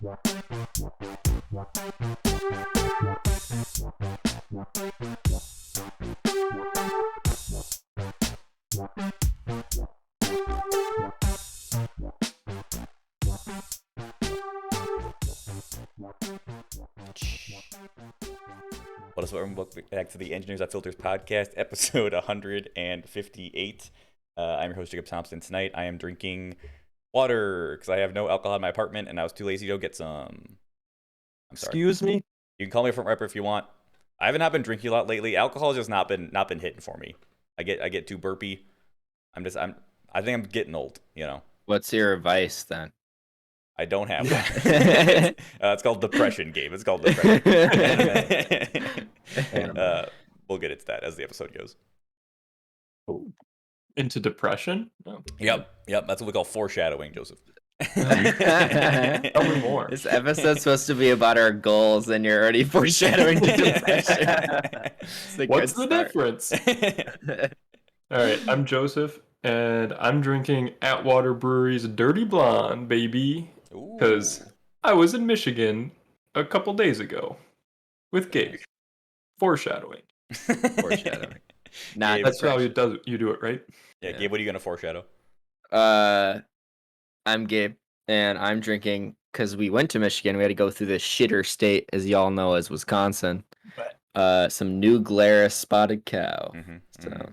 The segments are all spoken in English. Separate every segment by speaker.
Speaker 1: What is what? Welcome back to the Engineers That Filters podcast, episode 158. I'm your host, Jacob Thompson. Tonight, I am drinking water because I have no alcohol in my apartment and I was too lazy to go get some. I'm sorry.
Speaker 2: Excuse me?
Speaker 1: You can call me a front rapper if you want. I haven't been drinking a lot lately. Alcohol has just not been hitting for me. I get too burpy. I think I'm getting old. You know.
Speaker 3: What's your advice then?
Speaker 1: I don't have one. It's called depression, Gabe. It's called depression. We'll get into that as the episode goes.
Speaker 2: Into depression? No.
Speaker 1: Yep. That's what we call foreshadowing, Joseph.
Speaker 2: Tell me more.
Speaker 3: This episode's supposed to be about our goals, and you're already foreshadowing the depression.
Speaker 2: What's the difference? All right, I'm Joseph, and I'm drinking Atwater Brewery's Dirty Blonde, baby, because I was in Michigan a couple days ago with Gabe. Foreshadowing.
Speaker 3: Not
Speaker 1: Gabe,
Speaker 2: That's how you do it, right?
Speaker 1: Yeah, Gabe, what are you gonna foreshadow?
Speaker 3: I'm Gabe, and I'm drinking because we went to Michigan. We had to go through the shitter state, as y'all know, as Wisconsin. Some New Glarus Spotted Cow. So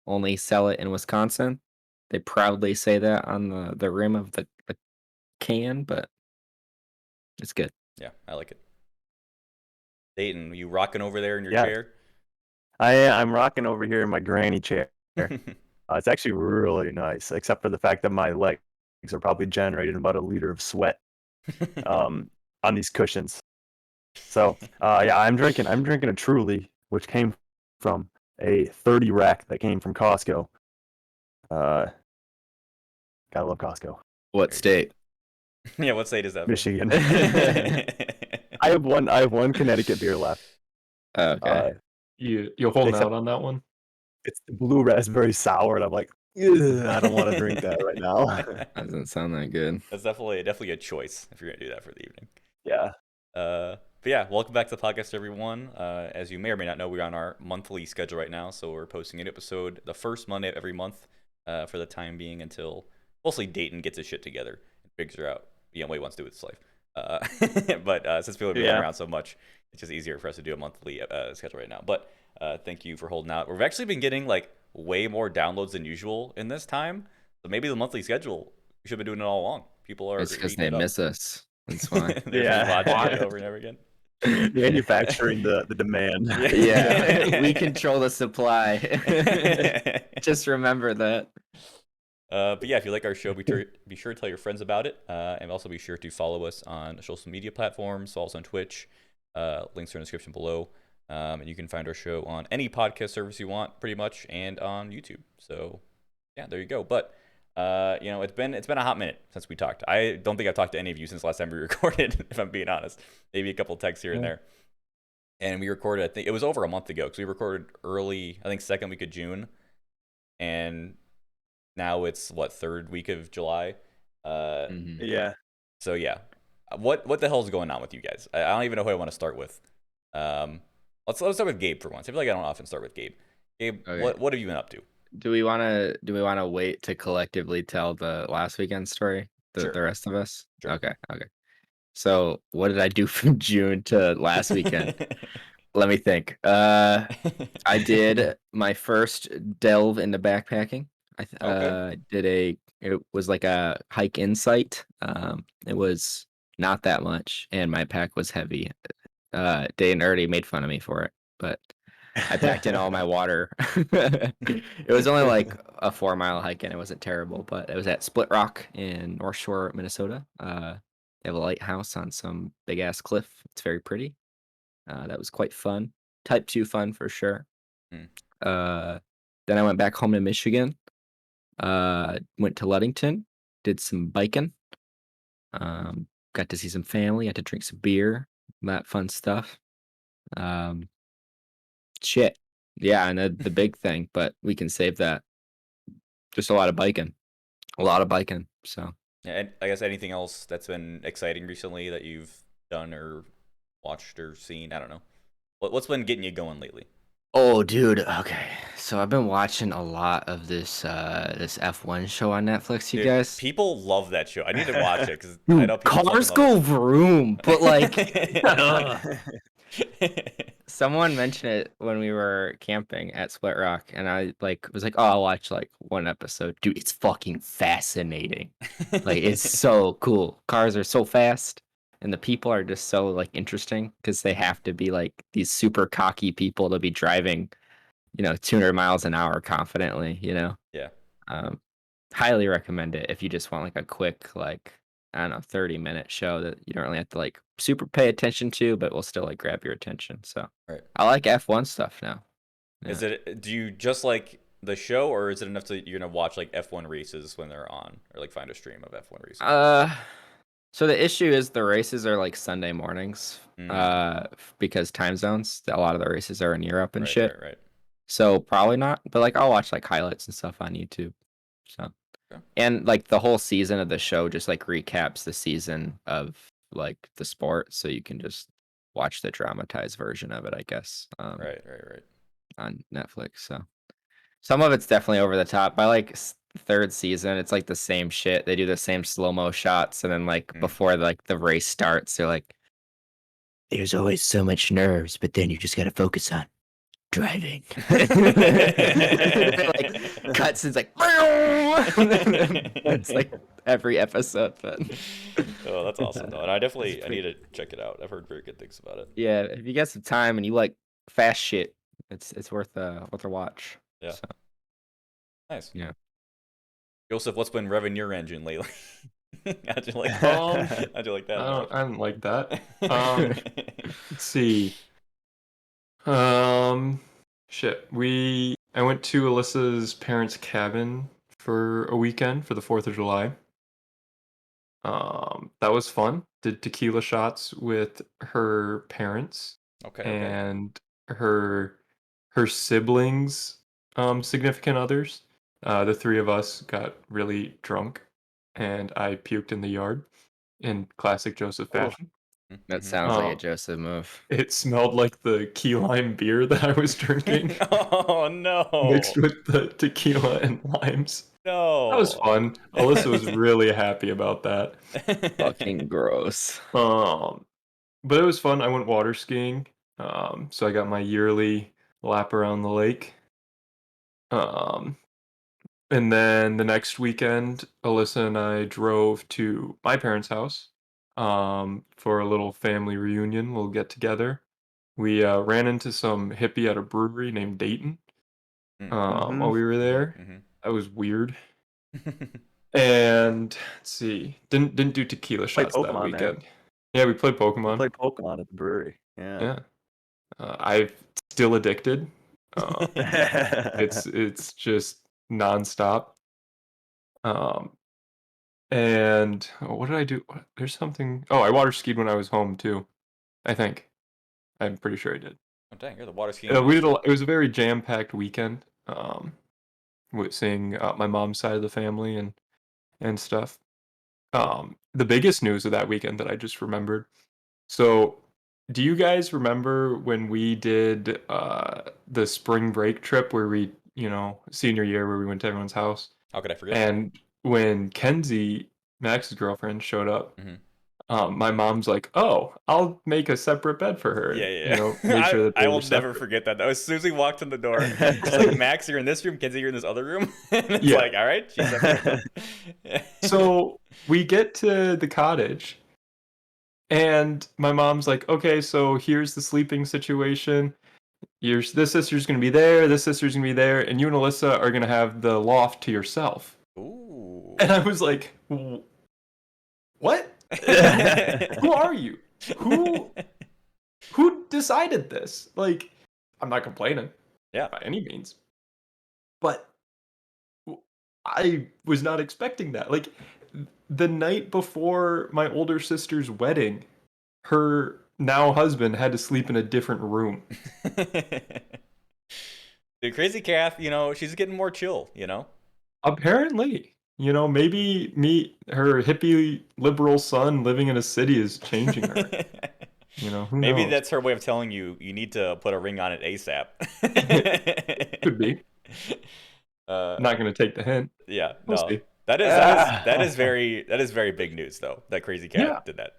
Speaker 3: only sell it in Wisconsin. They proudly say that on the rim of the can, but it's good.
Speaker 1: Yeah, I like it. Dayton, you rocking over there in your chair?
Speaker 4: I'm rocking over here in my granny chair. It's actually really nice, except for the fact that my legs are probably generating about a liter of sweat on these cushions. So I'm drinking a Truly, which came from a 30 rack that came from Costco. Gotta love Costco.
Speaker 3: What state?
Speaker 1: Yeah, what state is that?
Speaker 4: Michigan. I have one Connecticut beer left.
Speaker 3: Okay.
Speaker 2: You're holding out on that one?
Speaker 4: It's the blue raspberry sour, and I'm like, I don't want to drink that right now.
Speaker 3: Doesn't sound that good.
Speaker 1: That's definitely a choice if you're gonna do that for the evening.
Speaker 4: Yeah.
Speaker 1: But yeah, welcome back to the podcast, everyone. As you may or may not know, we're on our monthly schedule right now, so we're posting an episode the first Monday of every month for the time being until mostly Dayton gets his shit together and figures out what he wants to do with his life. But since people have been around so much, it's just easier for us to do a monthly schedule right now. But thank you for holding out. We've actually been getting like way more downloads than usual in this time, so maybe the monthly schedule we should have been doing it all along. People are
Speaker 3: It's because they miss us. That's why.
Speaker 1: They're watching it over and over again.
Speaker 4: Manufacturing the demand.
Speaker 3: Yeah, we control the supply. Just remember that.
Speaker 1: But yeah, if you like our show, be sure to tell your friends about it, and also be sure to follow us on social media platforms. Follow us on Twitch. Links are in the description below, and you can find our show on any podcast service you want, pretty much, and on YouTube. So yeah, there you go. But it's been a hot minute since we talked. I don't think I've talked to any of you since last time we recorded, if I'm being honest. Maybe a couple texts here and there. And we recorded, I think it was over a month ago, because we recorded early, I think second week of June, and now it's third week of July.
Speaker 4: Yeah.
Speaker 1: So yeah, what the hell is going on with you guys? I don't even know who I want to start with. Let's start with Gabe for once. I feel like I don't often start with Gabe. Gabe, okay. What have you been up to?
Speaker 3: Do we want to wait to collectively tell the last weekend story? The rest of us?
Speaker 1: Sure.
Speaker 3: Okay. So what did I do from June to last weekend? Let me think. I did my first delve into backpacking. It was like a hike insight. It was not that much, and my pack was heavy. Dayton already made fun of me for it, but I packed in all my water. It was only like a 4-mile hike, and it wasn't terrible, but it was at Split Rock in North Shore, Minnesota. They have a lighthouse on some big ass cliff. It's very pretty. That was quite fun. Type 2 fun for sure. Then I went back home to Michigan. Went to Ludington, did some biking. Got to see some family, got to drink some beer, that fun stuff. Shit. Yeah, and the big thing, but we can save that. Just a lot of biking. So
Speaker 1: And I guess anything else that's been exciting recently that you've done or watched or seen? I don't know. What's been getting you going lately?
Speaker 3: Oh, dude. Okay. So I've been watching a lot of this F1 show on Netflix, you
Speaker 1: Dude,
Speaker 3: guys.
Speaker 1: people love that show. I need to watch it because I know
Speaker 3: Dude,
Speaker 1: people fucking
Speaker 3: cars
Speaker 1: love
Speaker 3: go vroom, but like,
Speaker 1: it.
Speaker 3: someone mentioned it when we were camping at Split Rock, and I like was like, "Oh, I'll watch like one episode." Dude, it's fucking fascinating. Like, it's so cool. Cars are so fast, and the people are just so like interesting because they have to be like these super cocky people to be driving, 200 miles an hour confidently.
Speaker 1: Yeah.
Speaker 3: Um, Highly recommend it if you just want like a quick like I don't know 30-minute show that you don't really have to like super pay attention to, but will still like grab your attention. So
Speaker 1: Right.
Speaker 3: I like F1 stuff now.
Speaker 1: Is it? Do you just like the show, or is it enough that you're gonna watch like F1 races when they're on, or like find a stream of F1 races?
Speaker 3: So the issue is the races are like Sunday mornings, because time zones. A lot of the races are in Europe and
Speaker 1: Right,
Speaker 3: shit.
Speaker 1: right.
Speaker 3: So probably not, but like I'll watch like highlights and stuff on YouTube. So,
Speaker 1: Okay.
Speaker 3: and like the whole season of the show just like recaps the season of like the sport, so you can just watch the dramatized version of it, I guess.
Speaker 1: Right.
Speaker 3: On Netflix. So some of it's definitely over the top. By like third season, it's like the same shit. They do the same slow mo shots, and then like before like the race starts, they're like, "There's always so much nerves, but then you just gotta focus on driving." Like cuts. It's like it's like every episode, but
Speaker 1: Oh, that's awesome though, and I need to check it out. I've heard very good things about it.
Speaker 3: yeah, if you get some time and you like fast shit, it's worth a watch.
Speaker 1: Yeah.
Speaker 3: So,
Speaker 1: Nice.
Speaker 3: yeah.
Speaker 1: Joseph, what's been revving your engine lately? How'd you like
Speaker 2: Um,
Speaker 1: that? How'd you like that?
Speaker 2: I don't like that. Let's see. Shit. I went to Alyssa's parents' cabin for a weekend for the 4th of July. That was fun. Did tequila shots with her parents
Speaker 1: Okay.
Speaker 2: and her siblings, significant others. The three of us got really drunk, and I puked in the yard in classic Joseph fashion.
Speaker 3: That sounds like a
Speaker 2: Um,
Speaker 3: Joseph move.
Speaker 2: it smelled like the key lime beer that I was drinking,
Speaker 1: Oh no.
Speaker 2: mixed with the tequila and limes. That was
Speaker 1: No.
Speaker 2: fun. Alyssa was really happy about that.
Speaker 3: Fucking gross.
Speaker 2: But it was fun. I went water skiing. So I got my yearly lap around the lake. Um, and then the next weekend, Alyssa and I drove to my parents' house for a little family reunion. We'll get together. We ran into some hippie at a brewery named Dayton while we were there. That was weird. And let's see, didn't do tequila shots that
Speaker 4: Pokemon there.
Speaker 2: weekend. Yeah, we played Pokemon.
Speaker 4: Play Pokemon at the brewery. Yeah.
Speaker 2: Yeah. I'm still addicted. It's just nonstop. And what did I do? There's something. Oh, I water skied when I was home too. I think. I'm pretty sure I did.
Speaker 1: Oh dang, you're the water skiing.
Speaker 2: It was a very jam-packed weekend. With seeing my mom's side of the family and stuff. The biggest news of that weekend that I just remembered. So, do you guys remember when we did the spring break trip where we, senior year where we went to everyone's house?
Speaker 1: How could I forget?
Speaker 2: And when Kenzie, Max's girlfriend, showed up, my mom's like, "Oh, I'll make a separate bed for her."
Speaker 1: Yeah.
Speaker 2: Make sure that
Speaker 1: I
Speaker 2: they
Speaker 1: will
Speaker 2: were
Speaker 1: never
Speaker 2: separate.
Speaker 1: forget that. As soon as we walked in the door, it's like, Max, you're in this room, Kenzie, you're in this other room. And it's like, all right, she's separate.
Speaker 2: So we get to the cottage, and my mom's like, "Okay, so here's the sleeping situation. This sister's gonna be there, this sister's gonna be there, and you and Alyssa are gonna have the loft to yourself."
Speaker 1: Ooh.
Speaker 2: And I was like, "What? Who are you? Who decided this?" Like, I'm not complaining, by any means, but I was not expecting that. Like, the night before my older sister's wedding, her now husband had to sleep in a different room.
Speaker 1: Dude, Crazy Kath, she's getting more chill,
Speaker 2: Apparently. maybe her hippie liberal son living in a city is changing her. Who
Speaker 1: Maybe
Speaker 2: knows?
Speaker 1: that's her way of telling you need to put a ring on it ASAP.
Speaker 2: Could be. Not gonna take the hint.
Speaker 1: Yeah,
Speaker 2: We'll
Speaker 1: no.
Speaker 2: see.
Speaker 1: That is very big news though. That crazy cat
Speaker 2: Yeah.
Speaker 1: did that.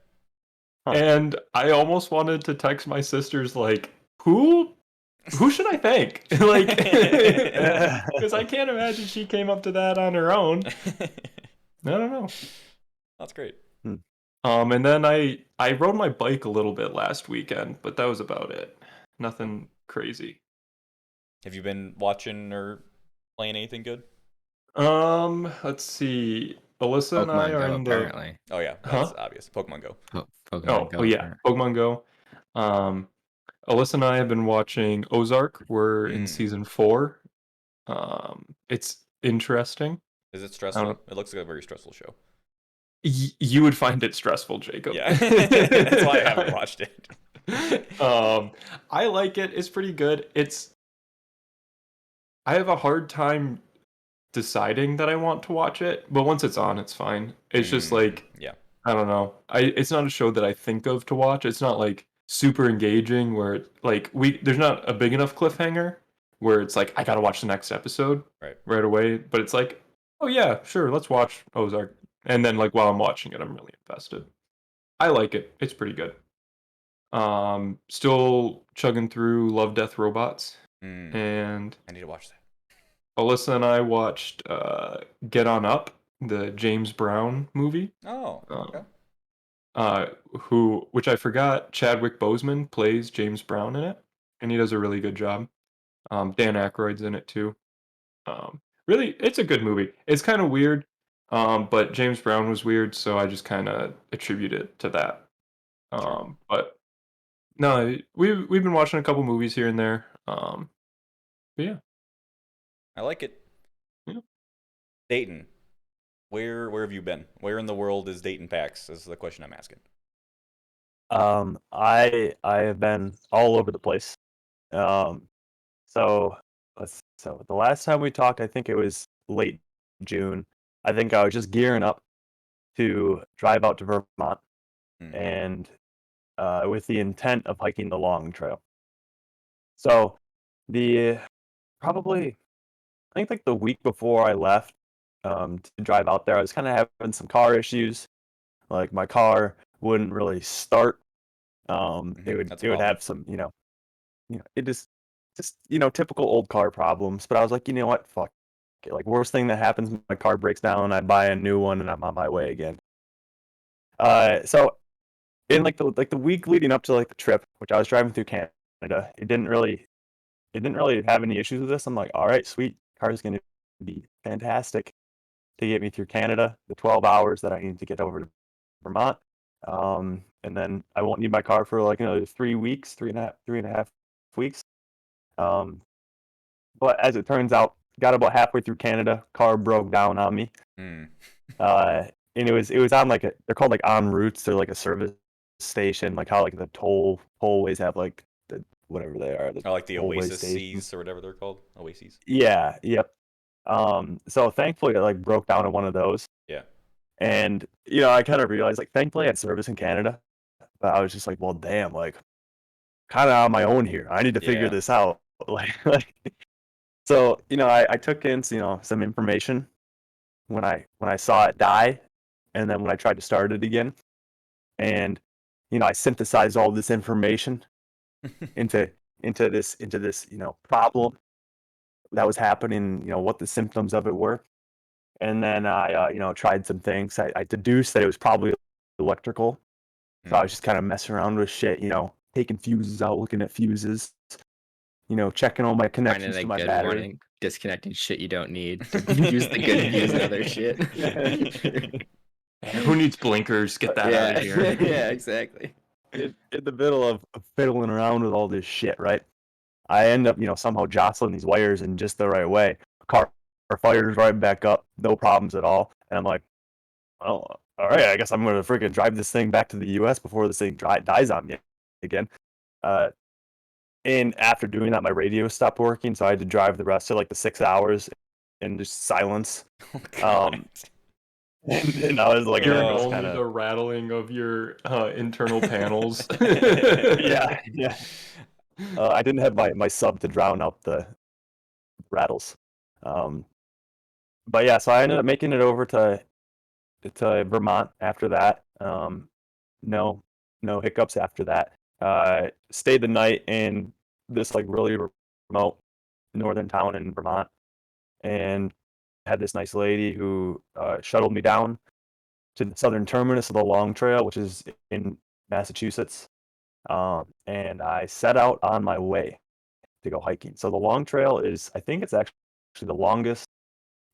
Speaker 4: Huh.
Speaker 2: And I almost wanted to text my sisters like, who should I thank? Like, because I can't imagine she came up to that on her own. I don't know.
Speaker 1: That's great.
Speaker 2: And then I rode my bike a little bit last weekend, but that was about it. Nothing crazy.
Speaker 1: Have you been watching or playing anything good?
Speaker 2: Let's see. Alyssa and I
Speaker 3: Pokemon
Speaker 2: are
Speaker 3: Go,
Speaker 2: in the.
Speaker 3: apparently.
Speaker 1: Oh yeah, that's obvious. Pokemon Go.
Speaker 3: Pokemon Go.
Speaker 2: Oh yeah, Pokemon Go. Alyssa and I have been watching Ozark. We're in season 4. It's interesting.
Speaker 1: Is it
Speaker 2: I
Speaker 1: stressful?
Speaker 2: don't.
Speaker 1: It looks like a very stressful show.
Speaker 2: You would find it stressful, Jacob.
Speaker 1: Yeah, that's why I haven't watched it.
Speaker 2: I like it. It's pretty good. I have a hard time deciding that I want to watch it, but once it's on, it's fine. It's just like,
Speaker 1: yeah.
Speaker 2: I don't know. It's not a show that I think of to watch. It's not like super engaging where there's not a big enough cliffhanger where it's like I gotta watch the next episode right away. But it's like, oh yeah, sure, let's watch Ozark. And then like while I'm watching it, I'm really invested. I like it. It's pretty good. Still chugging through Love, Death, Robots. And
Speaker 1: I need to watch that.
Speaker 2: Alyssa and I watched Get On Up, the James Brown movie.
Speaker 1: Oh, okay.
Speaker 2: Which I forgot, Chadwick Boseman plays James Brown in it, and he does a really good job. Dan Aykroyd's in it too. Really, it's a good movie. It's kind of weird, but James Brown was weird, so I just kind of attribute it to that.
Speaker 1: Sure.
Speaker 2: But no, we've been watching a couple movies here and there. But yeah,
Speaker 1: I like it.
Speaker 2: Yeah.
Speaker 1: Dayton, where have you been? Where in the world is Dayton PAX? Is the question I'm asking.
Speaker 4: I have been all over the place. So the last time we talked, I think it was late June. I think I was just gearing up to drive out to Vermont, and with the intent of hiking the long trail. So I think like the week before I left to drive out there, I was kind of having some car issues. Like my car wouldn't really start. It would have some, it just typical old car problems. But I was like, you know what, fuck it. Like worst thing that happens, my car breaks down, I buy a new one, and I'm on my way again. So in like the week leading up to like the trip, which I was driving through Canada, it didn't really have any issues with this. I'm like, all right, sweet, car's gonna be fantastic to get me through Canada, the 12 hours that I need to get over to Vermont. And then I won't need my car for like another 3 weeks, three and a half weeks. But as it turns out, got about halfway through Canada, car broke down on me. And it was on like they're called like en routes. They're like a service station, like how like the tollways have like the whatever they are.
Speaker 1: Like the Oasis
Speaker 4: stations.
Speaker 1: Seas or whatever they're called. Oases.
Speaker 4: Yeah. Yep. So thankfully it like broke down in one of those.
Speaker 1: Yeah.
Speaker 4: And I kind of realized like thankfully I had service in Canada, but I was just like, well, damn, like kind of on my own here. I need to figure this out. So I took in some information when I saw it die, and then when I tried to start it again, and I synthesized all this information into this problem that was happening, what the symptoms of it were. And then I tried some things. I deduced that it was probably electrical. So I was just kind of messing around with shit, taking fuses out, looking at fuses, checking all my connections to my battery.
Speaker 3: Morning, disconnecting shit you don't need to use the good fuse and other shit.
Speaker 2: Who needs blinkers? Get that out of here.
Speaker 3: Yeah, exactly.
Speaker 4: In the middle of fiddling around with all this shit, right? I end up, somehow jostling these wires in just the right way. Car fires right back up, no problems at all. And I'm like, well, all right, I guess I'm going to freaking drive this thing back to the U.S. before this thing dies on me again. And after doing that, my radio stopped working, so I had to drive the rest of like the 6 hours and just silence.
Speaker 1: Oh, God.
Speaker 4: And I was like,
Speaker 2: Hearing
Speaker 1: Oh.
Speaker 2: only the rattling of your internal panels.
Speaker 4: yeah. I didn't have my sub to drown out the rattles. But yeah, so I ended up making it over to Vermont after that. No hiccups after that. Stayed the night in this like really remote northern town in Vermont, and had this nice lady who shuttled me down to the southern terminus of the Long Trail, which is in Massachusetts. And I set out on my way to go hiking. So the Long Trail is, I think it's actually the longest,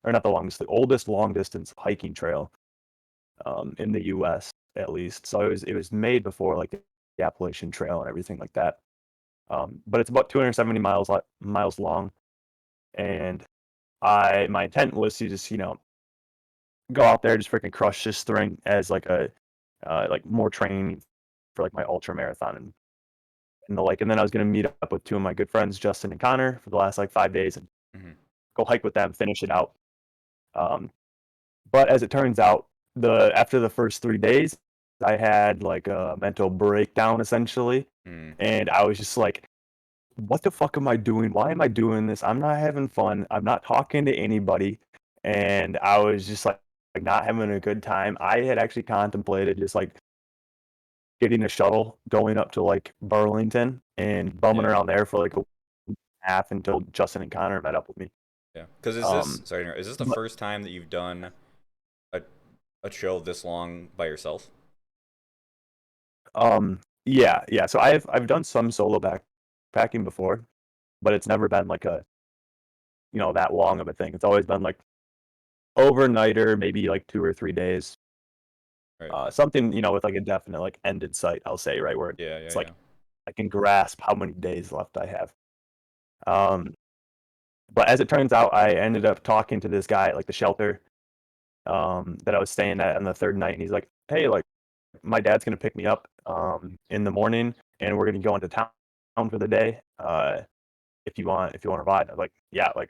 Speaker 4: or not the longest, the oldest long distance hiking trail in the U.S. at least. So it was made before like the Appalachian Trail and everything like that. But it's about 270 miles long, and my intent was to just go out there, just freaking crush this thing as like a like more training for like my ultra marathon and the like. And then I was gonna meet up with two of my good friends, Justin and Connor, for the last like 5 days and go hike with them, finish it out. But as it turns out, after the first 3 days, I had like a mental breakdown essentially, and I was just like, "What the fuck am I doing? Why am I doing this? I'm not having fun. I'm not talking to anybody," and I was just like not having a good time. I had actually contemplated just like getting a shuttle going up to like Burlington and bumming around there for like a week and a half until Justin and Connor met up with me.
Speaker 1: Yeah. Because is this the first time that you've done a show this long by yourself?
Speaker 4: Yeah. So I've done some solo backpacking before, but it's never been like a that long of a thing. It's always been like overnighter, maybe like 2 or 3 days.
Speaker 1: Right.
Speaker 4: Something with like a definite like end in sight. I'll say right where
Speaker 1: Yeah.
Speaker 4: it's like I can grasp how many days left I have. But as it turns out, I ended up talking to this guy at like the shelter that I was staying at on the third night, and he's like, "Hey, like my dad's gonna pick me up in the morning, and we're gonna go into town for the day. If you want to ride." I'm like, "Yeah," like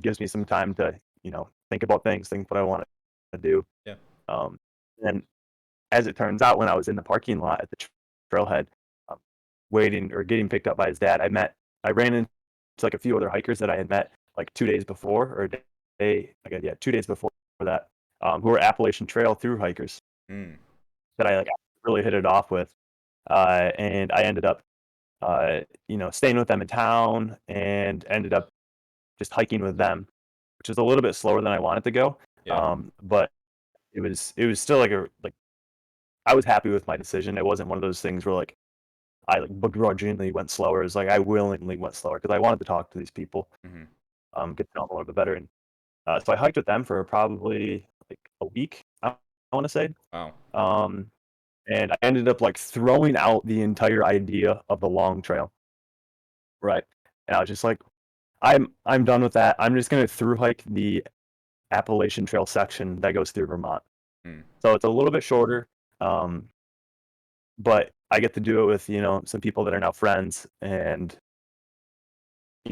Speaker 4: gives me some time to think about things, think what I want to do.
Speaker 1: Yeah.
Speaker 4: And as it turns out, when I was in the parking lot at the trailhead, um, waiting or getting picked up by his dad, I ran into like a few other hikers that I had met like 2 days before, or a day, like yeah, 2 days before that, who were Appalachian Trail through hikers that I like really hit it off with, and I ended up, staying with them in town, and ended up just hiking with them, which is a little bit slower than I wanted to go,
Speaker 1: Yeah.
Speaker 4: but it was still like I was happy with my decision. It wasn't one of those things where like I like begrudgingly went slower. It's like I willingly went slower because I wanted to talk to these people, get to know them a little bit better. And so I hiked with them for probably like a week, I want to say.
Speaker 1: Wow.
Speaker 4: And I ended up like throwing out the entire idea of the long trail. Right. And I was just like, I'm done with that. I'm just gonna through hike the Appalachian Trail section that goes through Vermont. So it's a little bit shorter. But I get to do it with, some people that are now friends, and,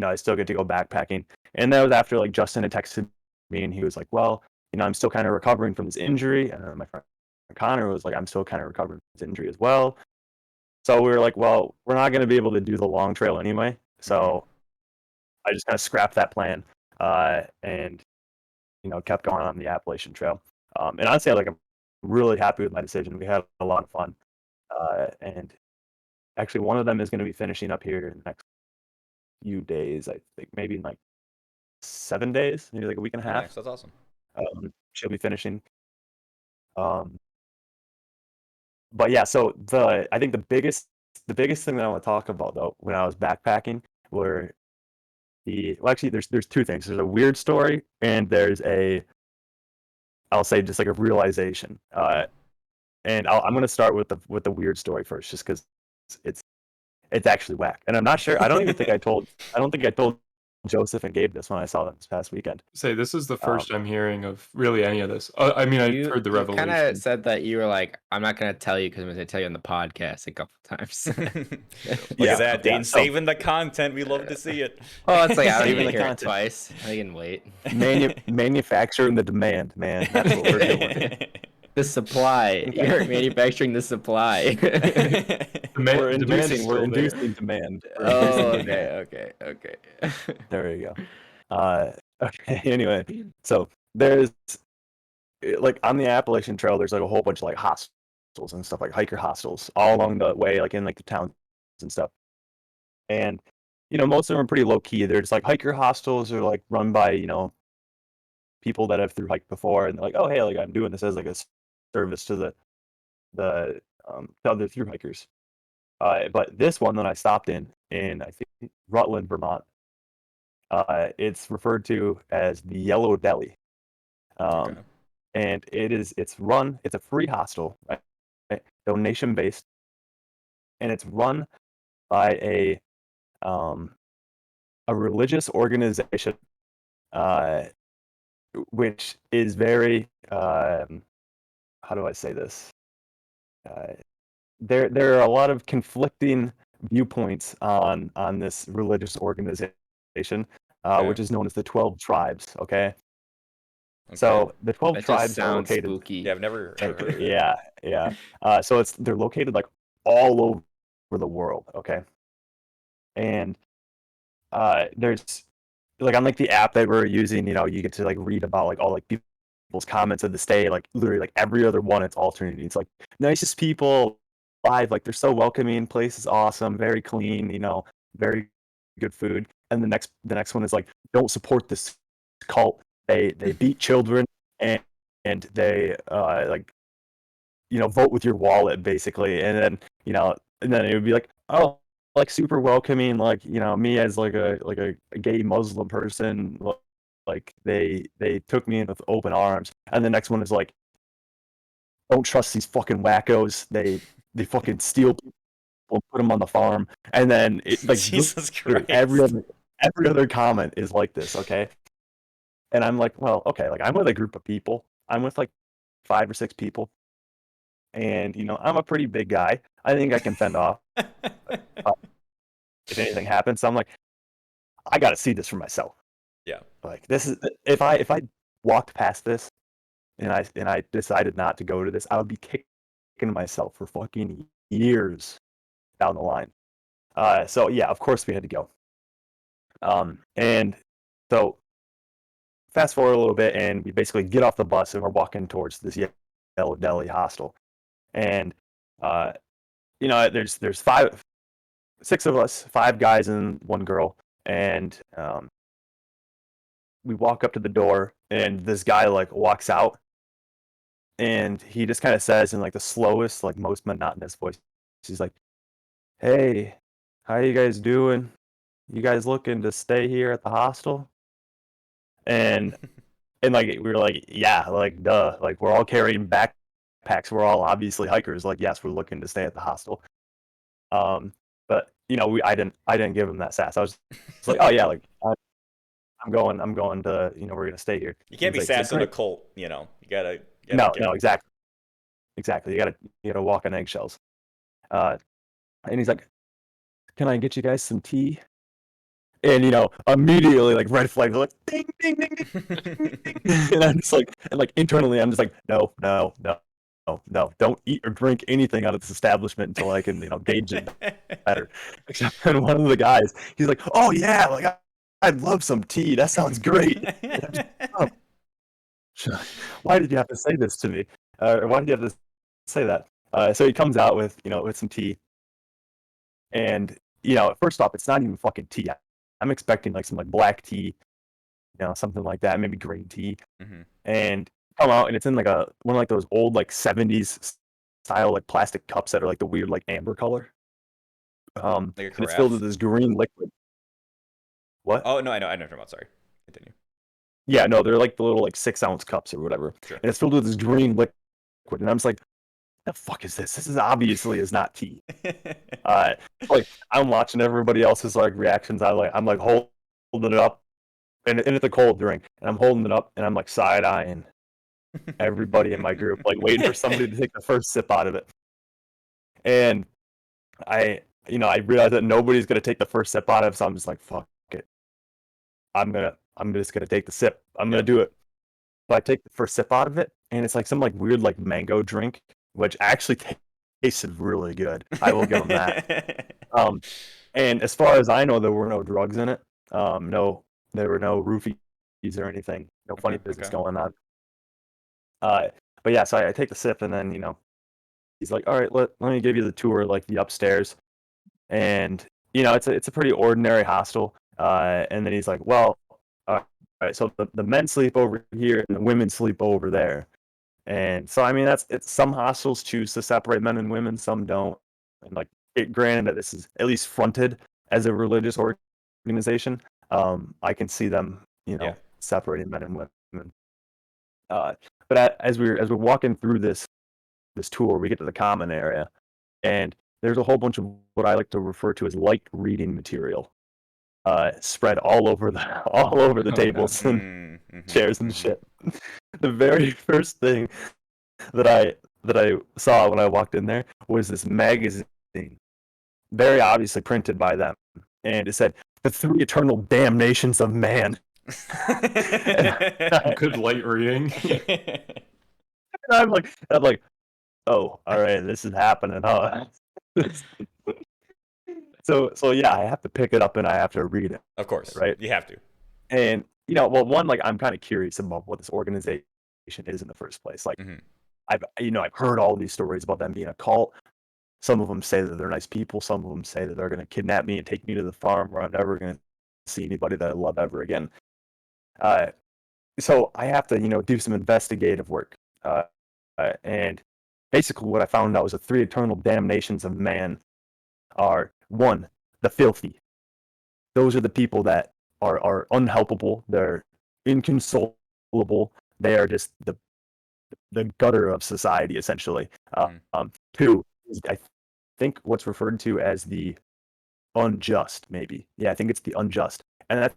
Speaker 4: I still get to go backpacking. And that was after like Justin had texted me and he was like, "Well, I'm still kind of recovering from this injury." And then my friend Connor was like, "I'm still kind of recovering from this injury as well." So we were like, "Well, we're not going to be able to do the long trail anyway." So I just kind of scrapped that plan, and, kept going on the Appalachian Trail. And honestly, like, I'm really happy with my decision. We had a lot of fun. And actually, one of them is going to be finishing up here in the next few days. I think maybe in like 7 days, maybe like a week and a half.
Speaker 1: Nice. That's awesome.
Speaker 4: She'll be finishing. But yeah, so I think the biggest thing that I want to talk about though when I was backpacking were actually there's two things. There's a weird story and there's I'll say just like a realization. And I'm gonna start with the weird story first, just because it's actually whack. And I'm not sure. I don't think I told Joseph and Gabe this when I saw them this past weekend.
Speaker 2: Say, this is the first I'm hearing of really any of this. I mean, I've heard the
Speaker 3: You kind
Speaker 2: revelation.
Speaker 3: of said that you were like, I'm not going to tell you because I'm going to tell you on the podcast a couple times.
Speaker 1: Look at that, Dane, saving the content. We love to see it.
Speaker 3: Oh, it's like I don't
Speaker 4: Saving
Speaker 3: need to
Speaker 4: the
Speaker 3: hear it
Speaker 4: content.
Speaker 3: twice. I can wait.
Speaker 4: Manufacturing the demand, man. That's what we're doing.
Speaker 3: The supply.
Speaker 4: Okay.
Speaker 3: You're manufacturing the supply.
Speaker 4: We're
Speaker 2: Demand is
Speaker 4: inducing. We're
Speaker 2: still there.
Speaker 4: inducing demand.
Speaker 3: Oh, okay.
Speaker 4: There you go. Okay. Anyway, so there's like on the Appalachian Trail, there's like a whole bunch of like hostels and stuff, like hiker hostels all along the way, like in like the towns and stuff. And most of them are pretty low key. They're just like hiker hostels are like run by people that have through hiked before, and they're like, oh hey, like I'm doing this as like a service to the other through hikers. But this one that I stopped in I think Rutland, Vermont, it's referred to as the Yellow Deli.
Speaker 1: Okay.
Speaker 4: And it's a free hostel, right? Donation based, and it's run by a religious organization, which is very how do I say this? There are a lot of conflicting viewpoints on this religious organization,
Speaker 1: Okay.
Speaker 4: which is known as the 12 Tribes. Okay. So the 12
Speaker 3: That
Speaker 4: tribes
Speaker 3: just
Speaker 4: are
Speaker 3: sounds
Speaker 4: located.
Speaker 3: spooky.
Speaker 1: Yeah, I've never heard of it.
Speaker 4: Yeah. So they're located like all over the world. Okay. And there's like on like the app that we're using, you get to like read about like all like people's comments of the stay, like literally like every other one, it's alternating. It's like nicest people alive, like they're so welcoming, place is awesome, very clean, very good food. And the next one is like, don't support this cult. They beat children and they like vote with your wallet basically. And then it would be like, oh, like super welcoming, like me as like a gay Muslim person, like they took me in with open arms. And the next one is like, don't trust these fucking wackos. They fucking steal people and put them on the farm. And then it like
Speaker 1: Jesus Christ.
Speaker 4: every other comment is like this, okay? And I'm like, well, okay, like I'm with a group of people. I'm with like 5 or 6 people. And I'm a pretty big guy. I think I can fend off if anything happens. So I'm like, I got to see this for myself.
Speaker 1: Yeah.
Speaker 4: Like this is if I walked past this and I decided not to go to this, I would be kicking myself for fucking years down the line. So yeah, of course we had to go. And so fast forward a little bit, and we basically get off the bus and we're walking towards this Yellow Deli hostel. And there's 6 of us, 5 guys and 1 girl, and we walk up to the door, and this guy like walks out, and he just kind of says in like the slowest, like most monotonous voice, he's like, "Hey, how you guys doing? You guys looking to stay here at the hostel?" And like we were like, yeah, like duh, like we're all carrying backpacks, we're all obviously hikers, like yes, we're looking to stay at the hostel. But I didn't give him that sass. I was like, oh yeah, like I'm going to, we're gonna stay here.
Speaker 1: You can't be
Speaker 4: He's
Speaker 1: sassing a
Speaker 4: "Great."
Speaker 1: cult, You gotta
Speaker 4: No,
Speaker 1: get-
Speaker 4: exactly. You gotta walk on eggshells. And he's like, "Can I get you guys some tea?" And immediately like red flags, like ding ding ding ding, ding. And I'm just like, internally, I'm just like, no, don't eat or drink anything out of this establishment until I can gauge it better. And one of the guys, he's like, "Oh yeah, like I'd love some tea. That sounds great." And I'm just, oh, why did you have to say this to me? Why did you have to say that? So he comes out with with some tea, and first off, it's not even fucking tea. I'm expecting like some like black tea, something like that, maybe green tea, and come out and it's in like one of like those old like 70s style like plastic cups that are like the weird like amber color.
Speaker 1: Like a
Speaker 4: And it's filled
Speaker 1: carafe?
Speaker 4: with this green liquid. What?
Speaker 1: Oh no, I know what you're talking about. Sorry. Continue.
Speaker 4: Yeah, no, they're like the little like 6-ounce cups or whatever.
Speaker 1: Sure.
Speaker 4: And it's filled with this green liquid. And I'm just like, the fuck is this? This is obviously is not tea. Like I'm watching everybody else's like reactions. I'm like, holy it up, and it's a cold drink, and I'm holding it up, and I'm like side eyeing everybody in my group, like waiting for somebody to take the first sip out of it. And I realized that nobody's gonna take the first sip out of it, so I'm just like, fuck it. I'm just gonna take the sip. I'm gonna do it. So I take the first sip out of it, and it's like some like weird like mango drink, which actually tasted really good. I will give them that. And as far as I know, there were no drugs in it. No, there were no roofies or anything. No funny business going on. But yeah, so I take the sip, and then he's like, "All right, let me give you the tour, like the upstairs." And it's a pretty ordinary hostel. And then he's like, "Well, all right, so the men sleep over here, and the women sleep over there." And so I mean, some hostels choose to separate men and women, some don't. And like, granted that this is at least fronted as a religious organization, I can see them, separating men and women. But as we're walking through this tour, we get to the common area, and there's a whole bunch of what I like to refer to as light reading material, spread all over the tables and chairs and shit. The very first thing that I saw when I walked in there was this magazine, very obviously printed by them, and it said "The Three Eternal Damnations of Man."
Speaker 2: Good light reading.
Speaker 4: And I'm like, oh, all right, this is happening, huh? So yeah, I have to pick it up and I have to read it.
Speaker 1: Of course,
Speaker 4: right?
Speaker 1: You have to.
Speaker 4: And well, one, like, I'm kind of curious about what this organization is in the first place. Like, I've heard all these stories about them being a cult. Some of them say that they're nice people. Some of them say that they're going to kidnap me and take me to the farm where I'm never going to see anybody that I love ever again. So I have to, do some investigative work. And basically what I found out was the three eternal damnations of man are: one, the filthy. Those are the people that are unhelpable. They're inconsolable. They are just the gutter of society, essentially. Two, I think what's referred to as the unjust, maybe. Yeah, I think it's the unjust. And that's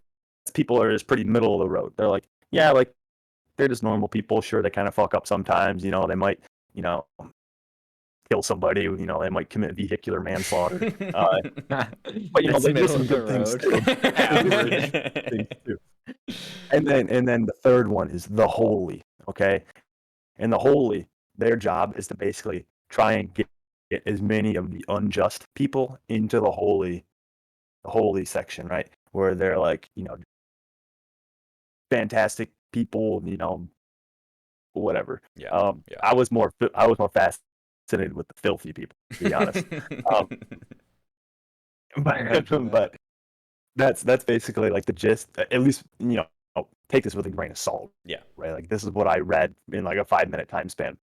Speaker 4: people are just pretty middle of the road. They're like, yeah, like, they're just normal people. Sure, they kind of fuck up sometimes. They might, kill somebody. They might commit vehicular manslaughter. But they do some good things too. Things too. And then the third one is the holy. Okay, and the holy, their job is to basically try and get as many of the unjust people into the holy section, right? Where they're like, fantastic people, whatever.
Speaker 1: Yeah.
Speaker 4: I was more fascinated with the filthy people, to be honest. But that's basically like the gist. At least, take this with a grain of salt.
Speaker 1: Yeah.
Speaker 4: Right. Like, this is what I read in like a 5-minute time span.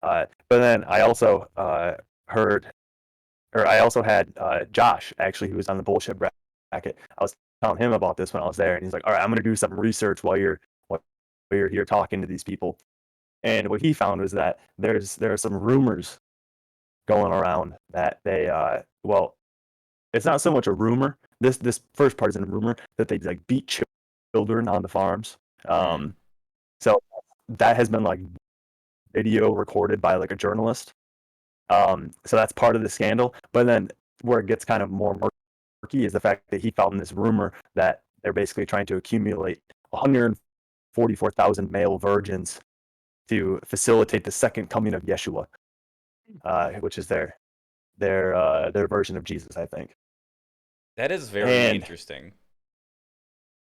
Speaker 4: But then I also had Josh, actually, who was on the bullshit bracket. I was telling him about this when I was there, and he's like, "All right, I'm gonna do some research while you're here talking to these people." And what he found was that there are some rumors going around that they well, it's not so much a rumor. This first part isn't a rumor, that they like beat children on the farms. So that has been like video recorded by like a journalist. So that's part of the scandal. But then where it gets kind of more murky is the fact that he found this rumor that they're basically trying to accumulate 144,000 male virgins to facilitate the second coming of Yeshua, which is their version of Jesus, I think.
Speaker 1: That is very interesting.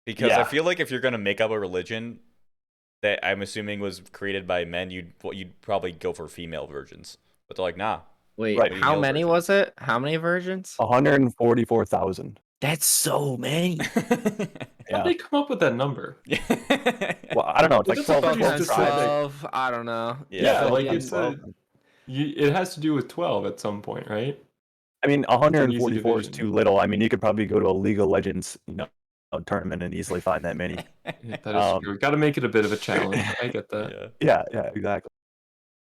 Speaker 1: Because I feel like if you're going to make up a religion that I'm assuming was created by men, you'd probably go for female virgins. But they're like, nah.
Speaker 3: Wait, right. How many virgins. Was it? How many virgins?
Speaker 4: 144,000.
Speaker 3: That's so many.
Speaker 2: How'd they come up with that number?
Speaker 4: Well, I don't know. It's like
Speaker 3: 12. I don't know.
Speaker 2: Yeah, like it's it has to do with 12 at some point, right?
Speaker 4: I mean, 144 is too little. I mean, you could probably go to a League of Legends, tournament and easily find that many.
Speaker 2: That is true. Got to make it a bit of a challenge. I get that.
Speaker 4: Yeah, exactly.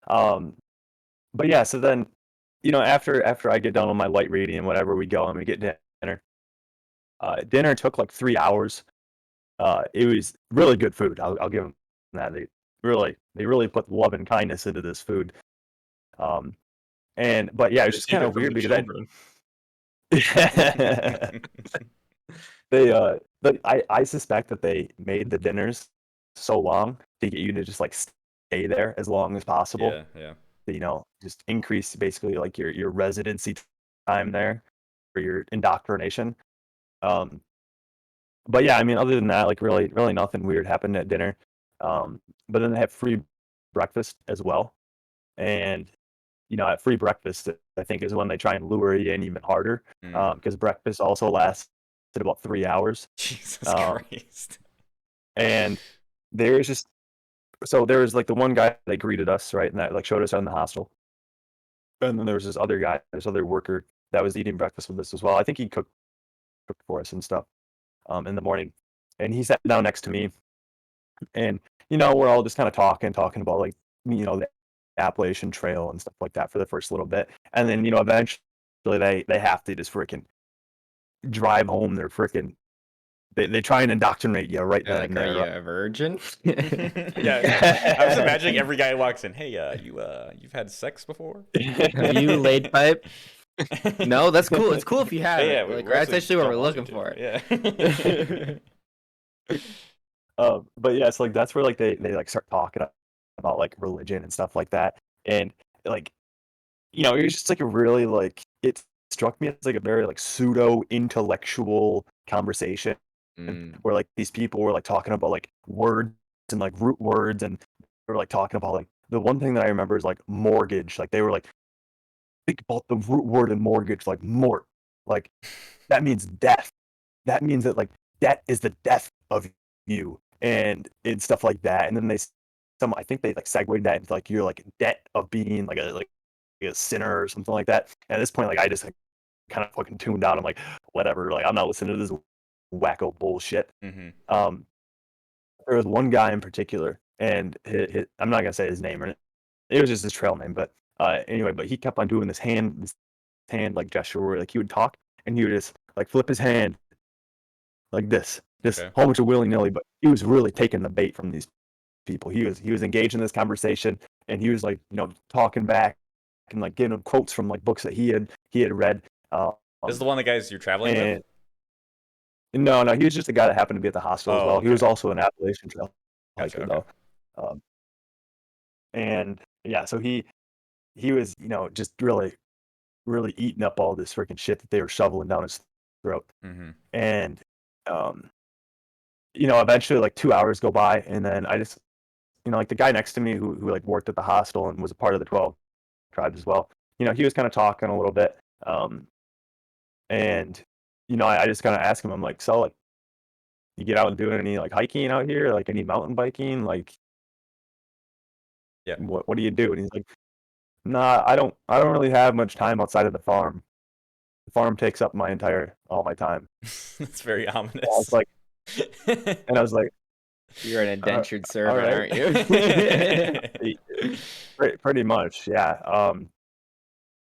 Speaker 4: But yeah, so then, after I get done with my light reading and whatever, we go and we get dinner. Dinner took like 3 hours. It was really good food. I'll give them that. They really put love and kindness into this food. But yeah, it was just kind of weird because but I suspect that they made the dinners so long to get you to just like stay there as long as possible.
Speaker 1: Yeah.
Speaker 4: Just increase basically like your residency time there for your indoctrination. But yeah, I mean, other than that, like really nothing weird happened at dinner. But then they have free breakfast as well, and at free breakfast, I think is when they try and lure you in even harder, because breakfast also lasts about 3 hours.
Speaker 1: Jesus Christ.
Speaker 4: And there was like the one guy that greeted us, right, and that like showed us around the hostel, and then there was this other worker that was eating breakfast with us as well. I think he cooked for us and stuff in the morning, and he sat down next to me, and we're all just kind of talking about like the Appalachian Trail and stuff like that for the first little bit, and then eventually they have to just freaking drive home their freaking. They try and indoctrinate you right then and
Speaker 3: Are
Speaker 4: there.
Speaker 3: you a virgin?
Speaker 1: Yeah, I was imagining every guy walks in. Hey, you've had sex before?
Speaker 3: Have you laid pipe? No, that's cool. It's cool if you have
Speaker 1: Yeah,
Speaker 3: it. Like, that's actually what we're looking for.
Speaker 1: Yeah.
Speaker 4: But yeah, it's like that's where like they like start talking about like religion and stuff like that, and like it was just like a really like it struck me as like a very like pseudo intellectual conversation where like these people were like talking about like words and like root words, and they were like talking about like the one thing that I remember is like mortgage. Like they were like, think about the root word in mortgage, like mort, like that means death. That means that like debt is the death of you, and stuff like that. And then I think they like segued that into like you're like debt of being like a sinner or something like that. And at this point, like I just like kind of fucking tuned out. I'm like, whatever. Like I'm not listening to this wacko bullshit. There was one guy in particular, and I'm not gonna say his name, or it was just his trail name. But anyway, but he kept on doing this hand like gesture where like he would talk and he would just like flip his hand like this, just a whole bunch of willy nilly. But he was really taking the bait from these people. He was engaged in this conversation, and he was like talking back and like giving them quotes from like books that he had read.
Speaker 1: This is the one of the guys you're traveling with?
Speaker 4: No, he was just a guy that happened to be at the hospital as well. Okay. He was also an Appalachian Trail hiker though. And yeah, so he was just really eating up all this freaking shit that they were shoveling down his throat. And eventually like 2 hours go by, and then I just like the guy next to me who like worked at the hostel and was a part of the 12 tribes as well. He was kind of talking a little bit. And I just kind of asked him, I'm like, so like you get out and do any like hiking out here, like any mountain biking, like what do you do? And he's like, nah, I don't really have much time outside of the farm. The farm takes up all my time.
Speaker 1: That's very ominous.
Speaker 4: And I was like,
Speaker 3: you're an indentured servant, aren't
Speaker 4: you? Pretty much, yeah.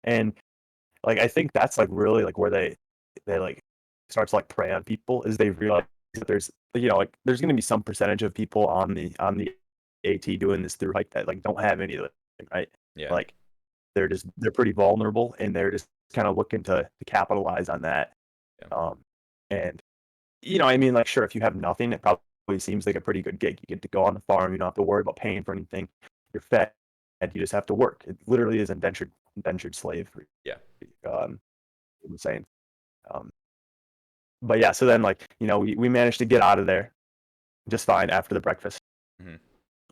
Speaker 4: And like I think that's like really like where they like start to like prey on people, is they realize that there's like there's going to be some percentage of people on the AT doing this through hike that like don't have any of it, right?
Speaker 1: Yeah. Like
Speaker 4: they're pretty vulnerable, and they're just kind of looking to capitalize on that. Yeah. And I mean, like, sure, if you have nothing, it probably seems like a pretty good gig. You get to go on the farm, you don't have to worry about paying for anything. You're fed, and you just have to work. It literally is indentured slave.
Speaker 1: Yeah.
Speaker 4: Insane. But yeah, so then like we managed to get out of there just fine after the breakfast.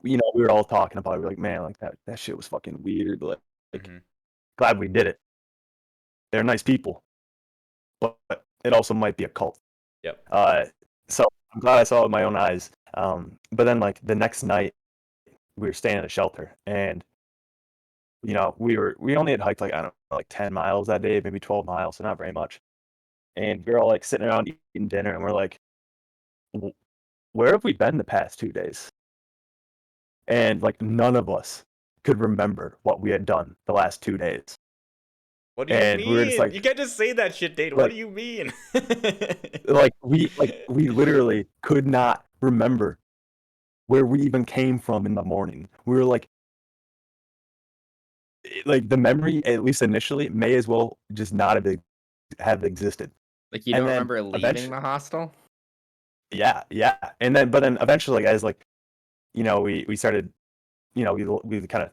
Speaker 4: We were all talking about it. We were like, man, like that shit was fucking weird. Like glad we did it. They're nice people, but it also might be a cult.
Speaker 1: Yep.
Speaker 4: So I'm glad I saw it with my own eyes. But then like the next night, we were staying in a shelter, and we only had hiked like I don't know, like 10 miles that day, maybe 12 miles, so not very much. And we were all like sitting around eating dinner, and we're like, where have we been the past 2 days? And like none of us could remember what we had done the last 2 days.
Speaker 1: What do you
Speaker 4: And
Speaker 1: mean?
Speaker 4: we were just like,
Speaker 1: you can't just say that shit, Dane. What do you mean?
Speaker 4: we literally could not remember where we even came from in the morning. We were like the memory, at least initially, may as well just not have existed.
Speaker 3: Like, you
Speaker 4: And
Speaker 3: don't
Speaker 4: then
Speaker 3: remember leaving the hostel?
Speaker 4: Yeah. And then, but then eventually, as like, we started, we kind of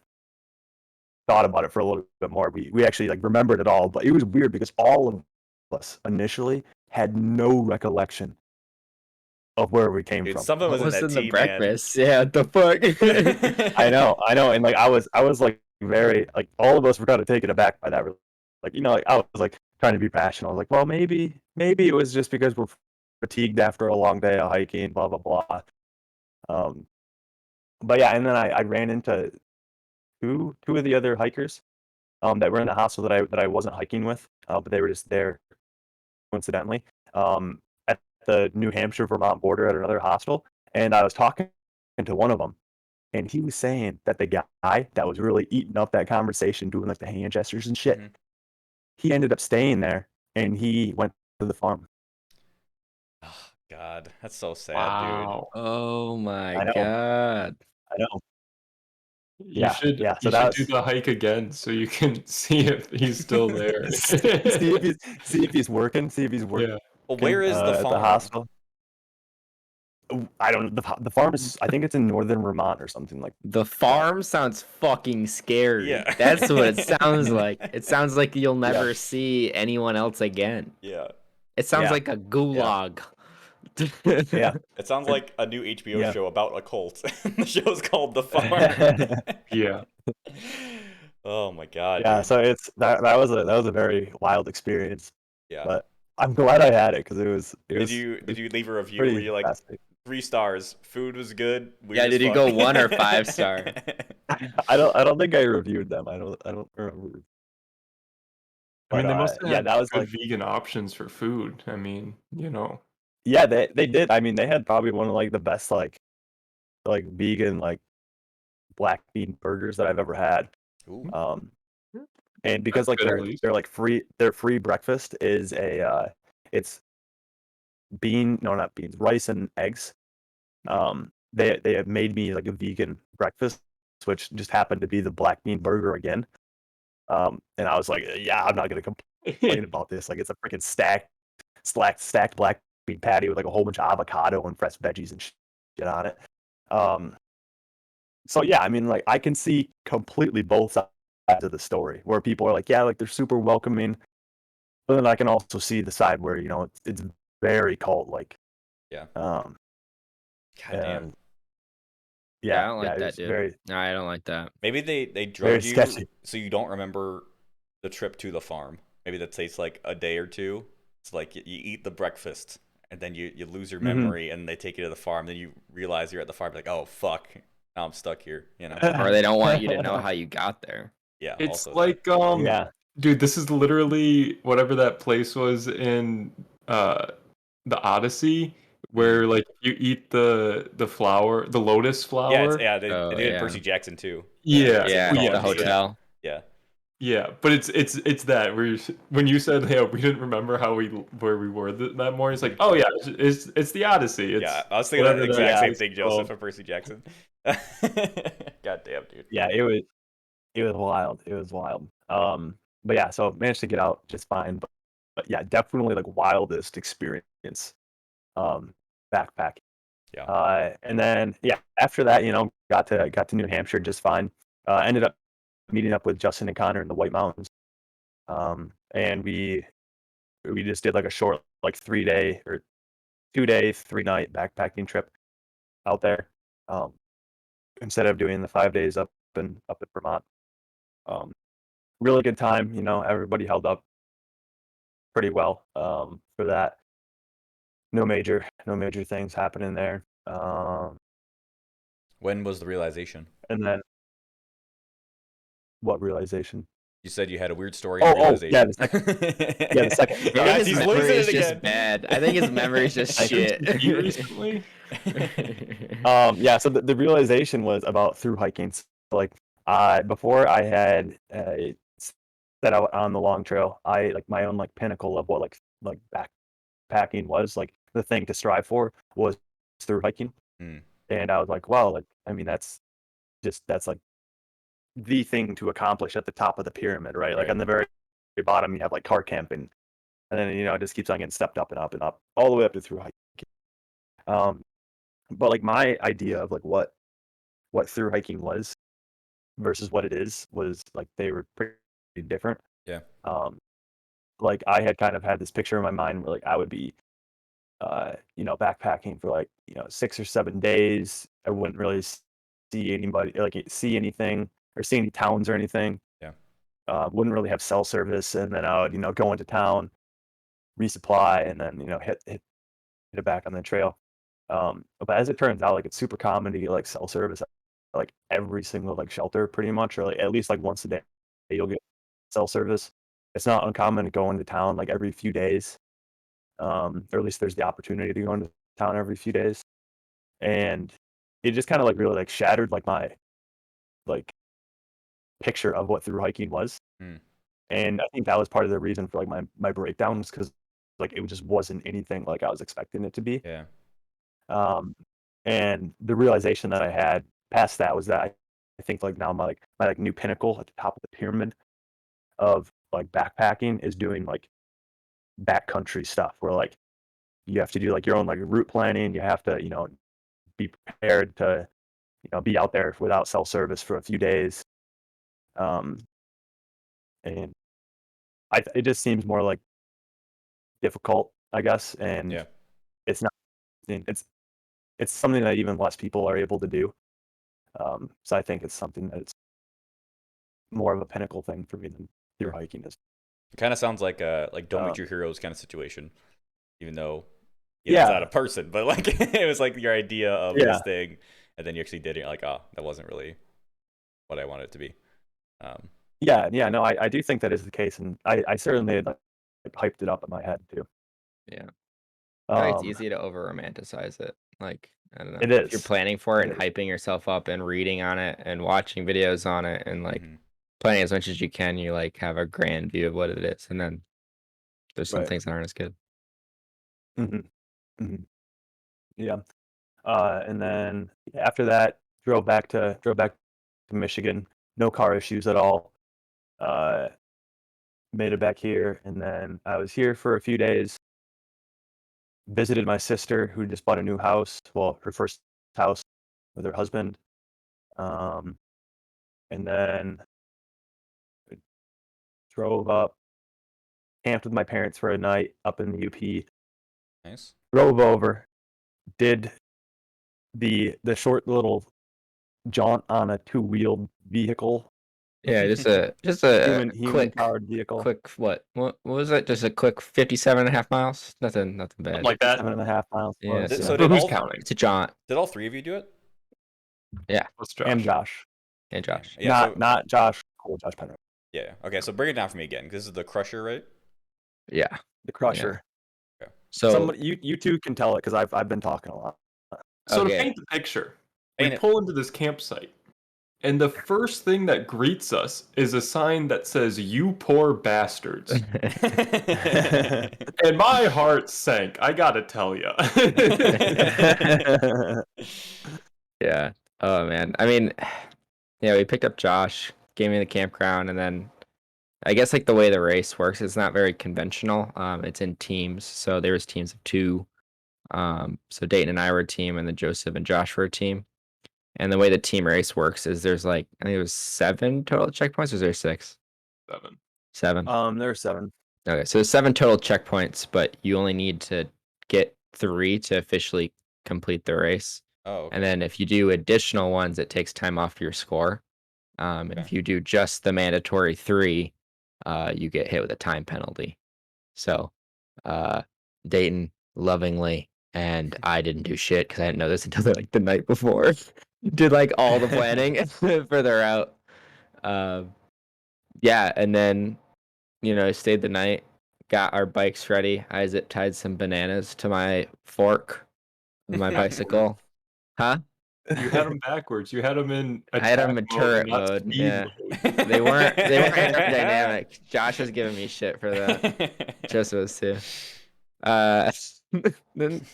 Speaker 4: thought about it for a little bit more. We actually like remembered it all, but it was weird because all of us initially had no recollection of where we came
Speaker 1: Dude,
Speaker 4: from.
Speaker 1: something was
Speaker 3: What
Speaker 1: in
Speaker 3: was
Speaker 1: that
Speaker 3: in the
Speaker 1: tea,
Speaker 3: breakfast? Yeah, what the fuck?
Speaker 4: I know, and like I was like very like all of us were kind of taken aback by that. Like like I was like trying to be rational. I was like, well, maybe it was just because we're fatigued after a long day of hiking, blah blah blah. But yeah, and then I ran into two of the other hikers that were in the hostel that I wasn't hiking with, but they were just there coincidentally at the New Hampshire Vermont border at another hostel, and I was talking to one of them, and he was saying that the guy that was really eating up that conversation, doing like the hand gestures and shit, he ended up staying there, and he went to the farm.
Speaker 1: Oh, God, that's so sad,
Speaker 2: Wow.
Speaker 3: Oh my
Speaker 4: I know.
Speaker 3: god.
Speaker 4: I know.
Speaker 2: You should
Speaker 4: So
Speaker 2: you
Speaker 4: that
Speaker 2: should do the hike again so you can see if he's still there.
Speaker 4: see if he's working. See if he's working.
Speaker 2: Yeah.
Speaker 1: Well, where is the
Speaker 4: at the
Speaker 1: farm?
Speaker 4: hospital. I don't know. The farm is, I think it's in northern Vermont or something like that.
Speaker 3: The farm sounds fucking scary.
Speaker 1: Yeah.
Speaker 3: That's what it sounds like. It sounds like you'll never
Speaker 4: Yeah.
Speaker 3: see anyone else again.
Speaker 1: Yeah.
Speaker 3: It sounds
Speaker 4: Yeah.
Speaker 3: like a gulag.
Speaker 4: Yeah.
Speaker 1: It sounds like a new HBO
Speaker 4: Yeah.
Speaker 1: show about a cult. The show's called The Farm.
Speaker 2: Yeah.
Speaker 1: Oh my god,
Speaker 4: Yeah.
Speaker 1: dude.
Speaker 4: So it's that was a very wild experience,
Speaker 1: Yeah.
Speaker 4: but I'm glad I had it because it was
Speaker 1: Did you leave a review?
Speaker 4: pretty
Speaker 1: Were you like
Speaker 4: fascinating.
Speaker 1: 3 stars? Food was good. Weird
Speaker 3: Yeah,
Speaker 1: as
Speaker 3: did you
Speaker 1: fuck.
Speaker 3: go 1 or 5 star?
Speaker 4: I don't think I reviewed them. I don't remember.
Speaker 2: I mean, they
Speaker 4: But,
Speaker 2: must have
Speaker 4: yeah,
Speaker 2: had
Speaker 4: that was
Speaker 2: good
Speaker 4: like
Speaker 2: vegan options for food. I mean,
Speaker 4: yeah, they did. I mean, they had probably one of like the best like vegan like black bean burgers that I've ever had.
Speaker 1: Ooh.
Speaker 4: And because
Speaker 2: That's
Speaker 4: like
Speaker 2: good, at least.
Speaker 4: they're like their free breakfast is it's not beans, rice and eggs. They have made me like a vegan breakfast, which just happened to be the black bean burger again. And I was like, yeah, I'm not gonna complain about this. Like it's a freaking stacked black bean patty with like a whole bunch of avocado and fresh veggies and shit on it. So yeah, I mean, like I can see completely both sides of the story where people are like, yeah, like they're super welcoming, but then I can also see the side where it's very cult like.
Speaker 1: Yeah.
Speaker 4: Um,
Speaker 1: God damn.
Speaker 4: and
Speaker 3: Yeah, I don't like
Speaker 4: it
Speaker 3: that,
Speaker 4: was
Speaker 3: dude.
Speaker 4: very
Speaker 3: No, I don't like that.
Speaker 1: Maybe they
Speaker 4: very
Speaker 1: drugged you
Speaker 4: sketchy.
Speaker 1: so you don't remember the trip to the farm. Maybe that takes like a day or two. It's like you eat the breakfast and then you lose your memory and they take you to the farm. Then you realize you're at the farm. Like, oh fuck, now I'm stuck here.
Speaker 3: Or they don't want you to know how you got there.
Speaker 1: Yeah.
Speaker 2: it's
Speaker 1: also
Speaker 2: like
Speaker 4: Yeah.
Speaker 2: dude, this is literally whatever that place was in the Odyssey where like you eat the flower, the lotus flower.
Speaker 1: They
Speaker 3: Oh,
Speaker 1: did it in
Speaker 3: yeah.
Speaker 1: Percy Jackson too.
Speaker 2: Yeah.
Speaker 3: Yeah,
Speaker 1: Yeah,
Speaker 3: the
Speaker 1: yeah.
Speaker 3: hotel.
Speaker 1: Yeah.
Speaker 2: Yeah, but it's that where when you said, "Hey, we didn't remember where we were that morning," it's like, "Oh yeah, it's the Odyssey." It's
Speaker 1: Yeah, I was thinking the
Speaker 2: whatever
Speaker 1: exact same
Speaker 2: is
Speaker 1: thing, Joseph,
Speaker 2: called.
Speaker 1: for Percy Jackson. God damn, dude.
Speaker 4: Yeah, it was wild. It was wild. But yeah, so managed to get out just fine. But yeah, definitely like wildest experience. Backpack.
Speaker 1: Yeah.
Speaker 4: And then yeah, after that, got to New Hampshire just fine. Ended up meeting up with Justin and Connor in the White Mountains. And we just did like a short like 3-day or 2-day, 3-night backpacking trip out there. Instead of doing the 5 days up in Vermont. Really good time, everybody held up pretty well for that. No major things happening there.
Speaker 1: When was the realization?
Speaker 4: And then what realization?
Speaker 1: You said you had a weird story and realization.
Speaker 4: Yeah, the second.
Speaker 3: I think
Speaker 1: Guys,
Speaker 3: his
Speaker 1: he's
Speaker 3: memory
Speaker 1: losing
Speaker 3: is
Speaker 1: it
Speaker 3: just
Speaker 1: again.
Speaker 3: bad. I think his memory is just
Speaker 4: I think
Speaker 3: shit.
Speaker 2: Recently,
Speaker 4: Yeah, so the realization was about through hiking. So, like before I had set out on the long trail, I like my own like pinnacle of what like backpacking was like the thing to strive for was through hiking.
Speaker 1: Mm.
Speaker 4: And I was like, wow, like I mean that's like the thing to accomplish at the top of the pyramid, right? Like
Speaker 1: Right.
Speaker 4: on the very bottom, you have like car camping, and then it just keeps on getting stepped up and up and up, all the way up to through hiking. Um, but like my idea of like what through hiking was versus what it is was like they were pretty different.
Speaker 1: Yeah.
Speaker 4: Like I had kind of had this picture in my mind where like I would be, backpacking for like 6 or 7 days. I wouldn't really see anybody, like see anything or see any towns or anything.
Speaker 1: Yeah.
Speaker 4: Wouldn't really have cell service, and then I would go into town, resupply, and then hit it back on the trail. But as it turns out, like it's super common to get like cell service at like every single like shelter pretty much, or like at least like once a day you'll get cell service. It's not uncommon to go into town like every few days, or at least there's the opportunity to go into town every few days, and it just kind of like really like shattered like my like picture of what through hiking was.
Speaker 1: Mm.
Speaker 4: And I think that was part of the reason for like my breakdowns, because like it just wasn't anything like I was expecting it to be.
Speaker 1: Yeah.
Speaker 4: Um, and the realization that I had past that was that I think like now my like new pinnacle at the top of the pyramid of like backpacking is doing like backcountry stuff where like you have to do like your own like route planning. You have to be prepared to be out there without cell service for a few days. Um, and it just seems more like difficult, I guess, and
Speaker 1: Yeah.
Speaker 4: it's not it's something that even less people are able to do. So I think it's something that's more of a pinnacle thing for me than through
Speaker 1: Sure.
Speaker 4: hiking is.
Speaker 1: It kind of sounds like a don't
Speaker 4: Uh,
Speaker 1: meet your heroes kind of situation, even though it's not
Speaker 4: yeah,
Speaker 1: a person, but like it was like your idea of
Speaker 4: yeah,
Speaker 1: this thing, and then you actually did it. You're like, oh, that wasn't really what I wanted it to be. Um,
Speaker 4: yeah. No, I do think that is the case, and I certainly had, like hyped it up in my head too.
Speaker 3: Yeah. I feel like it's
Speaker 4: Um,
Speaker 3: easy to over romanticize it. Like, I don't know.
Speaker 4: it
Speaker 3: If you're
Speaker 4: is.
Speaker 3: planning for it
Speaker 4: It
Speaker 3: and
Speaker 4: is.
Speaker 3: hyping yourself up and reading on it and watching videos on it and like
Speaker 1: mhm.
Speaker 3: planning as much as you can, you like have a grand view of what it is. And then there's some
Speaker 4: Right.
Speaker 3: things that aren't as good.
Speaker 4: hmm hmm Yeah. And then after that, drove back to Michigan. No car issues at all. Uh, Made it back here, and then I was here for a few days. Visited my sister who just bought a new house. Well, her first house with her husband. Um, and then drove up, camped with my parents for a night up in the UP.
Speaker 1: Nice.
Speaker 4: Drove over, did the short little jaunt on a two-wheeled vehicle,
Speaker 3: Yeah, just a
Speaker 4: human powered vehicle,
Speaker 3: quick what was it? Just a quick 57.5 miles? Nothing
Speaker 2: Something
Speaker 3: bad.
Speaker 2: like that.
Speaker 4: 7.5 miles
Speaker 3: Yeah,
Speaker 4: plus.
Speaker 1: Did-
Speaker 4: Yeah.
Speaker 1: so
Speaker 3: but
Speaker 1: did
Speaker 3: who's
Speaker 1: all
Speaker 3: counting? It's a jaunt.
Speaker 1: did all three of you do it?
Speaker 3: Yeah,
Speaker 2: What's
Speaker 4: And
Speaker 2: Josh?
Speaker 4: Josh,
Speaker 3: and Josh.
Speaker 1: Yeah.
Speaker 4: not
Speaker 1: So
Speaker 4: not Josh. Cool, Josh Penrose,
Speaker 1: yeah. Okay. So break it down for me again. This is the Crusher, right?
Speaker 3: Yeah.
Speaker 4: the Crusher.
Speaker 1: Okay.
Speaker 3: So
Speaker 4: Somebody, you two can tell it because I've been talking a lot.
Speaker 2: So to
Speaker 3: okay.
Speaker 2: paint the picture, we
Speaker 1: Paint it.
Speaker 2: pull into this campsite, and the first thing that greets us is a sign that says "You poor bastards," and my heart sank. I gotta tell you.
Speaker 3: Yeah. Oh man. I mean, yeah, we picked up Josh, gave me the campground, and then I guess like the way the race works is not very conventional. It's in teams. So there was teams of two. So Dayton and I were a team, and then Joseph and Josh were a team. And the way the team race works is there's like I think it was 7 total checkpoints, or is there 6?
Speaker 2: 7.
Speaker 3: 7.
Speaker 4: There are 7.
Speaker 3: Okay, so there's 7 total checkpoints, but you only need to get 3 to officially complete the race.
Speaker 1: Oh, okay.
Speaker 3: And then if you do additional ones, it takes time off your score. And
Speaker 1: Okay.
Speaker 3: if you do just the mandatory 3, you get hit with a time penalty. So, Dayton lovingly, and I didn't do shit because I didn't know this until like the night before. Did like all the planning for the route. Yeah, and then stayed the night, got our bikes ready. I zip tied some bananas to my fork of my bicycle. Huh?
Speaker 2: You had them backwards. You had them in
Speaker 3: I had
Speaker 2: attack
Speaker 3: them in
Speaker 2: mode,
Speaker 3: turret
Speaker 2: not
Speaker 3: mode.
Speaker 2: speed
Speaker 3: Yeah.
Speaker 2: mode.
Speaker 3: They weren't aerodynamic. Josh was giving me shit for that. Just was too. Then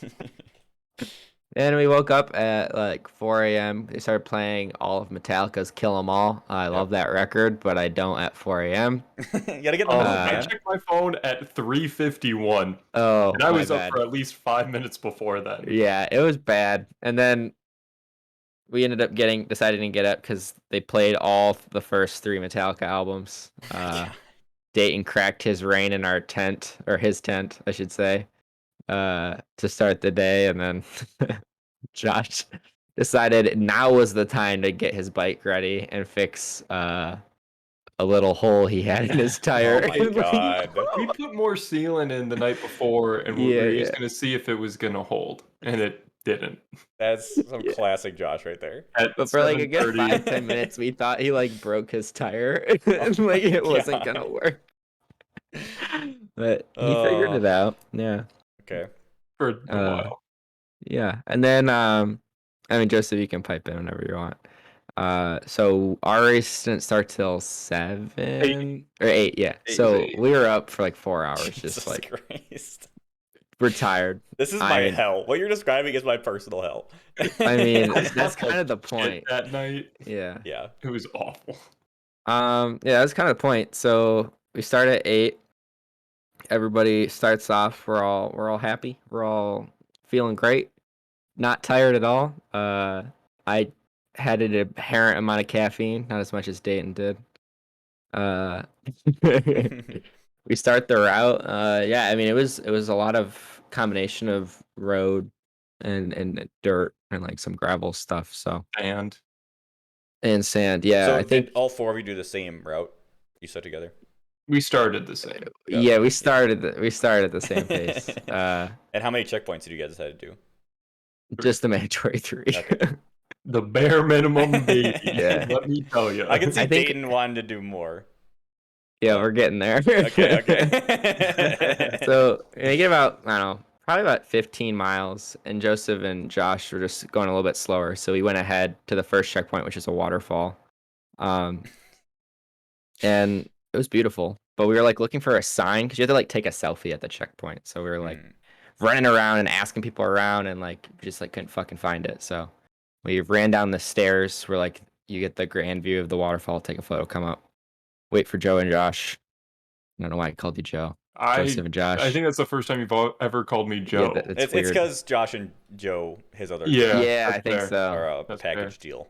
Speaker 3: and we woke up at like 4 a.m. They started playing all of Metallica's "Kill 'Em All." I love that record, but I don't at 4 a.m.
Speaker 1: You gotta get in the mood,
Speaker 2: I
Speaker 1: man.
Speaker 2: checked my phone at 3:51,
Speaker 3: Oh,
Speaker 2: and I
Speaker 3: my
Speaker 2: was up
Speaker 3: bad.
Speaker 2: for at least 5 minutes before that.
Speaker 3: Yeah, it was bad. And then we ended up deciding to get up because they played all the first 3 Metallica albums. Dayton cracked his rain in our tent, or his tent, I should say, to start the day, and then Josh decided now was the time to get his bike ready and fix a little hole he had in his tire.
Speaker 1: Oh my god.
Speaker 2: We put more sealant in the night before, and we were just gonna see if it was gonna hold, and it didn't.
Speaker 1: That's some classic Josh right there.
Speaker 3: But for like a good
Speaker 2: 7:30
Speaker 3: 5-10 minutes, we thought he like broke his tire, and like it wasn't gonna work. But he figured it out. Yeah.
Speaker 1: Okay.
Speaker 2: for a while.
Speaker 3: Yeah. And then I mean, Joseph, you can pipe in whenever you want. So our race didn't start till 7 or 8, yeah. So we were up for like 4 hours,
Speaker 1: Jesus
Speaker 3: just like
Speaker 1: Christ.
Speaker 3: we're tired.
Speaker 1: This is my hell. What you're describing is my personal hell.
Speaker 3: I mean,
Speaker 2: I
Speaker 3: that's
Speaker 2: slept
Speaker 3: kind of the
Speaker 2: like
Speaker 3: point.
Speaker 2: shit that night.
Speaker 3: Yeah.
Speaker 1: Yeah.
Speaker 2: It was awful.
Speaker 3: Yeah, that's kind of the point. So we start at 8. Everybody starts off. We're all happy. We're all feeling great. Not tired at all. I had an apparent amount of caffeine, not as much as Dayton did. We start the route. Yeah, I mean it was a lot of combination of road and dirt and like some gravel stuff. So
Speaker 2: And
Speaker 3: sand. Yeah,
Speaker 1: So
Speaker 3: I think
Speaker 1: did all 4 of you do the same route you set together?
Speaker 2: we started the same.
Speaker 3: yeah, we started at the same pace.
Speaker 1: And how many checkpoints did you guys decide to do?
Speaker 3: Just the mandatory 3.
Speaker 1: Okay.
Speaker 2: The bare minimum, baby.
Speaker 3: Yeah.
Speaker 2: Let me tell you.
Speaker 1: I can see
Speaker 3: I think-
Speaker 1: Dayton wanted to do more.
Speaker 3: Yeah, we're getting there.
Speaker 1: Okay.
Speaker 3: So we get about, I don't know, probably about 15 miles, and Joseph and Josh were just going a little bit slower. So we went ahead to the first checkpoint, which is a waterfall. And it was beautiful. But we were like looking for a sign because you had to like take a selfie at the checkpoint. So we were like running around and asking people around, and like just like couldn't fucking find it. So we ran down the stairs where like you get the grand view of the waterfall, take a photo, come up. Wait for Joe and Josh. I don't know why I called you Joe. Joseph and Josh.
Speaker 2: I think that's the first time you've ever called me Joe.
Speaker 3: Yeah,
Speaker 1: It's because Josh and Joe, his other
Speaker 3: Yeah, I
Speaker 2: that's
Speaker 3: think
Speaker 2: fair.
Speaker 3: so.
Speaker 1: are a
Speaker 2: That's
Speaker 1: package deal.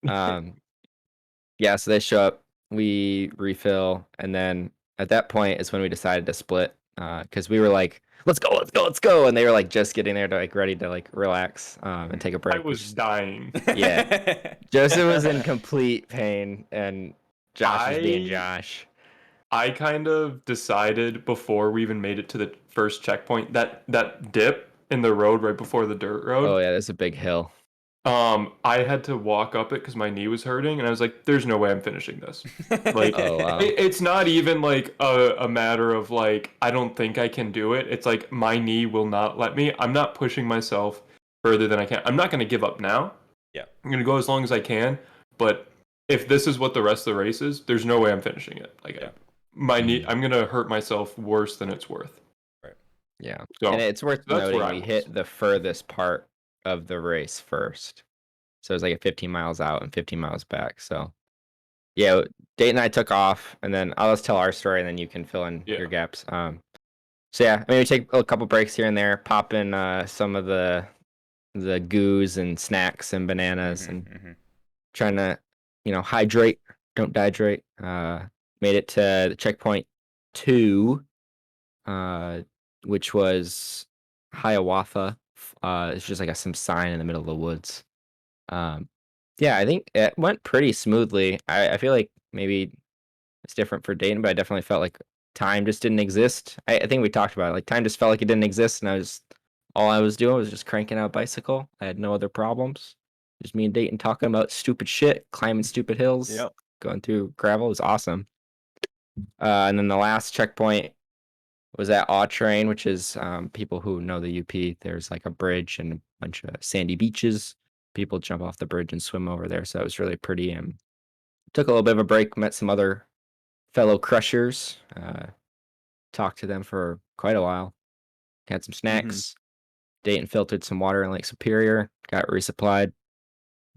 Speaker 3: Yeah, so they show up, we refill, and then at that point is when we decided to split. Because we were like, let's go, and they were like just getting there to like ready to like relax and take a break.
Speaker 2: I was dying.
Speaker 3: Yeah. Joseph was in complete pain, and Josh was being Josh.
Speaker 2: I kind of decided before we even made it to the first checkpoint that dip in the road right before the dirt road.
Speaker 3: Oh yeah, there's a big hill.
Speaker 2: I had to walk up it because my knee was hurting, and I was like, "There's no way I'm finishing this." Like,
Speaker 3: Oh, wow.
Speaker 2: it's not even like a matter of like I don't think I can do it. It's like my knee will not let me. I'm not pushing myself further than I can. I'm not going to give up now.
Speaker 1: Yeah,
Speaker 2: I'm going to go as long as I can. But if this is what the rest of the race is, there's no way I'm finishing it. Like my knee, I'm going to hurt myself worse than it's worth.
Speaker 1: Right.
Speaker 3: Yeah,
Speaker 2: So,
Speaker 3: and it's worth
Speaker 2: that's
Speaker 3: noting
Speaker 2: where I
Speaker 3: we
Speaker 2: was.
Speaker 3: hit the furthest part of the race first. So it was like a 15 miles out and 15 miles back. So yeah, Dayton and I took off, and then I'll just tell our story, and then you can fill in your gaps. So yeah, I mean, we take a couple breaks here and there, pop in some of the goos and snacks and bananas, and trying to, hydrate, don't dehydrate. Made it to the checkpoint 2, which was Hiawatha. It's just like some sign in the middle of the woods. Yeah, I think it went pretty smoothly. I feel like maybe it's different for Dayton, but I definitely felt like time just didn't exist. I think we talked about it. Like time just felt like it didn't exist, and all I was doing was just cranking out a bicycle. I had no other problems. Just me and Dayton talking about stupid shit, climbing stupid hills, going through gravel. It was awesome. And then the last checkpoint was at Autrain, which is people who know the UP. There's like a bridge and a bunch of sandy beaches. people jump off the bridge and swim over there. So it was really pretty. And took a little bit of a break, met some other fellow crushers, talked to them for quite a while, had some snacks. Dayton filtered some water in Lake Superior, got resupplied,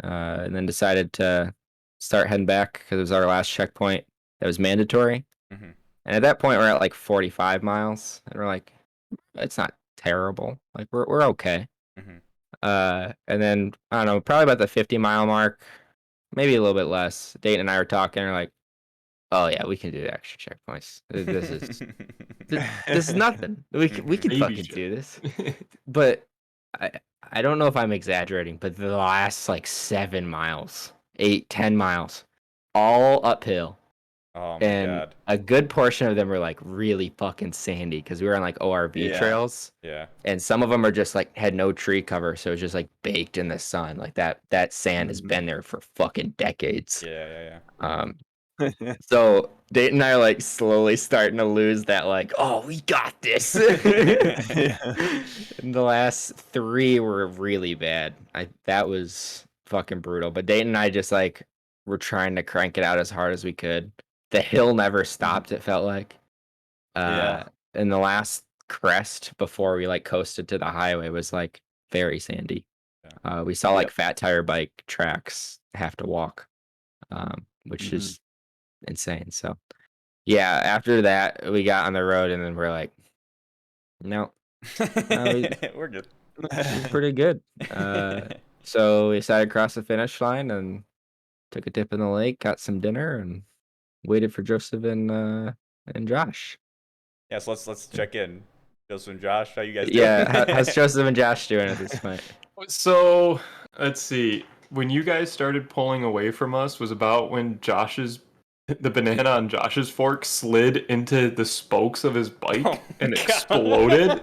Speaker 3: and then decided to start heading back because it was our last checkpoint that was mandatory. And at that point, we're at like 45 miles, and we're like, it's not terrible. Like we're okay. And then I don't know, probably about the 50-mile mark, maybe a little bit less. Dayton and I were talking, and we're like, oh yeah, we can do the extra checkpoints. This is nothing. We can fucking do this. But I don't know if I'm exaggerating, but the last like 7 miles, 8-10 miles, all uphill.
Speaker 1: Oh my
Speaker 3: And
Speaker 1: God.
Speaker 3: a good portion of them were like really fucking sandy because we were on like ORV trails.
Speaker 1: Yeah.
Speaker 3: And some of them are just like had no tree cover, so it's just like baked in the sun. Like that sand has been there for fucking decades.
Speaker 1: Yeah.
Speaker 3: So Dayton and I are like slowly starting to lose that like, oh, we got this. And the last 3 were really bad. That was fucking brutal. But Dayton and I just like were trying to crank it out as hard as we could. The hill never stopped, it felt like. And the last crest before we like coasted to the highway was like very sandy. We saw like fat tire bike tracks have to walk, which is insane. So yeah, after that we got on the road and then we're like, no,
Speaker 1: we're good.
Speaker 3: It's pretty good. So we decided to cross the finish line and took a dip in the lake, got some dinner, and waited for Joseph and Josh.
Speaker 1: Yeah, so let's check in. Joseph and Josh, how you guys doing?
Speaker 3: Yeah, how's Joseph and Josh doing at this point?
Speaker 2: So let's see. When you guys started pulling away from us was about when the banana on Josh's fork slid into the spokes of his bike and exploded.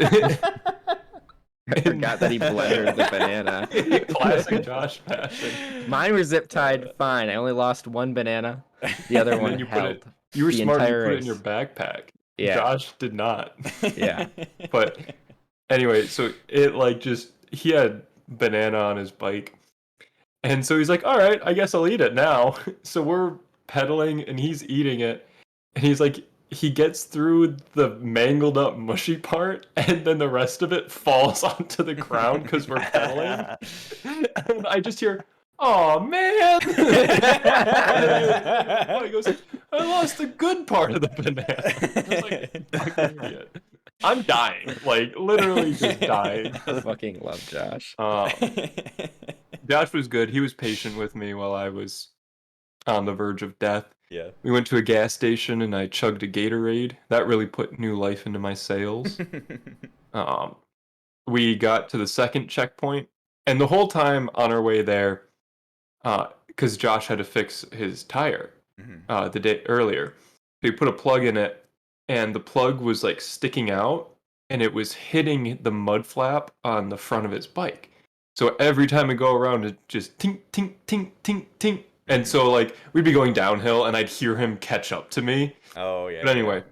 Speaker 3: I forgot that he blended the banana.
Speaker 2: Classic Josh fashion.
Speaker 3: Mine were zip tied fine. I only lost one banana. The other one held.
Speaker 2: You were
Speaker 3: the
Speaker 2: smart. You
Speaker 3: entire
Speaker 2: put it in
Speaker 3: race.
Speaker 2: your backpack.
Speaker 3: Yeah.
Speaker 2: Josh did not.
Speaker 3: Yeah.
Speaker 2: But anyway, so it like he had banana on his bike. And so he's like, all right, I guess I'll eat it now. So we're pedaling and he's eating it. And he's like, he gets through the mangled up mushy part and then the rest of it falls onto the ground because we're pedaling. And I just hear, oh man. He goes, I lost the good part of the banana. I was like, fucking idiot. I'm dying. Like literally just dying.
Speaker 3: I fucking love Josh.
Speaker 2: Josh was good. He was patient with me while I was on the verge of death.
Speaker 1: Yeah.
Speaker 2: We went to a gas station and I chugged a Gatorade. That really put new life into my sails. We got to the second checkpoint, and the whole time on our way there, because Josh had to fix his tire the day earlier, he put a plug in it, and the plug was like sticking out, and it was hitting the mud flap on the front of his bike. So every time we go around, it just tink, tink, tink, tink, tink. And so, like, we'd be going downhill, and I'd hear him catch up to me.
Speaker 1: Oh, yeah.
Speaker 2: But anyway,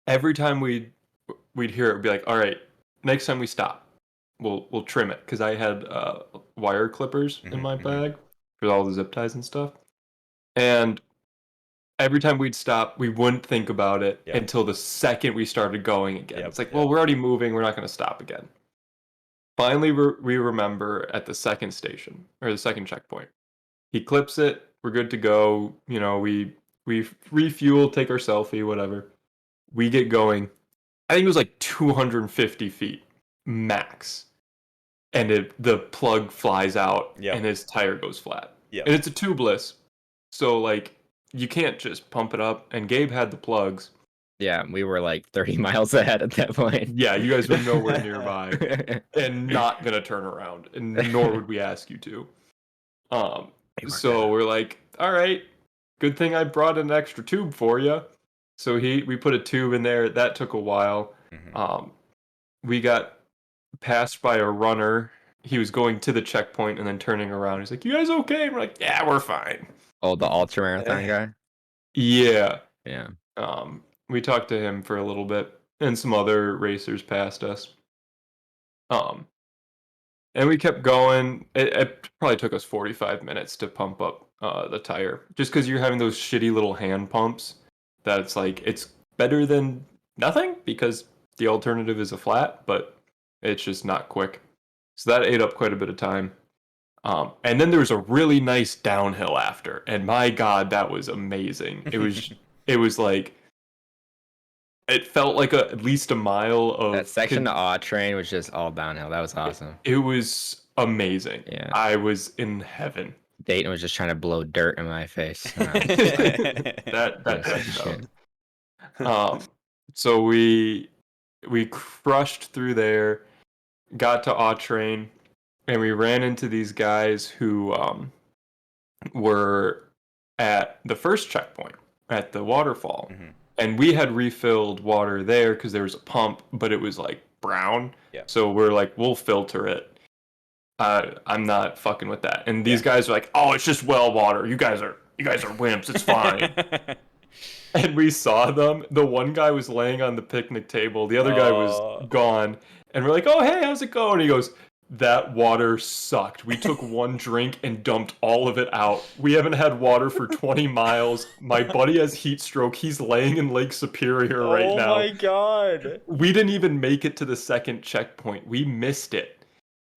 Speaker 2: every time we'd hear it, it'd be like, all right, next time we stop, we'll trim it. Because I had wire clippers in my bag for all the zip ties and stuff. And every time we'd stop, we wouldn't think about it until the second we started going again. It's like, well, we're already moving. We're not going to stop again. Finally, we remember at the second station, or the second checkpoint. He clips it. We're good to go. You know, we refuel, take our selfie, whatever. We get going. I think it was like 250 feet max. And the plug flies out and his tire goes flat.
Speaker 1: Yeah.
Speaker 2: And it's a tubeless. So, like, you can't just pump it up. And Gabe had the plugs.
Speaker 3: Yeah, we were like 30 miles ahead at that point.
Speaker 2: Yeah, you guys were nowhere nearby and not going to turn around. And nor would we ask you to. So we're like, all right, good thing I brought an extra tube for you. So we put a tube in there. That took a while. We got passed by a runner. He was going to the checkpoint and then turning around. He's like, you guys okay? And we're like, yeah, we're fine.
Speaker 3: Oh, the ultra marathon guy?
Speaker 2: Yeah.
Speaker 3: Yeah.
Speaker 2: We talked to him for a little bit and some other racers passed us. And we kept going. It probably took us 45 minutes to pump up the tire, just because you're having those shitty little hand pumps. That it's like it's better than nothing because the alternative is a flat, but it's just not quick. So that ate up quite a bit of time. And then there was a really nice downhill after, and my God, that was amazing. It was like it felt like at least a mile of
Speaker 3: That section to Awe Train was just all downhill. That was awesome.
Speaker 2: It was amazing.
Speaker 3: Yeah.
Speaker 2: I was in heaven.
Speaker 3: Dayton was just trying to blow dirt in my face.
Speaker 2: That so we crushed through there, got to Awe Train, and we ran into these guys who were at the first checkpoint at the waterfall.
Speaker 1: Mm-hmm.
Speaker 2: And we had refilled water there because there was a pump, but it was like brown.
Speaker 1: Yeah.
Speaker 2: So we're like, we'll filter it. I'm not fucking with that. And these guys are like, oh, it's just well water. You guys are wimps. It's fine. And we saw them. The one guy was laying on the picnic table. The other guy was gone. And we're like, oh, hey, how's it going? And he goes, that water sucked. We took one drink and dumped all of it out. We haven't had water for 20 miles. My buddy has heat stroke. He's laying in Lake Superior right now.
Speaker 1: Oh my God.
Speaker 2: We didn't even make it to the second checkpoint. We missed it.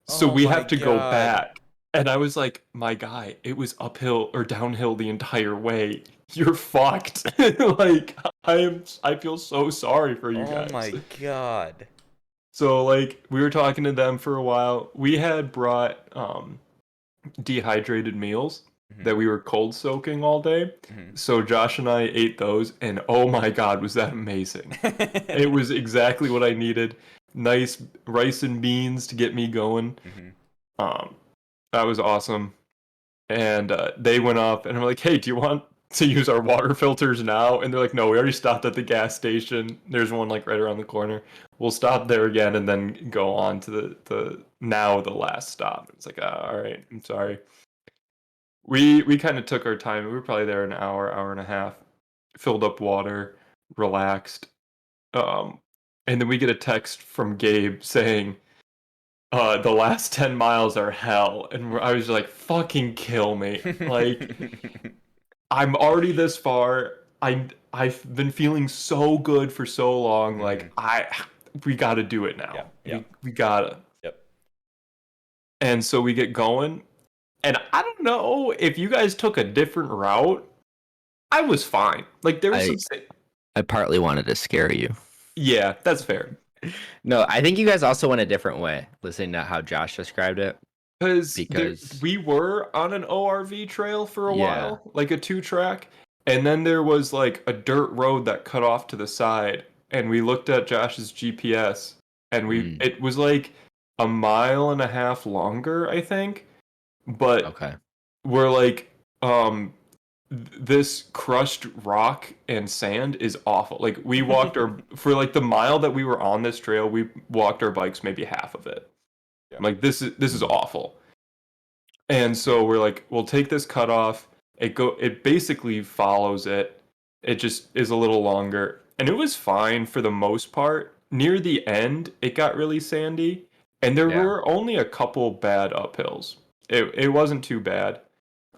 Speaker 2: So we have to go back. And I was like, my guy, it was uphill or downhill the entire way. You're fucked. Like, I feel so sorry for you guys.
Speaker 1: Oh my God.
Speaker 2: So, like, we were talking to them for a while. We had brought dehydrated meals that we were cold soaking all day. So Josh and I ate those, and oh my God, was that amazing. It was exactly what I needed. Nice rice and beans to get me going. That was awesome. And they went up, and I'm like, hey, do you want to use our water filters now? And they're like, no, we already stopped at the gas station. There's one like right around the corner. We'll stop there again and then go on to the last stop. It's like, all right, I'm sorry. We kind of took our time. We were probably there an hour and a half, filled up water, relaxed. And then we get a text from Gabe saying, the last 10 miles are hell. And I was like, fucking kill me. Like, I'm already this far. I've been feeling so good for so long. Like, we got to do it now. We gotta.
Speaker 1: Yep.
Speaker 2: And so we get going. And I don't know if you guys took a different route. I was fine. Like, there was some...
Speaker 3: I partly wanted to scare you.
Speaker 2: Yeah, that's fair.
Speaker 3: No, I think you guys also went a different way, listening to how Josh described it.
Speaker 2: Because we were on an ORV trail for a while, like a 2-track, and then there was like a dirt road that cut off to the side, and we looked at Josh's GPS, and it was like a mile and a half longer, I think. But we're like, this crushed rock and sand is awful. Like, we walked for like the mile that we were on this trail, we walked our bikes maybe half of it. I'm like, this is awful. And so we're like, we'll take this cutoff. It basically follows it. It just is a little longer. And it was fine for the most part. Near the end, it got really sandy. And there were only a couple bad uphills. It wasn't too bad.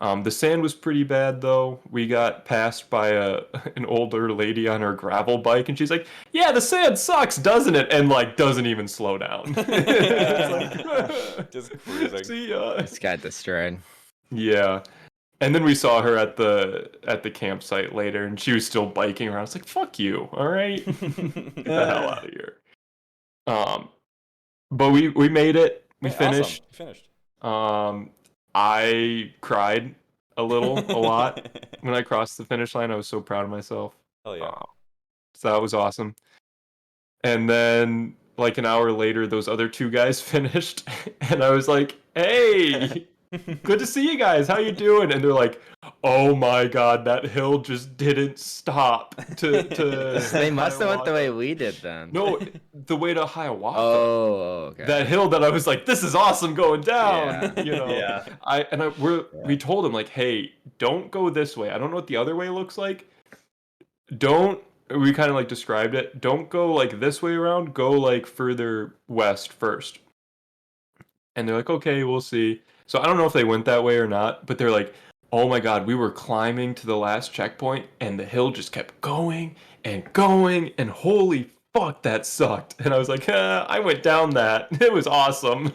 Speaker 2: The sand was pretty bad, though. We got passed by an older lady on her gravel bike, and she's like, yeah, the sand sucks, doesn't it? And, like, doesn't even slow down.
Speaker 1: Just cruising.
Speaker 2: See ya.
Speaker 3: This got destroyed.
Speaker 2: Yeah. And then we saw her at the campsite later, and she was still biking around. It's like, fuck you, all right? Get the hell out of here. But we made it. We finished.
Speaker 1: Awesome. You finished.
Speaker 2: I cried a lot when I crossed the finish line. I was so proud of myself.
Speaker 1: Hell yeah.
Speaker 2: So that was awesome. And then, like, an hour later, those other 2 guys finished, and I was like, hey, good to see you guys. How you doing? And they're like, oh my God, that hill just didn't stop to
Speaker 3: They must have went the way we did then.
Speaker 2: No, the way to Hiawatha.
Speaker 3: Oh, okay.
Speaker 2: That hill that I was like, this is awesome going down.
Speaker 3: Yeah.
Speaker 2: You know.
Speaker 1: Yeah.
Speaker 2: We told him, like, hey, don't go this way. I don't know what the other way looks like. We kind of like described it. Don't go like this way around. Go like further west first. and they're like, okay, we'll see. So I don't know if they went that way or not, but they're like, oh my God, we were climbing to the last checkpoint and the hill just kept going and holy fuck, that sucked. And I was like, I went down that. It was awesome.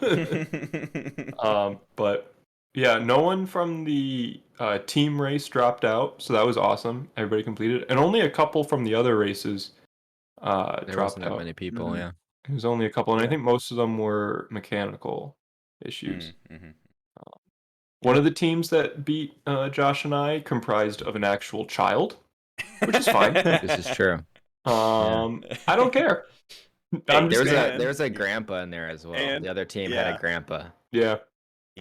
Speaker 2: But yeah, no one from the team race dropped out, so that was awesome. Everybody completed, and only a couple from the other races
Speaker 3: There
Speaker 2: dropped
Speaker 3: wasn't that
Speaker 2: out.
Speaker 3: many people.
Speaker 4: Mhm.
Speaker 3: Yeah.
Speaker 2: It was only a couple, and I
Speaker 4: Yeah.
Speaker 2: think most of them were mechanical issues.
Speaker 1: Mm-hmm.
Speaker 2: One of the teams that beat Josh and I comprised of an actual child, which is fine.
Speaker 3: This is true.
Speaker 2: I don't care. I'm just
Speaker 3: There's a grandpa in there as well.
Speaker 4: and-
Speaker 3: The other team had a
Speaker 4: yeah.
Speaker 3: grandpa.
Speaker 2: yeah,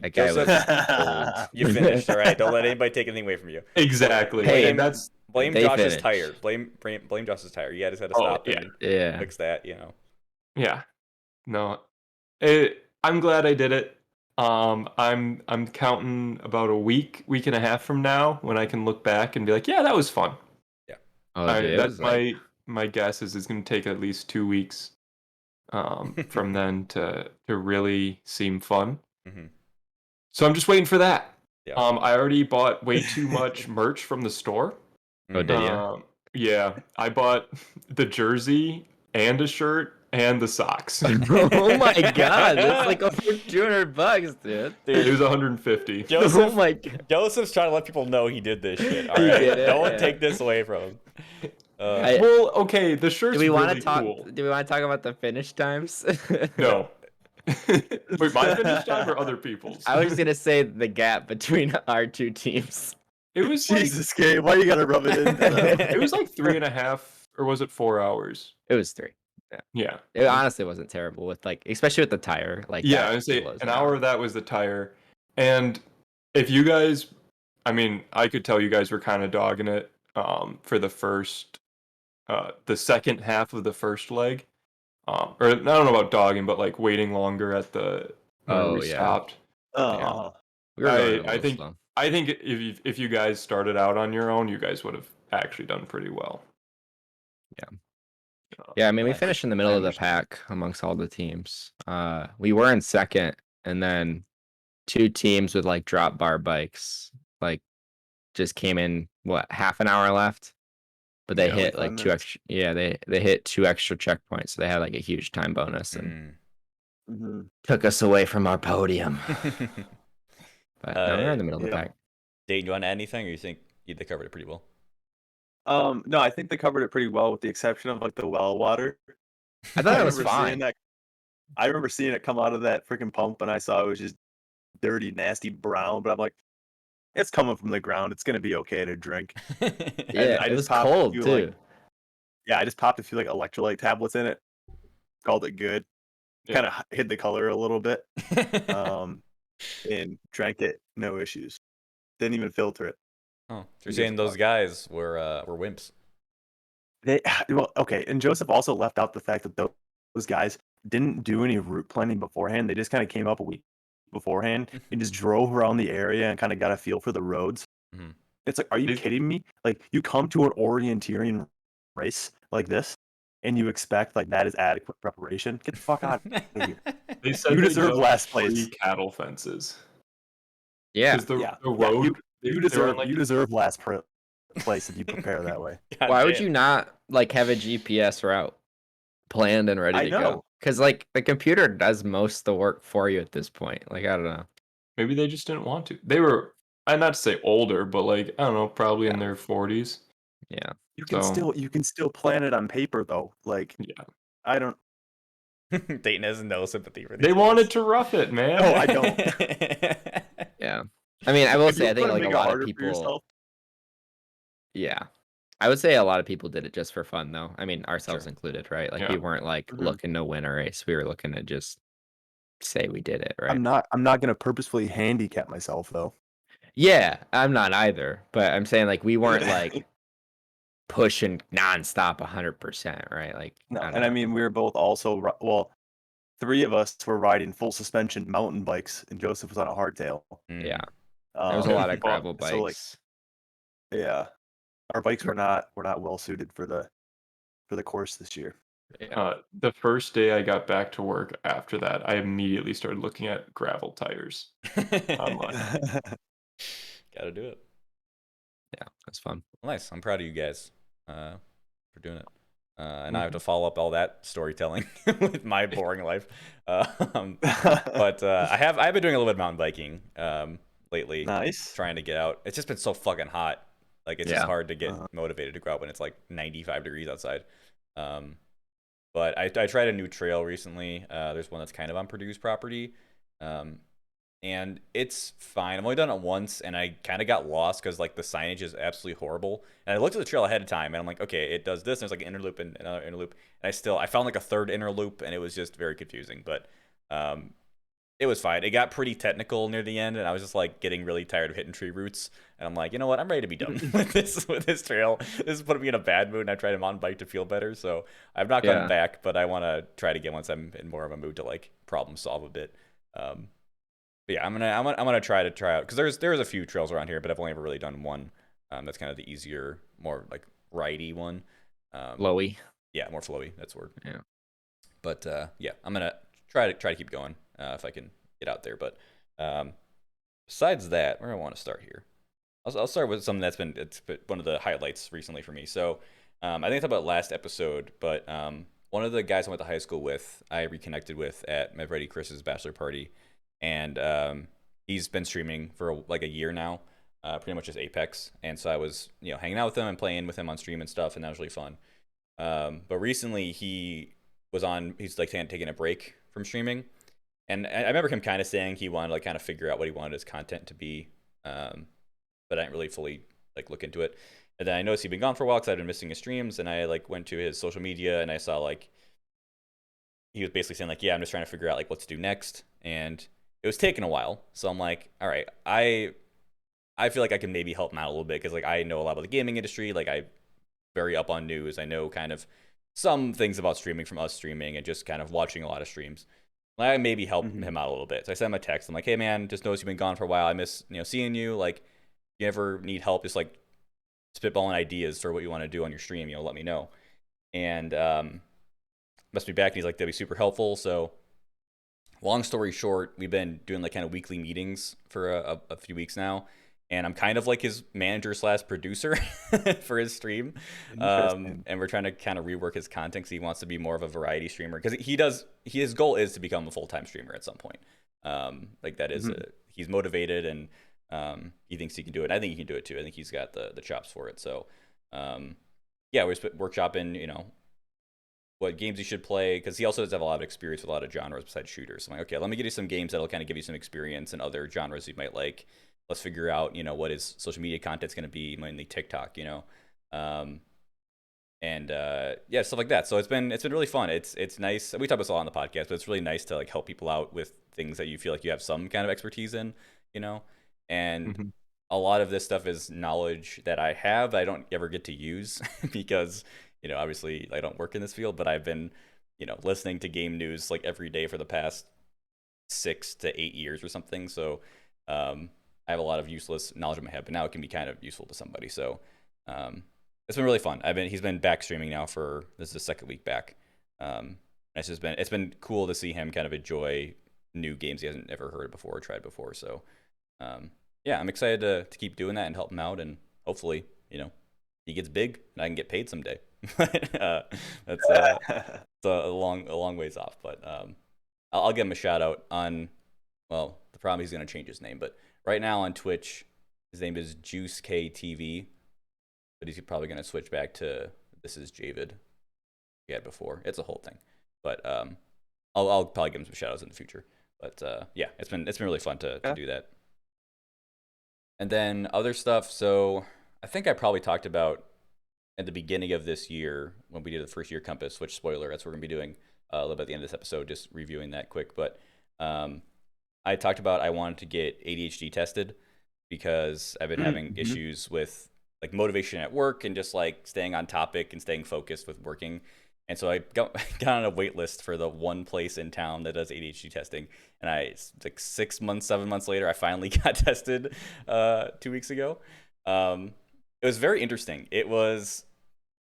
Speaker 3: That guy was
Speaker 1: Joseph, you finished, all right? Don't let anybody take anything away from you.
Speaker 2: exactly.
Speaker 3: Hey,
Speaker 2: And that's
Speaker 1: Blame
Speaker 3: They
Speaker 1: Josh's
Speaker 3: finished.
Speaker 1: tire. Blame Josh's tire. You just had to
Speaker 2: Oh,
Speaker 1: stop
Speaker 2: yeah.
Speaker 1: and
Speaker 3: yeah.
Speaker 1: fix that, you know.
Speaker 2: yeah. No, I'm glad I did it. I'm counting about a week and a half from now when I can look back and be like, yeah, that was fun.
Speaker 3: Oh, dude, it
Speaker 2: That's
Speaker 3: was like
Speaker 2: my guess is it's going to take at least 2 weeks from then to really seem fun.
Speaker 1: Mhm.
Speaker 2: So I'm just waiting for that.
Speaker 1: Yeah.
Speaker 2: I already bought way too much merch from the store.
Speaker 3: Oh, did you?
Speaker 2: Yeah, I bought the jersey and a shirt and the socks.
Speaker 3: Oh my god, that's like over $200, dude.
Speaker 2: It was 150.
Speaker 3: Oh my god.
Speaker 1: Joseph's trying to let people know he did this shit. All
Speaker 3: He
Speaker 1: right,
Speaker 3: did it,
Speaker 1: don't
Speaker 3: yeah.
Speaker 1: take this away from him.
Speaker 2: Well, okay, the shirt's
Speaker 3: Do we want
Speaker 2: really
Speaker 3: to talk?
Speaker 2: cool.
Speaker 3: Do we want to talk about the finish times?
Speaker 2: No. Wait, my finish time or other people's?
Speaker 3: I was just gonna say the gap between our two teams.
Speaker 2: It was like
Speaker 4: Jesus, Gabe, why you gotta rub it in?
Speaker 2: it was like 3.5, or was it 4 hours?
Speaker 3: It was 3.
Speaker 2: Yeah.
Speaker 3: It honestly wasn't terrible with like, especially with the tire. Like
Speaker 2: Yeah,
Speaker 3: that
Speaker 2: I would say
Speaker 3: was
Speaker 2: an hour of that was the tire. And if you guys, I mean, I could tell you guys were kind of dogging it for the second half of the first leg. Or I don't know about dogging, but like waiting longer at the where
Speaker 3: Oh,
Speaker 2: we
Speaker 3: yeah.
Speaker 2: stopped.
Speaker 4: Oh,
Speaker 3: We were going a
Speaker 2: I
Speaker 3: little
Speaker 2: think
Speaker 3: slow.
Speaker 2: I think if you guys started out on your own, you guys would have actually done pretty well.
Speaker 3: Yeah, I mean, we
Speaker 1: I-
Speaker 3: finished in the middle
Speaker 2: I
Speaker 3: of the
Speaker 2: understand.
Speaker 3: pack amongst all the teams. We were in second, and then 2 teams with like drop bar bikes, like just came in half an hour left, but they
Speaker 4: Yeah,
Speaker 3: hit
Speaker 4: like 5
Speaker 3: like 2
Speaker 4: minutes.
Speaker 3: extra. Yeah, they hit 2 extra checkpoints, so they had like a huge time bonus and
Speaker 1: Mm.
Speaker 3: took us away from our podium. But no, we were in the middle of the
Speaker 4: yeah.
Speaker 3: pack.
Speaker 1: Dayton, you want to add anything, or you think they covered it pretty well?
Speaker 4: No, I think they covered it pretty well, with the exception of like the well water.
Speaker 3: I thought it was
Speaker 4: remember
Speaker 3: fine.
Speaker 4: seeing that. I remember seeing it come out of that freaking pump, and I saw it was just dirty, nasty brown. But I'm like, it's coming from the ground. It's gonna be okay to drink.
Speaker 3: Yeah,
Speaker 4: I
Speaker 3: it
Speaker 4: just
Speaker 3: was
Speaker 4: popped a
Speaker 3: cold
Speaker 4: few,
Speaker 3: too.
Speaker 4: like- Yeah, I just popped a few like electrolyte tablets in it. Called it good.
Speaker 2: Yeah.
Speaker 4: Kind of hid the color a little bit. And drank it, no issues. Didn't even filter it.
Speaker 1: Oh, so you're
Speaker 4: gives
Speaker 1: saying
Speaker 4: a
Speaker 1: those
Speaker 4: fuck?
Speaker 1: guys were wimps?
Speaker 4: Well, okay, and Joseph also left out the fact that those guys didn't do any route planning beforehand. They just kind of came up a week beforehand and just drove around the area and kind of got a feel for the roads.
Speaker 1: Mhm.
Speaker 4: It's like, are you kidding me? Like, you come to an orienteering race like this, and you expect like that is adequate preparation? Get the fuck out of here.
Speaker 2: They said
Speaker 4: You
Speaker 2: they
Speaker 4: deserve
Speaker 2: built
Speaker 4: last
Speaker 2: 3
Speaker 4: place.
Speaker 2: cattle fences.
Speaker 3: Yeah.
Speaker 2: 'Cause the
Speaker 4: Yeah,
Speaker 2: road
Speaker 4: you
Speaker 2: they were on, like,
Speaker 4: deserve last place if you prepare that way.
Speaker 1: God
Speaker 3: Why would
Speaker 1: damn.
Speaker 3: you not like have a GPS route planned and ready
Speaker 4: I
Speaker 3: to go?
Speaker 4: know.
Speaker 3: Because like the computer does most of the work for you at this point. Like I don't know.
Speaker 2: maybe they just didn't want to. They were, I'm not to say older, but like I don't know, probably in their 40s.
Speaker 3: Yeah.
Speaker 4: You can still plan it on paper though. Like,
Speaker 2: Yeah,
Speaker 4: I don't.
Speaker 1: Dayton has no sympathy for these
Speaker 2: they
Speaker 1: guys.
Speaker 2: wanted to rough it, man.
Speaker 4: No, I don't.
Speaker 3: Yeah. I mean, I will
Speaker 4: If
Speaker 3: say
Speaker 4: you
Speaker 3: I think
Speaker 4: wanna
Speaker 3: like a
Speaker 4: make it
Speaker 3: lot of
Speaker 4: harder for
Speaker 3: people.
Speaker 4: yourself-
Speaker 3: Yeah. I would say a lot of people did it just for fun though. I mean, ourselves
Speaker 1: Sure.
Speaker 3: included, right? Like
Speaker 2: Yeah.
Speaker 3: we weren't like
Speaker 4: Mhm.
Speaker 3: looking to win a race. We were looking to just say we did it, right?
Speaker 4: I'm not gonna purposefully handicap myself though.
Speaker 3: Yeah, I'm not either. But I'm saying like we weren't like pushing nonstop 100%, right? Like
Speaker 4: No,
Speaker 3: I don't
Speaker 4: and I
Speaker 3: know.
Speaker 4: mean we were both also well, 3 of us were riding full suspension mountain bikes, and Joseph was on a hardtail.
Speaker 3: Yeah.
Speaker 1: Mm.
Speaker 3: There was a lot of
Speaker 2: Well,
Speaker 3: gravel bikes.
Speaker 4: so, like, Yeah, our bikes were not well suited for the course this year.
Speaker 2: The first day I got back to work after that, I immediately started looking at gravel tires online.
Speaker 1: Gotta do it.
Speaker 3: Yeah, that's fun.
Speaker 1: Nice. I'm proud of you guys for doing it. And I have to follow up all that storytelling with my boring life. But I've been doing a little bit of mountain biking lately.
Speaker 4: Nice.
Speaker 1: Trying to get out. It's just been so fucking hot. Like it's just
Speaker 3: Yeah.
Speaker 1: hard to get motivated to go out when it's like 95 degrees outside. But I tried a new trail recently. There's one that's kind of on Purdue's property. And it's fine. I've only done it once, and I kind of got lost because like the signage is absolutely horrible. And I looked at the trail ahead of time, and I'm like, okay, it does this. And there's like an inner loop and another inner loop, and I found like a third inner loop, and it was just very confusing. But it was fine. It got pretty technical near the end, and I was just like getting really tired of hitting tree roots. And I'm like, you know what? I'm ready to be done with this trail. This is putting me in a bad mood, and I tried to mountain bike to feel better. So I've not gone back, but I want to try it again once I'm in more of a mood to like problem solve a bit. But yeah, I'm gonna try out because there's a few trails around here, but I've only ever really done one. That's kind of the easier, more like ridey one.
Speaker 3: Flowy.
Speaker 1: Yeah, more flowy. That's the word.
Speaker 3: Yeah.
Speaker 1: But yeah, I'm gonna try to keep going if I can get out there. But besides that, where do I want to start here? I'll start with something that's been one of the highlights recently for me. So I think I talked about last episode, but one of the guys I went to high school with, I reconnected with at my buddy Chris's bachelor party. And he's been streaming for like a year now, pretty much just Apex. And so I was, hanging out with him and playing with him on stream and stuff, and that was really fun. But recently he's like taking a break from streaming, and I remember him kind of saying he wanted to like kind of figure out what he wanted his content to be, but I didn't really fully like look into it. And then I noticed he'd been gone for a while because I'd been missing his streams, and I like went to his social media and I saw like he was basically saying like, yeah, I'm just trying to figure out like what to do next, and it was taking a while. So I'm like, all right, I feel like I can maybe help him out a little bit because like I know a lot about the gaming industry. Like I very up on news. I know kind of some things about streaming from us streaming and just kind of watching a lot of streams. I maybe help him out a little bit. So I sent him a text. I'm like, hey man, just noticed you've been gone for a while. I miss seeing you. Like, if you ever need help, just like spitballing ideas for what you want to do on your stream, let me know. And must be back. And he's like, that'd be super helpful. So long story short, we've been doing like kind of weekly meetings for a few weeks now, and I'm kind of like his manager / producer for his stream. And we're trying to kind of rework his content because he wants to be more of a variety streamer because his goal is to become a full-time streamer at some point. Like that is he's motivated and he thinks he can do it. I think he can do it too. I think he's got the chops for it. So yeah, we're workshopping, what games you should play, because he also does have a lot of experience with a lot of genres besides shooters. So I'm like, okay, let me get you some games that'll kind of give you some experience in other genres you might like. Let's figure out, what his social media content's going to be, mainly TikTok, and yeah, stuff like that. So it's been really fun. It's nice. We talk about this a lot on the podcast, but it's really nice to like help people out with things that you feel like you have some kind of expertise in, and a lot of this stuff is knowledge that I have I don't ever get to use because obviously I don't work in this field, but I've been, listening to game news like every day for the past 6 to 8 years or something. So I have a lot of useless knowledge in my head, but now it can be kind of useful to somebody. So it's been really fun. He's been back streaming now this is the second week back. It's been cool to see him kind of enjoy new games he hasn't ever heard before or tried before. So yeah, I'm excited to keep doing that and help him out, and hopefully, he gets big and I can get paid someday. That's it's a long ways off, but I'll give him a shout out on. Well, the problem he's gonna change his name, but right now on Twitch, his name is Juice K TV, but he's probably gonna switch back to This Is Javid he had before. It's a whole thing, but I'll probably give him some shout outs in the future. But yeah, it's been really fun to do that. And then other stuff. So I think I probably talked about at the beginning of this year when we did the first year compass, which spoiler, that's what we're gonna be doing a little bit at the end of this episode, just reviewing that quick. But I talked about I wanted to get ADHD tested because I've been having issues with like motivation at work and just like staying on topic and staying focused with working. And so I got on a wait list for the one place in town that does ADHD testing. And like 7 months later, I finally got tested 2 weeks ago. It was very interesting. It was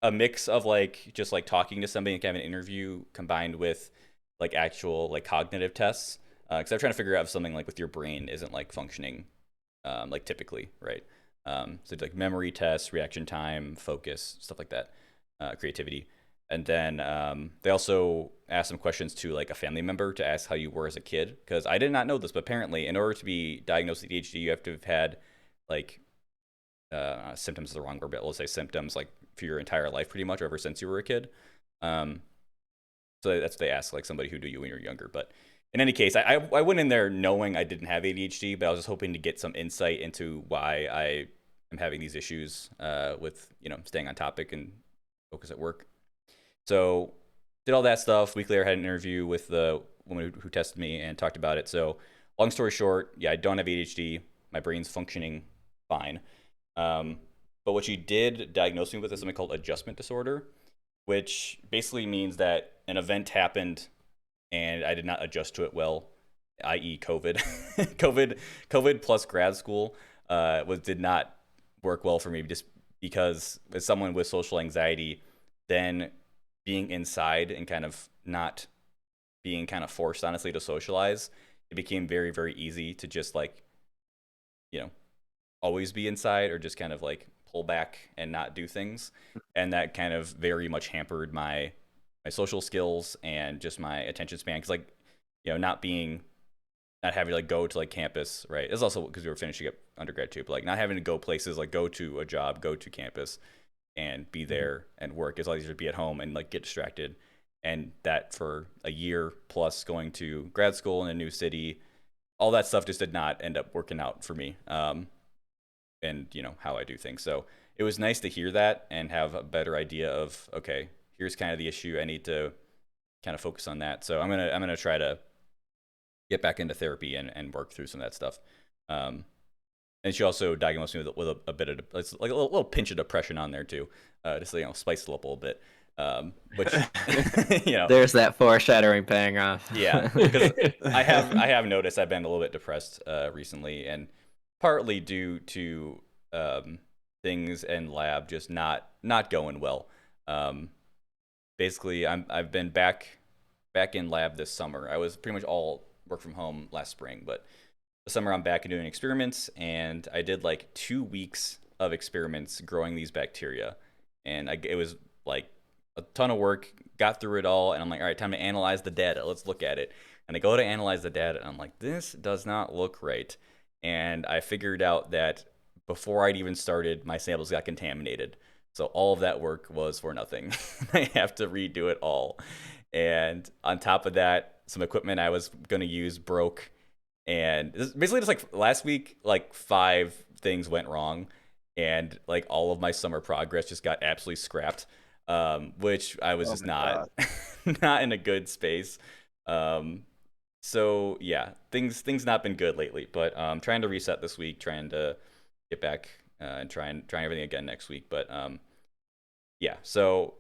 Speaker 1: a mix of like just like talking to somebody and kind of an interview combined with like actual like cognitive tests. Because I'm trying to figure out if something like with your brain isn't like functioning like typically, right? So like memory tests, reaction time, focus, stuff like that, creativity. And then they also asked some questions to like a family member to ask how you were as a kid. Because I did not know this, but apparently in order to be diagnosed with ADHD, you have to have had like symptoms is the wrong word, but let's say symptoms like for your entire life pretty much, or ever since you were a kid. Um, so that's what they ask like somebody who knew you when you were younger. But in any case, I went in there knowing I didn't have ADHD, but I was just hoping to get some insight into why I am having these issues with staying on topic and focus at work. So did all that stuff. Week later, I had an interview with the woman who tested me and talked about it. So long story short, yeah, I don't have ADHD. My brain's functioning fine. But what she did diagnose me with is something called adjustment disorder, which basically means that an event happened and I did not adjust to it well, i.e. COVID. COVID plus grad school did not work well for me just because as someone with social anxiety, then being inside and kind of not being kind of forced, honestly, to socialize, it became very, very easy to just like, always be inside or just kind of like pull back and not do things. And that kind of very much hampered my social skills and just my attention span. Cause like, not having to like go to like campus, right? It's also because we were finishing up undergrad too, but like not having to go places, like go to a job, go to campus and be there and work. It's a lot easier to be at home and like get distracted. And that for a year plus going to grad school in a new city, all that stuff just did not end up working out for me. And how I do things. So it was nice to hear that and have a better idea of, okay, here's kind of the issue. I need to kind of focus on that. So I'm gonna try to get back into therapy and work through some of that stuff. And she also diagnosed me with a bit of like a little pinch of depression on there too, just spice it up a little bit. Which
Speaker 3: there's that foreshadowing paying off.
Speaker 1: Yeah, because I have noticed I've been a little bit depressed recently, and partly due to things in lab just not going well. Basically, I've been back in lab this summer. I was pretty much all work from home last spring, but the summer I'm back and doing experiments, and I did like 2 weeks of experiments growing these bacteria, and it was like a ton of work. Got through it all, and I'm like, all right, time to analyze the data. Let's look at it. And I go to analyze the data, and I'm like, this does not look right. And I figured out that before I'd even started, my samples got contaminated. So all of that work was for nothing. I have to redo it all. And on top of that, some equipment I was going to use broke. And basically just like last week, like 5 things went wrong. And like all of my summer progress just got absolutely scrapped, which I was just not in a good space. So yeah, things not been good lately, but trying to reset this week, trying to get back and trying everything again next week. But yeah, so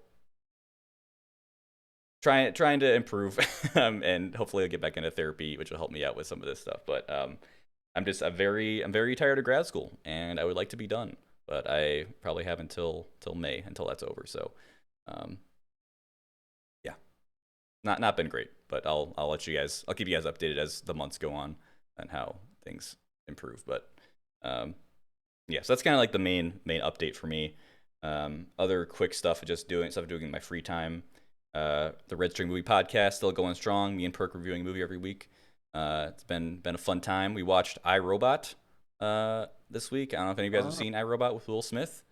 Speaker 1: trying to improve and hopefully I'll get back into therapy, which will help me out with some of this stuff. But I'm very tired of grad school, and I would like to be done, but I probably have until May until that's over. So yeah, not been great, but I'll keep you guys updated as the months go on and how things improve. But yeah, so that's kind of like the main update for me. Other quick stuff, just doing in my free time. The Red String Movie Podcast still going strong. Me and Perk reviewing a movie every week. It's been a fun time. We watched iRobot this week. I don't know if any of you guys have seen iRobot with Will Smith.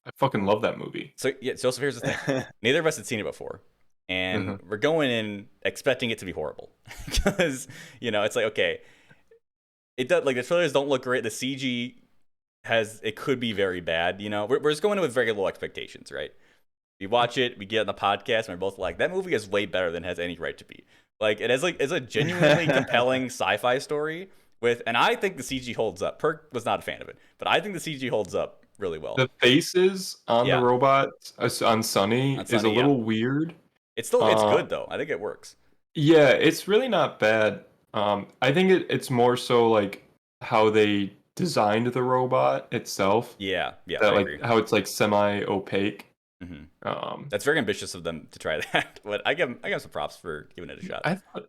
Speaker 2: I fucking love that movie.
Speaker 1: So yeah, so here's the thing. Neither of us had seen it before. And we're going in expecting it to be horrible. Because, it's like, okay, it does, like, the trailers don't look great. The CG it could be very bad, We're just going in with very low expectations, right? We watch it, we get on the podcast, and we're both like, that movie is way better than it has any right to be. Like, it's a genuinely compelling sci-fi story and I think the CG holds up. Perk was not a fan of it, but I think the CG holds up really well.
Speaker 2: The faces on the robot on Sunny is a little weird.
Speaker 1: It's good though. I think it works.
Speaker 2: Yeah, it's really not bad. I think it's more so like how they designed the robot itself.
Speaker 1: Yeah,
Speaker 2: that, like how it's like semi-opaque.
Speaker 1: That's very ambitious of them to try that, but I give some props for giving it a shot.
Speaker 2: I thought,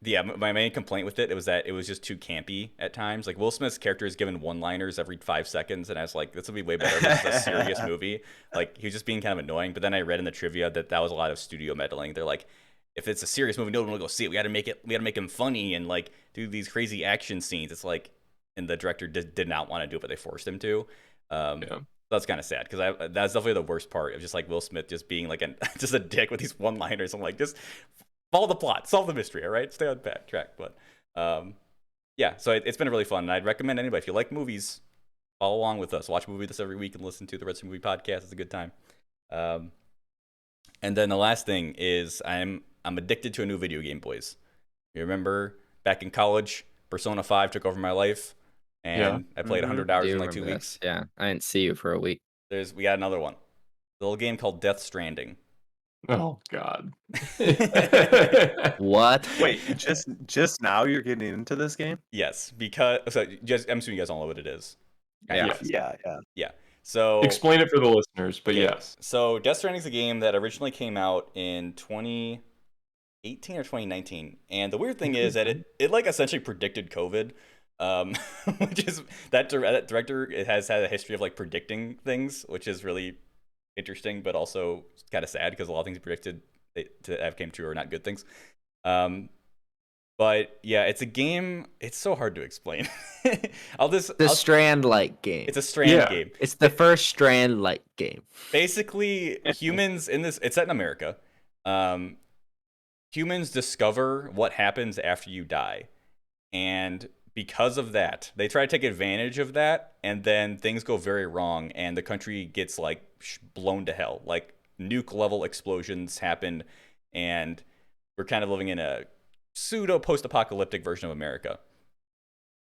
Speaker 1: yeah, my main complaint with it was that it was just too campy at times. Like Will Smith's character is given one-liners every 5 seconds, and I was like, this would be way better if this was a serious movie. Like he was just being kind of annoying. But then I read in the trivia that was a lot of studio meddling. They're like, if it's a serious movie, no one will go see it. We got to make him funny and like do these crazy action scenes. It's like, and the director did not want to do it, but they forced him to. That's kind of sad because that's definitely the worst part of just like Will Smith just being like just a dick with these one-liners. I'm like, just follow the plot, solve the mystery, all right? Stay on track. But yeah, so it's been really fun, and I'd recommend anybody, if you like movies, follow along with us. Watch a movie this every week and listen to the Red Stream Movie Podcast. It's a good time. And then the last thing is I'm addicted to a new video game, boys. You remember back in college, Persona 5 took over my life, and I played 100 hours in like 2 weeks.
Speaker 3: Yeah, I didn't see you for a week.
Speaker 1: We got another one. A little game called Death Stranding.
Speaker 2: Oh God.
Speaker 3: What?
Speaker 4: Wait, just now you're getting into this game?
Speaker 1: Yes, because I'm assuming you guys all know what it is.
Speaker 4: Yeah.
Speaker 1: So
Speaker 2: explain it for the listeners, but yes.
Speaker 1: So Death Stranding is a game that originally came out in 2018 or 2019, and the weird thing is that it like essentially predicted COVID, which is that director has had a history of like predicting things, which is really interesting, but also kind of sad because a lot of things he predicted to have came true are not good things. But yeah, it's a game. It's so hard to explain.
Speaker 3: Strand-like game.
Speaker 1: It's a Strand game.
Speaker 3: It's the first Strand-like game.
Speaker 1: Basically, humans in this. It's set in America. Humans discover what happens after you die, and because of that, they try to take advantage of that, and then things go very wrong, and the country gets like blown to hell. Like nuke level explosions happen, and we're kind of living in a pseudo post-apocalyptic version of America.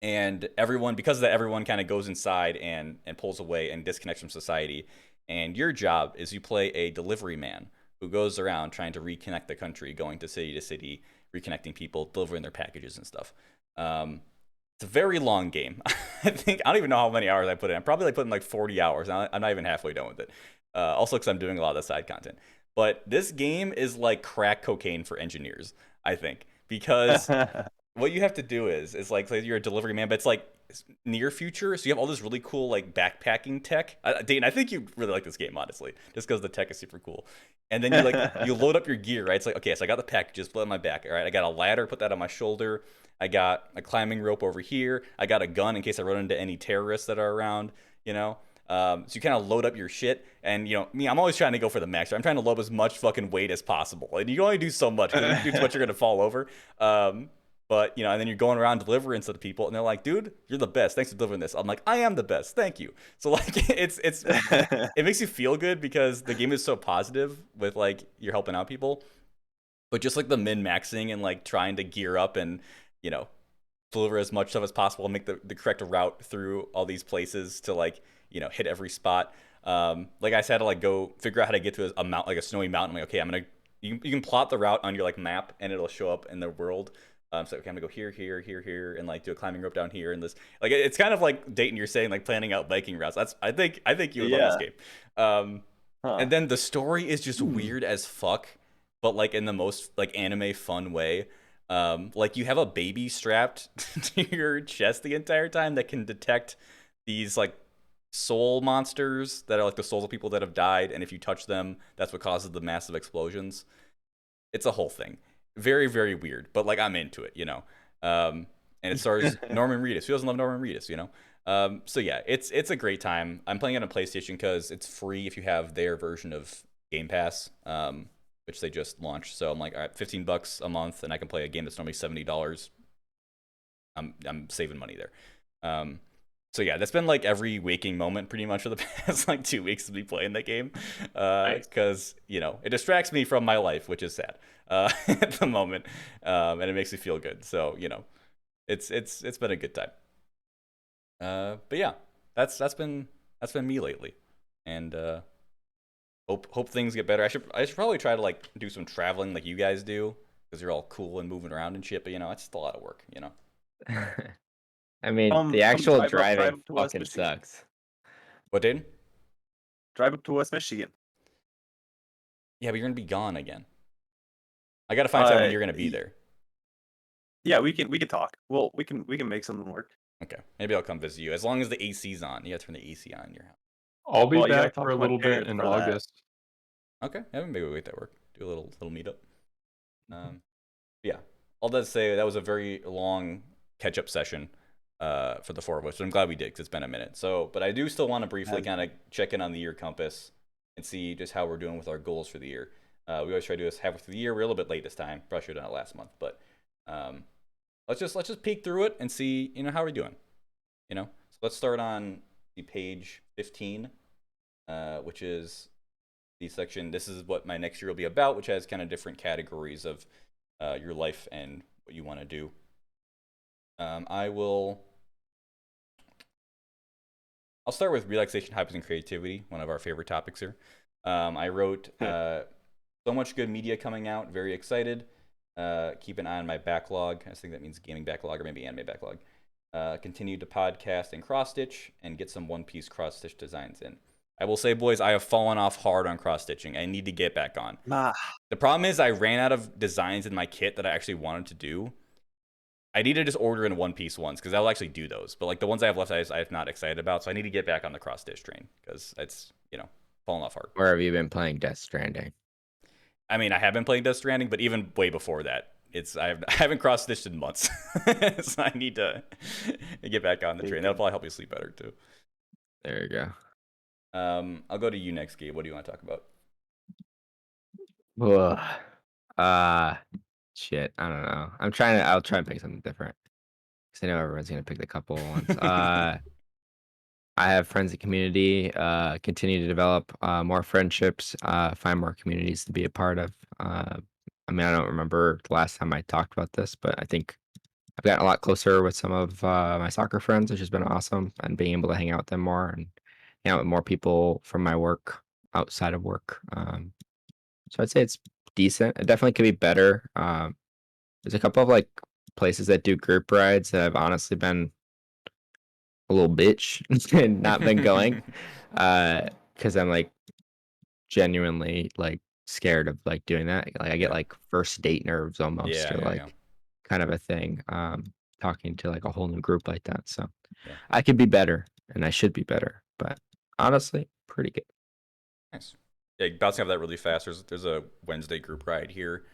Speaker 1: And because of that, everyone kind of goes inside and pulls away and disconnects from society. And your job is you play a delivery man who goes around trying to reconnect the country, going to city, reconnecting people, delivering their packages and stuff. It's a very long game. I don't even know how many hours I put in. I'm probably like putting like 40 hours. I'm not even halfway done with it. Also because I'm doing a lot of the side content. But this game is like crack cocaine for engineers, I think. Because what you have to do is like you're a delivery man, but it's like near future. So you have all this really cool like backpacking tech. Dayton, I think you really like this game, honestly, just because the tech is super cool. And then you load up your gear, right? It's like, okay, so I got the packages, put it on my back. All right, I got a ladder, put that on my shoulder. I got a climbing rope over here. I got a gun in case I run into any terrorists that are around, So you kind of load up your shit, and me, I'm always trying to go for the max. I'm trying to load up as much fucking weight as possible, and you can only do so much because if you do too much, you're gonna fall over. But and then you're going around delivering to the people, and they're like, "Dude, you're the best. Thanks for delivering this." I'm like, "I am the best. Thank you." So like, it makes you feel good because the game is so positive with like you're helping out people, but just like the min-maxing and like trying to gear up and deliver as much stuff as possible and make the correct route through all these places to like hit every spot. Like I said, to like go figure out how to get to a mount, like a snowy mountain. I'm like, okay, you can plot the route on your like map and it'll show up in the world. So okay, I'm gonna go here, and like do a climbing rope down here, and this like it's kind of like Dayton, you're saying like planning out biking routes. I think you would love this game. And then the story is just weird as fuck, but like in the most like anime fun way. Like you have a baby strapped to your chest the entire time that can detect these like soul monsters that are like the souls of people that have died, and if you touch them, that's what causes the massive explosions. It's a whole thing. Very, very weird, but like I'm into it, and it stars Norman Reedus. Who doesn't love Norman Reedus, So yeah, it's a great time. I'm playing it on PlayStation because it's free if you have their version of Game Pass, which they just launched. So I'm like, all right, $15 a month, and I can play a game that's normally $70. I'm saving money there. So yeah, that's been like every waking moment pretty much for the past like 2 weeks of me playing that game, because it distracts me from my life, which is sad at the moment, and it makes me feel good. So it's been a good time. But yeah, that's been me lately, and hope things get better. I should probably try to like do some traveling like you guys do, because you're all cool and moving around and shit. But it's just a lot of work,
Speaker 3: I mean, the actual driving fucking sucks.
Speaker 1: What, Dayton?
Speaker 4: drive up to West Michigan.
Speaker 1: Yeah, but you're gonna be gone again. I gotta find out when you're gonna be there.
Speaker 4: Yeah, we can talk. Well, we can make something work.
Speaker 1: Okay, maybe I'll come visit you. As long as the AC's on, you gotta turn the AC on in your house.
Speaker 2: I'll be
Speaker 4: Well, you gotta
Speaker 2: back
Speaker 4: talk
Speaker 2: for a
Speaker 4: to my
Speaker 2: little bit
Speaker 4: parents
Speaker 2: in
Speaker 4: for that.
Speaker 2: August.
Speaker 1: Okay, yeah, maybe we'll make that work. Do a little meetup. Yeah, all that to say, that was a very long catch-up session for the four of us. But I'm glad we did because it's been a minute. So, but I do still want to briefly kind of check in on the year compass and see just how we're doing with our goals for the year. We always try to do this halfway through the year. We're a little bit late this time. Probably should have done it last month, but let's just peek through it and see how we're doing. So let's start on the page 15, which is the section. This is what my next year will be about, which has kind of different categories of your life and what you want to do. I'll start with relaxation, hobbies, and creativity, one of our favorite topics here. I wrote so much good media coming out, very excited. Keep an eye on my backlog. I think that means gaming backlog or maybe anime backlog. Continue to podcast and cross-stitch and get some one-piece cross-stitch designs in. I will say, boys, I have fallen off hard on cross-stitching. I need to get back on. The problem is I ran out of designs in my kit that I actually wanted to do. I need to just order in one-piece ones because I'll actually do those. But like the ones I have left, I'm not excited about. So I need to get back on the cross-stitch train because it's, falling off hard.
Speaker 3: Where have you been playing Death Stranding?
Speaker 1: I mean, I have been playing Death Stranding, but even way before that, I haven't cross-stitched in months. So I need to get back on the train. That'll probably help you sleep better too.
Speaker 3: There you go.
Speaker 1: I'll go to you next, Gabe. What do you want to talk about?
Speaker 3: Shit. I don't know. I'll try and pick something different because I know everyone's gonna pick the couple ones. I have friends and community. Continue to develop more friendships. Find more communities to be a part of. I don't remember the last time I talked about this, but I think I've gotten a lot closer with some of my soccer friends, which has been awesome, and being able to hang out with them more and hang out with more people from my work outside of work. So I'd say it's decent. It definitely could be better. There's a couple of places that do group rides that I've honestly been a little bitch and not been going because I'm genuinely scared of doing that. I get first date nerves almost, kind of a thing. Talking to a whole new group like that. So I could be better and I should be better, but honestly, pretty good.
Speaker 1: Nice. Yeah, bouncing off that really fast. There's a Wednesday group ride here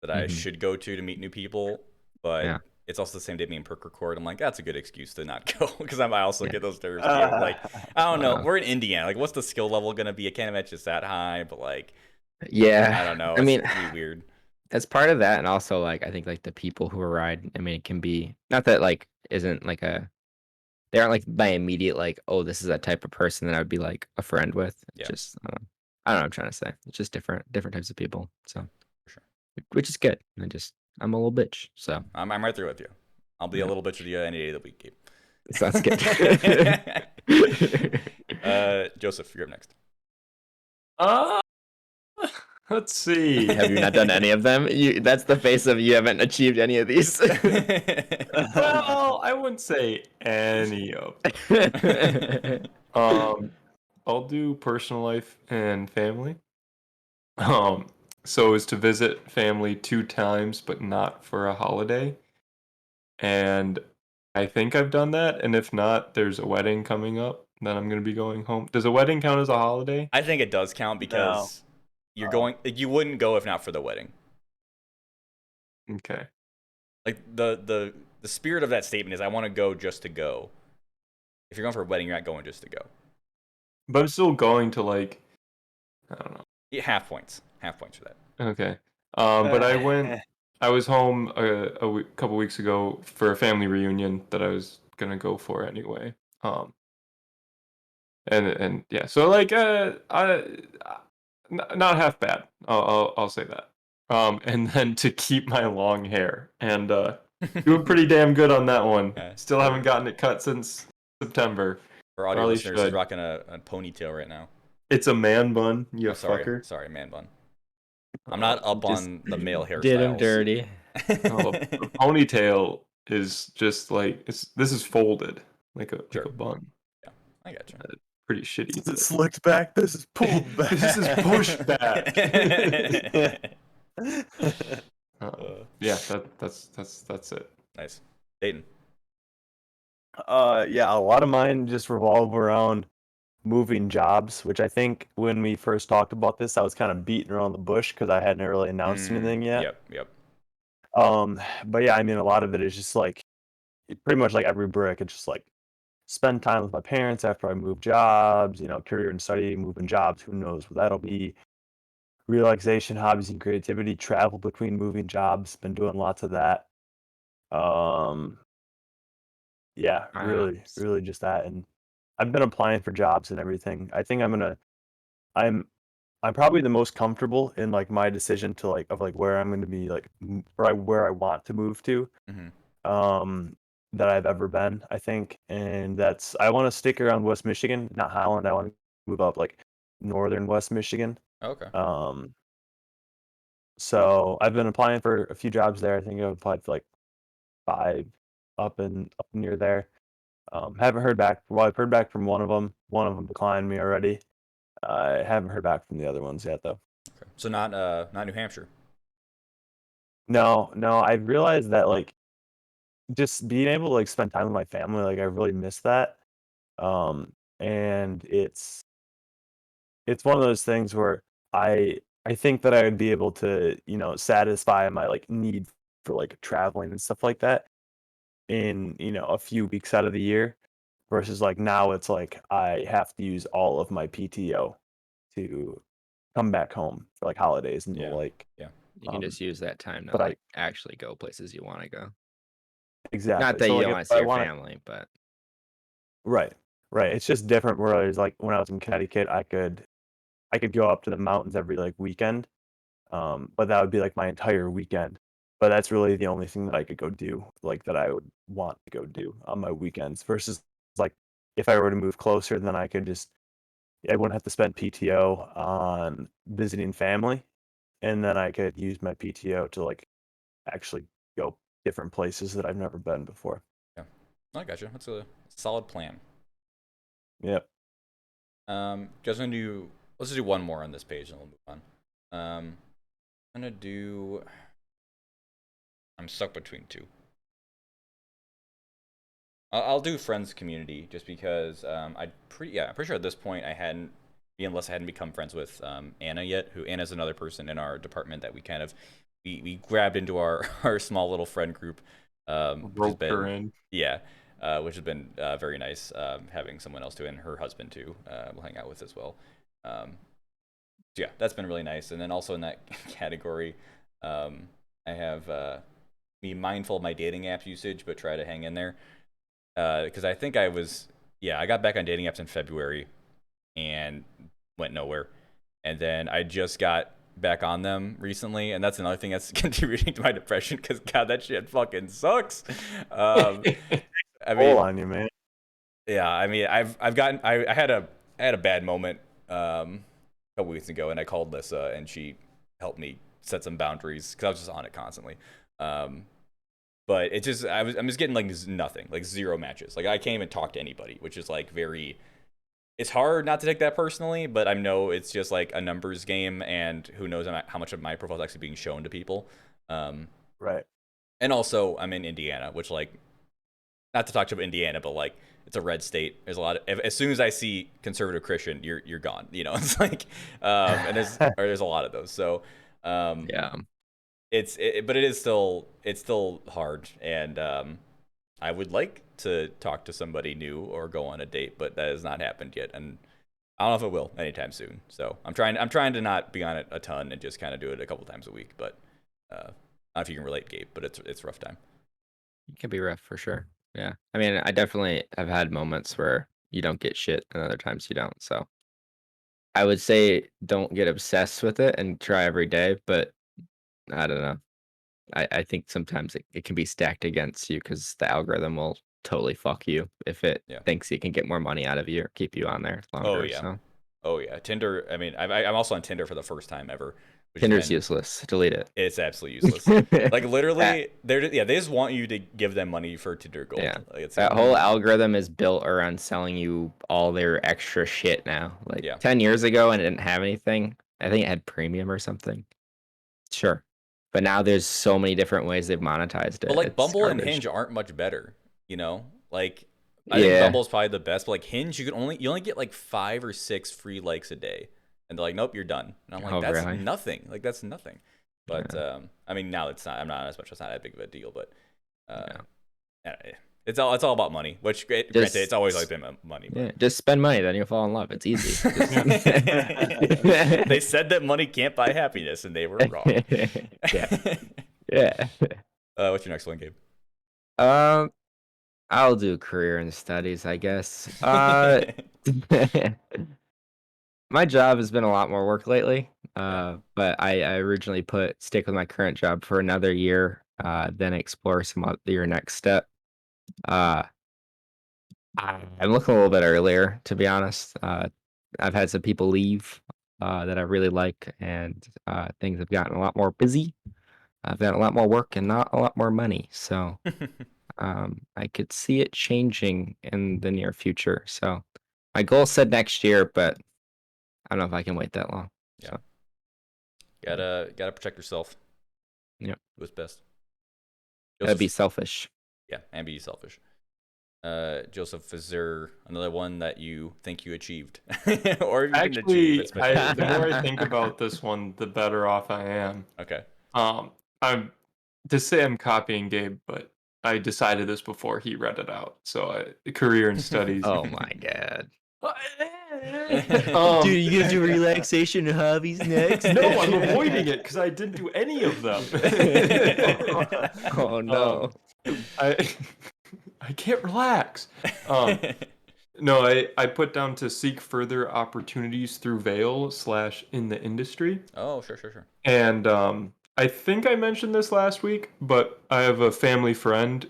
Speaker 1: that I should go to meet new people, but it's also the same day me and Perk record. I'm like, that's a good excuse to not go because I also get those nerves. I don't know. We're in Indiana. What's the skill level gonna be? I can't imagine it's that high, but I don't know. It's gonna be weird.
Speaker 3: As part of that, and also I think the people who ride. I mean, it can be not that isn't they aren't my immediate oh, this is that type of person that I would be a friend with. It's just I don't know what I'm trying to say. It's just different types of people. So
Speaker 1: for sure, which
Speaker 3: is good. I'm a little bitch, so
Speaker 1: I'm right there with you. I'll be a little bitch with you any day of the week, Gabe.
Speaker 3: Sounds good.
Speaker 1: Joseph, you're up next.
Speaker 2: Let's see.
Speaker 3: Have you not done any of them? That's the face of you haven't achieved any of these.
Speaker 2: Well, I wouldn't say any of them. I'll do personal life and family. So is to visit family 2 times, but not for a holiday. And I think I've done that. And if not, there's a wedding coming up that I'm going to be going home. Does a wedding count as a holiday?
Speaker 1: I think it does count because you're going. You wouldn't go if not for the wedding.
Speaker 2: Okay.
Speaker 1: The spirit of that statement is I want to go just to go. If you're going for a wedding, you're not going just to go.
Speaker 2: But I'm still going to I don't know.
Speaker 1: Yeah, half points for that.
Speaker 2: Okay. But I was home a couple weeks ago for a family reunion that I was gonna go for anyway. And yeah, so not half bad. I'll say that. And then to keep my long hair and doing pretty damn good on that one. Still haven't gotten it cut since September.
Speaker 1: For audio listeners, he's rocking a ponytail right now.
Speaker 2: It's a man bun, fucker.
Speaker 1: Sorry, man bun. I'm not up on the male hairstyles.
Speaker 3: Did him dirty.
Speaker 2: A ponytail is just this is folded like a bun.
Speaker 1: Yeah, I gotcha.
Speaker 2: pretty shitty.
Speaker 4: This is slicked back. This is pulled back.
Speaker 2: This is pushed back. Yeah, that's it.
Speaker 1: Nice. Dayton.
Speaker 4: Yeah, a lot of mine just revolve around moving jobs, which I think when we first talked about this, I was kind of beating around the bush because I hadn't really announced anything yet.
Speaker 1: Yep.
Speaker 4: But yeah, I mean, a lot of it is just like pretty much like every brick. It's just like spend time with my parents after I move jobs, career and study, moving jobs. Who knows what that'll be? Relaxation, hobbies, and creativity. Travel between moving jobs. Been doing lots of that. Yeah, really just that. And I've been applying for jobs and everything. I think I'm probably the most comfortable in like my decision to like of like where I'm gonna be like where I want to move to. That I've ever been, I think. And I want to stick around West Michigan, not Holland. I want to move up like northern West Michigan.
Speaker 1: Okay.
Speaker 4: So I've been applying for a few jobs there. I think I've applied for like 5 up near there. Haven't heard back. Well, I've heard back from one of them. One of them declined me already. I haven't heard back from the other ones yet, though.
Speaker 1: Okay. So not New Hampshire.
Speaker 4: No. I realized that like just being able to like spend time with my family, like I really miss that. And it's one of those things where I think that I would be able to, satisfy my like need for like traveling and stuff like that in, a few weeks out of the year versus like now it's like I have to use all of my PTO to come back home for like holidays and the like.
Speaker 1: Yeah.
Speaker 3: You can just use that time to
Speaker 4: but
Speaker 3: like actually go places you want to go.
Speaker 4: Exactly.
Speaker 3: Not that
Speaker 4: So,
Speaker 3: you
Speaker 4: like,
Speaker 3: don't want
Speaker 4: if
Speaker 3: to see
Speaker 4: I
Speaker 3: your
Speaker 4: wanna-
Speaker 3: family, but
Speaker 4: Right. It's just different. Whereas like when I was in Connecticut, I could go up to the mountains every like weekend, but that would be like my entire weekend. But that's really the only thing that I could go do, like that I would want to go do on my weekends. Versus like if I were to move closer, then I wouldn't have to spend PTO on visiting family, and then I could use my PTO to like actually go different places that I've never been before.
Speaker 1: Yeah, I gotcha. That's a solid plan.
Speaker 4: Yep.
Speaker 1: Just gonna do. Let's just do one more on this page, and we'll move on. I'm gonna do. I'm stuck between two. I'll do friends community just because I'm pretty sure at this point I hadn't, unless I hadn't become friends with Anna yet. Anna's another person in our department that we kind of we grabbed into our small little friend group.
Speaker 2: Roped her in.
Speaker 1: Yeah. Which has been very nice having someone else too, and her husband too. We'll hang out with as well. So yeah, that's been really nice. And then also in that category, I have be mindful of my dating app usage, but try to hang in there. Because I think I got back on dating apps in February and went nowhere. And then I just got back on them recently, and that's another thing that's contributing to my depression because God, that shit fucking sucks. I mean,
Speaker 4: on you, man.
Speaker 1: Yeah, I mean, I had a bad moment a couple weeks ago, and I called Lissa, and she helped me set some boundaries because I was just on it constantly. But it just I'm just getting like nothing, like 0 matches. Like I can't even talk to anybody, which is like it's hard not to take that personally, but I know it's just like a numbers game, and who knows how much of my profile is actually being shown to people.
Speaker 4: Right.
Speaker 1: And also, I'm in Indiana, which like, not to talk about Indiana, but like it's a red state. There's a lot of, as soon as I see conservative Christian, you're gone. It's like, and there's a lot of those. So,
Speaker 3: yeah.
Speaker 1: But it's still hard, and I would like to talk to somebody new or go on a date, but that has not happened yet, and I don't know if it will anytime soon. So I'm trying to not be on it a ton and just kind of do it a couple times a week. But I don't know if you can relate, Gabe, but it's a rough time.
Speaker 3: It can be rough for sure. Yeah, I mean, I definitely have had moments where you don't get shit, and other times you don't. So I would say don't get obsessed with it and try every day, but I don't know. I think sometimes it can be stacked against you because the algorithm will totally fuck you if it thinks it can get more money out of you or keep you on there longer.
Speaker 1: Oh yeah. Tinder. I mean, I'm also on Tinder for the first time ever.
Speaker 3: Tinder's useless. Delete it.
Speaker 1: It's absolutely useless. Like literally, they just want you to give them money for Tinder Gold.
Speaker 3: Yeah.
Speaker 1: Like, it's
Speaker 3: That whole algorithm is built around selling you all their extra shit now. Like 10 years ago, and it didn't have anything. I think it had premium or something. Sure. But now there's so many different ways they've monetized it.
Speaker 1: But like
Speaker 3: It's
Speaker 1: Bumble and
Speaker 3: garbage.
Speaker 1: Hinge aren't much better, you know? Like I think Bumble's probably the best, but like Hinge, you only get like 5 or 6 free likes a day. And they're like, nope, you're done. And I'm like, that's
Speaker 3: really?
Speaker 1: nothing. Like that's nothing. But I mean now it's not as much, it's not that big of a deal, but it's all about money, which granted it's always like been money. But.
Speaker 3: Yeah, just spend money, then you'll fall in love. It's easy.
Speaker 1: They said that money can't buy happiness, and they were wrong.
Speaker 3: Yeah.
Speaker 1: What's your next one, Gabe?
Speaker 3: I'll do career and studies, I guess. My job has been a lot more work lately, but I originally stick with my current job for another year, then explore your next step. I'm looking a little bit earlier, to be honest. I've had some people leave that I really like, and things have gotten a lot more busy. I've got a lot more work and not a lot more money, so I could see it changing in the near future. So my goal said next year, but I don't know if I can wait that long.
Speaker 1: Yeah,
Speaker 3: so.
Speaker 1: gotta protect yourself.
Speaker 3: Yeah,
Speaker 1: what's best?
Speaker 3: Gotta be selfish.
Speaker 1: Yeah, and be selfish. Joseph, is there another one that you think you achieved, or you didn't achieve?
Speaker 2: The more I think about this one, the better off I am.
Speaker 1: Okay.
Speaker 2: I'm to say I'm copying Gabe, but I decided this before he read it out. So career and studies.
Speaker 3: Oh my god. Dude, you gonna do relaxation and hobbies next?
Speaker 2: No, I'm avoiding it because I didn't do any of them.
Speaker 3: Oh no.
Speaker 2: I can't relax. No, I put down to seek further opportunities through Veil / in the industry.
Speaker 1: Oh, sure.
Speaker 2: And I think I mentioned this last week, but I have a family friend.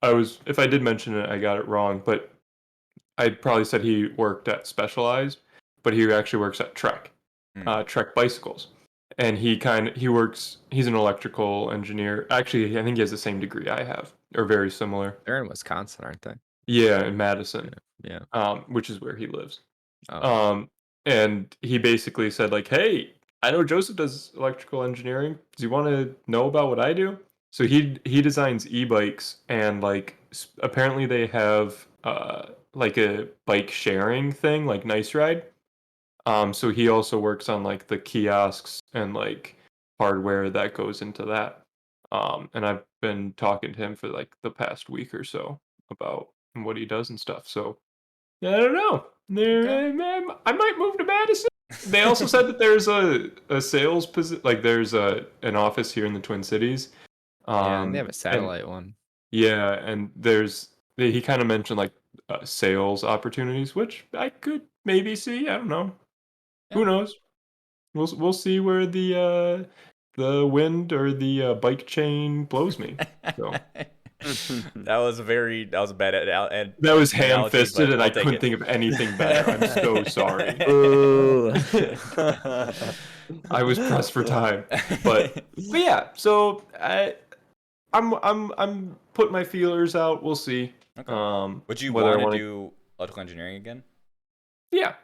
Speaker 2: If I did mention it, I got it wrong, but I probably said he worked at Specialized, but he actually works at Trek, Trek Bicycles. And he's an electrical engineer. Actually, I think he has the same degree I have, or very similar.
Speaker 3: They're in Wisconsin, aren't they?
Speaker 2: Yeah, in Madison.
Speaker 3: Yeah.
Speaker 2: Which is where he lives.
Speaker 3: Oh.
Speaker 2: And he basically said like, hey, I know Joseph does electrical engineering. Do you want to know about what I do? So he designs e-bikes, and like apparently they have like a bike sharing thing like Nice Ride. So he also works on like the kiosks and like hardware that goes into that. And I've been talking to him for like the past week or so about what he does and stuff. So I don't know. I might move to Madison. They also said that there's a sales position, like there's an office here in the Twin Cities.
Speaker 3: And they have a satellite one.
Speaker 2: Yeah, and he kind of mentioned like sales opportunities, which I could maybe see. I don't know. Yeah. Who knows? We'll see where the wind or the bike chain blows me. So.
Speaker 1: That was a bad and
Speaker 2: that was ham-fisted, and I couldn't think of anything better. I'm so sorry. I was pressed for time, but yeah. So I'm putting my feelers out. We'll see.
Speaker 1: Okay. Would you want to do electrical engineering again?
Speaker 2: Yeah,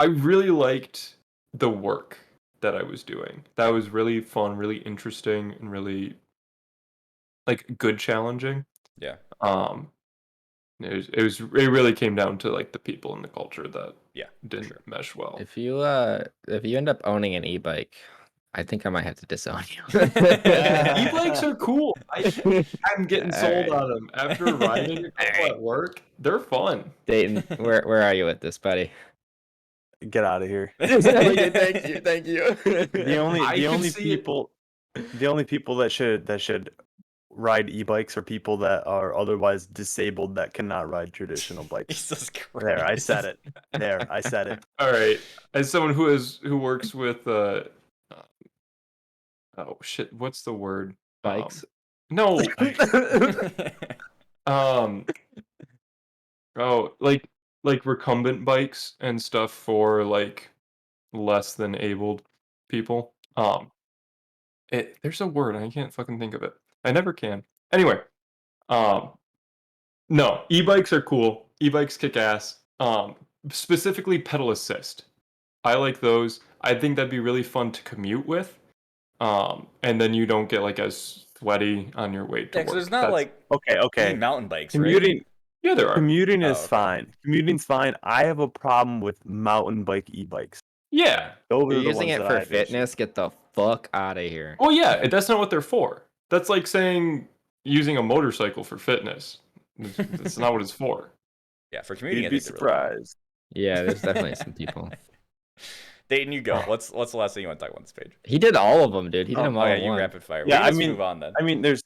Speaker 2: I really liked the work that I was doing. That was really fun, really interesting, and really like good challenging.
Speaker 1: Yeah.
Speaker 2: It really came down to like the people and the culture that didn't mesh well.
Speaker 3: If you end up owning an e-bike, I think I might have to disown you.
Speaker 2: E-bikes are cool. I'm getting sold on them after riding a couple at work. They're fun.
Speaker 3: Dayton, where are you with this, buddy?
Speaker 4: Get out of here.
Speaker 3: Thank you.
Speaker 4: The only people that should ride e-bikes are people that are otherwise disabled that cannot ride traditional bikes.
Speaker 1: Jesus Christ.
Speaker 4: There, I said it.
Speaker 2: All right. As someone who works with oh shit, what's the word?
Speaker 3: Bikes?
Speaker 2: No. Like recumbent bikes and stuff for like less than abled people. There's a word, I can't fucking think of it. I never can. Anyway, um, no, e-bikes are cool. E-bikes kick ass. Specifically pedal assist. I like those. I think that'd be really fun to commute with. And then you don't get like as sweaty on your way to
Speaker 1: Yeah, because
Speaker 2: work.
Speaker 1: there's not like
Speaker 4: Okay.
Speaker 1: mountain bikes, right?
Speaker 4: Commuting
Speaker 2: Yeah, there are.
Speaker 4: commuting
Speaker 1: Oh,
Speaker 4: is
Speaker 1: okay.
Speaker 4: fine. Commuting's fine. I have a problem with mountain bike e-bikes.
Speaker 2: Yeah.
Speaker 4: Those
Speaker 3: You're
Speaker 4: are the
Speaker 3: using
Speaker 4: ones
Speaker 3: it
Speaker 4: that
Speaker 3: for
Speaker 4: I have issues.
Speaker 3: fitness. Get the fuck out of here.
Speaker 2: Oh yeah, that's not what they're for. That's like saying using a motorcycle for fitness. That's not what it's for.
Speaker 1: Yeah, for commuting,
Speaker 4: You'd
Speaker 1: I
Speaker 4: be
Speaker 1: think they're really fun.
Speaker 4: surprised.
Speaker 3: Yeah, there's definitely some people.
Speaker 1: Dayton, you go. What's the last thing you want to talk about on this page?
Speaker 3: He did all of them, dude. He did them all
Speaker 1: Oh yeah,
Speaker 3: in
Speaker 1: you
Speaker 3: one.
Speaker 1: rapid fire.
Speaker 4: Yeah,
Speaker 1: Let's move on then.
Speaker 4: I mean, there's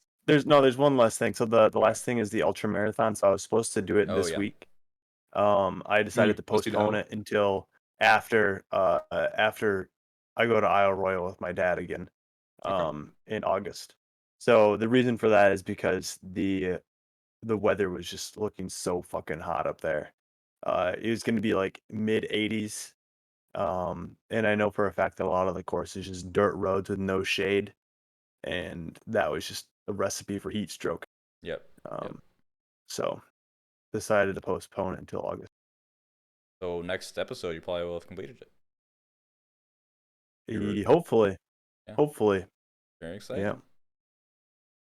Speaker 4: one last thing. So the last thing is the ultra marathon. So I was supposed to do it this
Speaker 1: yeah.
Speaker 4: week. I decided to
Speaker 2: let's do that
Speaker 4: postpone
Speaker 2: one.
Speaker 4: it until after I go to Isle Royale with my dad again,
Speaker 1: Okay.
Speaker 4: in August. So the reason for that is because the weather was just looking so fucking hot up there. It was going to be like mid 80s. And I know for a fact that a lot of the course is just dirt roads with no shade, and that was just a recipe for heat stroke.
Speaker 1: Yep.
Speaker 4: So decided to postpone it until August.
Speaker 1: So next episode, you probably will have completed it.
Speaker 4: Hopefully.
Speaker 1: Yeah.
Speaker 4: Hopefully.
Speaker 1: Very exciting.
Speaker 4: Yeah.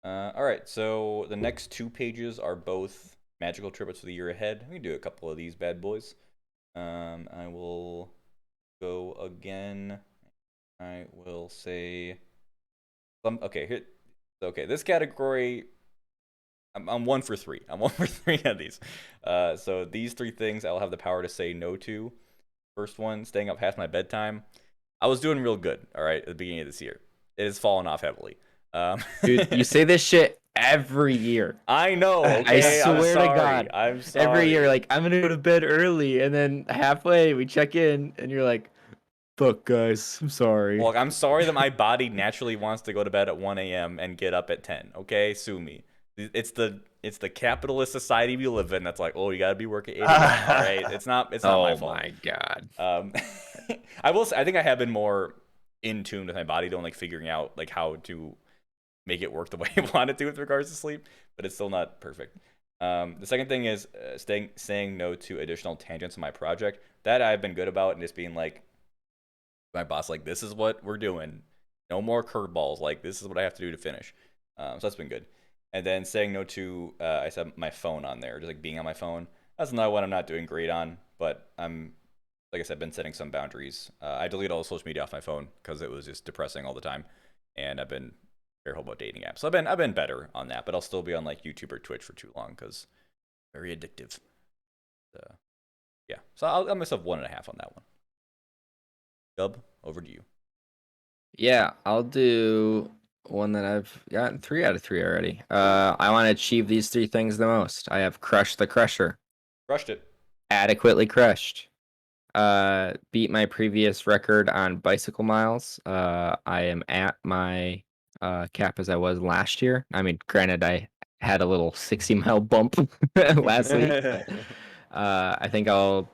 Speaker 1: All right. So the next 2 pages are both magical triples for the year ahead. We can do a couple of these bad boys. I will go again. I will say okay, here. Okay, this category I'm 1 for 3. I'm 1 for 3 of these. So these 3 things I'll have the power to say no to. First one, staying up past my bedtime. I was doing real good, all right, at the beginning of this year. It has fallen off heavily.
Speaker 3: Dude, you say this shit every year.
Speaker 1: I know. Okay?
Speaker 3: I swear to God.
Speaker 1: I'm sorry.
Speaker 3: Every year, like, I'm gonna go to bed early, and then halfway we check in, and you're like, "Fuck, guys, I'm sorry."
Speaker 1: Well, I'm sorry that my body naturally wants to go to bed at 1 a.m. and get up at 10. Okay, sue me. It's the capitalist society we live in that's like, oh, you gotta be working 8 a.m. All right, it's not my fault.
Speaker 3: Oh my God.
Speaker 1: I will say, I think I have been more in tune with my body, though, like figuring out like how to make it work the way I want it to with regards to sleep, but it's still not perfect. The second thing is saying no to additional tangents in my project. That I've been good about, and just being like, my boss, like, this is what we're doing. No more curveballs. Like, this is what I have to do to finish. So that's been good. And then saying no to, I said my phone on there, just like being on my phone. That's another one I'm not doing great on, but I'm, like I said, been setting some boundaries. I deleted all the social media off my phone because it was just depressing all the time, and I've been careful about dating apps. So I've been better on that, but I'll still be on like YouTube or Twitch for too long because very addictive. Yeah, so I'll myself 1.5 on that one. Gub, over to you.
Speaker 3: Yeah, I'll do one that I've gotten 3 out of 3 already. I want to achieve these 3 things the most. I have crushed the crusher.
Speaker 1: Crushed it.
Speaker 3: Adequately crushed. Beat my previous record on bicycle miles. I am at my cap as I was last year. I mean, granted, I had a little 60-mile bump last week. I think I'll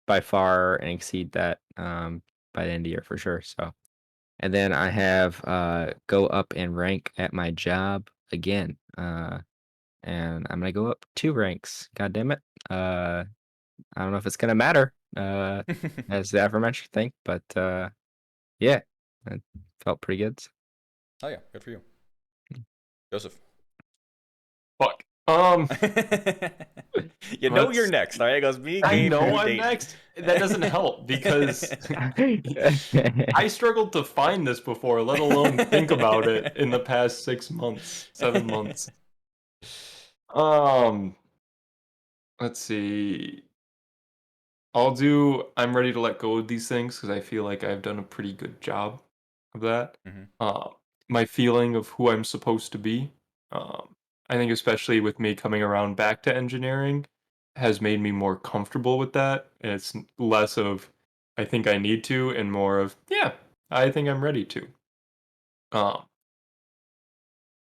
Speaker 3: by far exceed that by the end of the year for sure. So, and then I have go up and rank at my job again. And I'm gonna go up 2 ranks. God damn it. I don't know if it's gonna matter as the aforementioned thing, but yeah, it felt pretty good.
Speaker 1: Oh yeah, good for you, Joseph.
Speaker 2: Fuck.
Speaker 1: You know you're next. All right, it goes me.
Speaker 2: I
Speaker 1: Gabe,
Speaker 2: know
Speaker 1: you,
Speaker 2: I'm
Speaker 1: Dayton.
Speaker 2: next. That doesn't help because I struggled to find this before, let alone think about it in the past 6 months, 7 months. Let's see. I'm ready to let go of these things because I feel like I've done a pretty good job of that. My feeling of who I'm supposed to be. I think especially with me coming around back to engineering has made me more comfortable with that. And it's less of I think I need to and more of yeah, I think I'm ready to.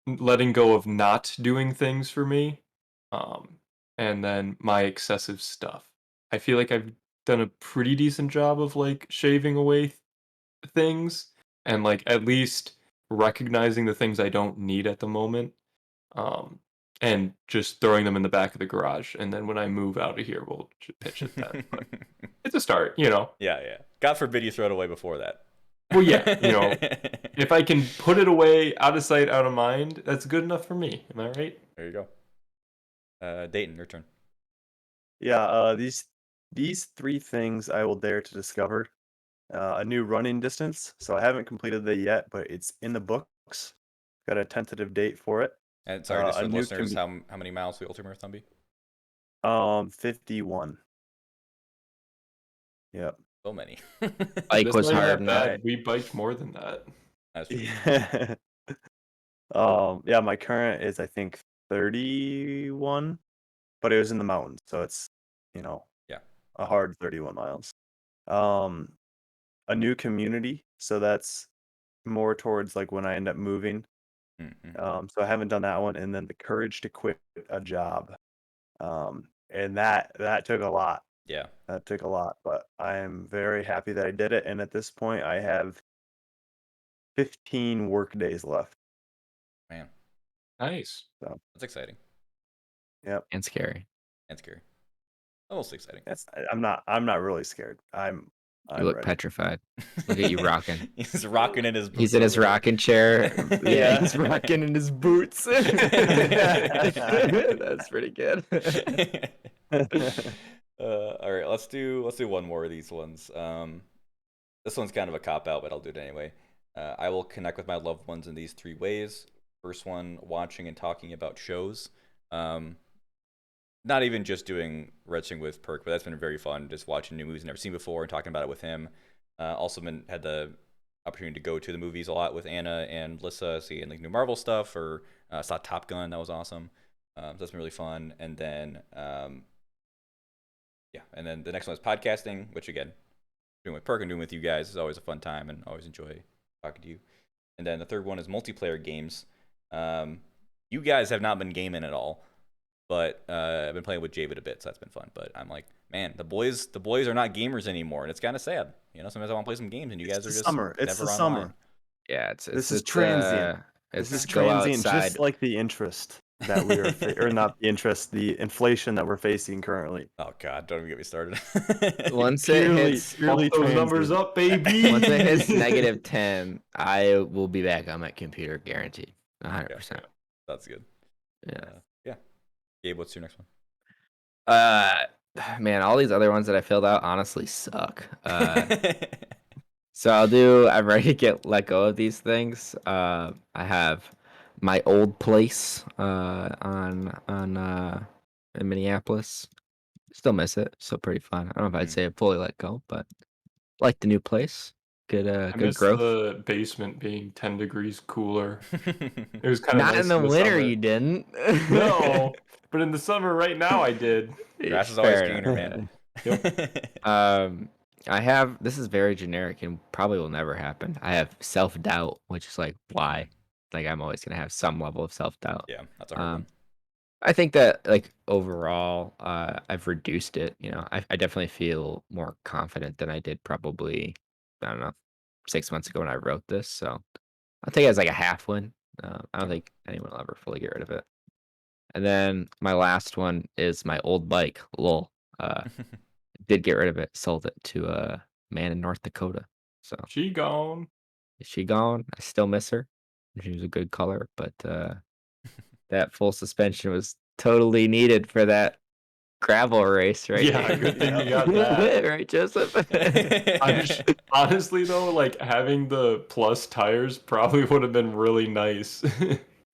Speaker 2: Letting go of not doing things for me. And then my excessive stuff. I feel like I've done a pretty decent job of like shaving away things and like at least recognizing the things I don't need at the moment, and just throwing them in the back of the garage. And then when I move out of here, we'll pitch it then. But it's a start,
Speaker 1: Yeah, yeah. God forbid you throw it away before that.
Speaker 2: Well, yeah, if I can put it away out of sight, out of mind, that's good enough for me. Am I right?
Speaker 1: There you go. Dayton, your turn.
Speaker 4: Yeah, these three things I will dare to discover. A new running distance. So I haven't completed that yet, but it's in the books. Got a tentative date for it.
Speaker 1: And sorry, just
Speaker 4: a
Speaker 1: for the
Speaker 4: new
Speaker 1: listeners, how many miles will the ultramarathon be?
Speaker 4: 51. Yep.
Speaker 1: So many.
Speaker 3: Bike
Speaker 2: That's
Speaker 3: was
Speaker 2: not
Speaker 3: hard.
Speaker 2: that bad. We biked more than that.
Speaker 1: That's true.
Speaker 4: Yeah. Yeah, my current is I think 31, but it was in the mountains, so it's
Speaker 1: Yeah.
Speaker 4: a hard 31 miles. A new community, so that's more towards like when I end up moving.
Speaker 1: Mm-hmm.
Speaker 4: So I haven't done that one, and then the courage to quit a job, and that took a lot.
Speaker 1: Yeah.
Speaker 4: That took a lot, but I am very happy that I did it. And at this point, I have 15 work days left.
Speaker 1: Man,
Speaker 2: Nice.
Speaker 4: So
Speaker 1: that's exciting
Speaker 4: yep,
Speaker 3: And scary.
Speaker 1: and scary. Almost exciting.
Speaker 4: I'm not really scared. I'm
Speaker 3: You look
Speaker 4: ready.
Speaker 3: petrified. Look at you rocking.
Speaker 1: He's rocking in his boots.
Speaker 3: He's in his
Speaker 1: over there.
Speaker 3: rocking chair. Yeah,
Speaker 4: Yeah.
Speaker 3: he's rocking in his boots. That's pretty good.
Speaker 1: All right, let's do one more of these ones. This one's kind of a cop out, but I'll do it anyway. I will connect with my loved ones in these three ways. First one, watching and talking about shows. Not even just doing wrestling with Perk, but that's been very fun. Just watching new movies I've never seen before and talking about it with him. Also had the opportunity to go to the movies a lot with Anna and Lissa, seeing like new Marvel stuff, or saw Top Gun. That was awesome. So that's been really fun. And then and then the next one is podcasting, which again, doing with Perk and doing with you guys is always a fun time, and always enjoy talking to you. And then the third one is multiplayer games. You guys have not been gaming at all, but I've been playing with Javid a bit, so that's been fun. But I'm like, man, the boys are not gamers anymore, and it's kind of sad. Sometimes I want to play some games, and you guys are just
Speaker 4: summer.
Speaker 1: never
Speaker 4: It's the
Speaker 1: online.
Speaker 4: summer.
Speaker 3: Yeah,
Speaker 4: This is transient.
Speaker 3: This
Speaker 4: is
Speaker 3: go
Speaker 4: transient,
Speaker 3: outside.
Speaker 4: just like the interest that we are, or not the interest, the inflation that we're facing currently.
Speaker 1: Oh God, don't even get me started.
Speaker 3: Once it hits,
Speaker 4: Purely
Speaker 2: Bump those numbers up, baby.
Speaker 3: once it hits -10, I will be back on my computer, guaranteed, 100%.
Speaker 1: That's good.
Speaker 3: Yeah.
Speaker 1: Gabe, what's your next one?
Speaker 3: Man, all these other ones that I filled out honestly suck. So I'm ready to let go of these things. I have my old place in Minneapolis. Still miss it. Still pretty fun. I don't know if I'd say I fully let go, but like the new place. Good
Speaker 2: I
Speaker 3: good
Speaker 2: miss
Speaker 3: growth.
Speaker 2: the basement being 10 degrees cooler. It was kind of
Speaker 3: Not
Speaker 2: nice
Speaker 3: in the winter,
Speaker 2: summer.
Speaker 3: you didn't.
Speaker 2: No, but in the summer right now I did.
Speaker 1: Grass is always
Speaker 3: Fair
Speaker 1: greener,
Speaker 3: enough.
Speaker 1: man.
Speaker 3: I have, this is very generic and probably will never happen. I have self-doubt, which is like, why? Like, I'm always going to have some level of self-doubt.
Speaker 1: Yeah, that's a hard one.
Speaker 3: I think that, like, overall, I've reduced it. I definitely feel more confident than I did probably, I don't know, 6 months ago when I wrote this. So I'll take it as like a half win. I don't think anyone will ever fully get rid of it. And then my last one is my old bike, lol. Did get rid of it, sold it to a man in North Dakota. So
Speaker 2: She gone.
Speaker 3: is she gone? I still miss her. She was a good color, but that full suspension was totally needed for that gravel race, right?
Speaker 2: Yeah,
Speaker 3: there.
Speaker 2: good thing you got that.
Speaker 3: Right, Joseph?
Speaker 2: Honestly, though, like having the plus tires probably would have been really nice.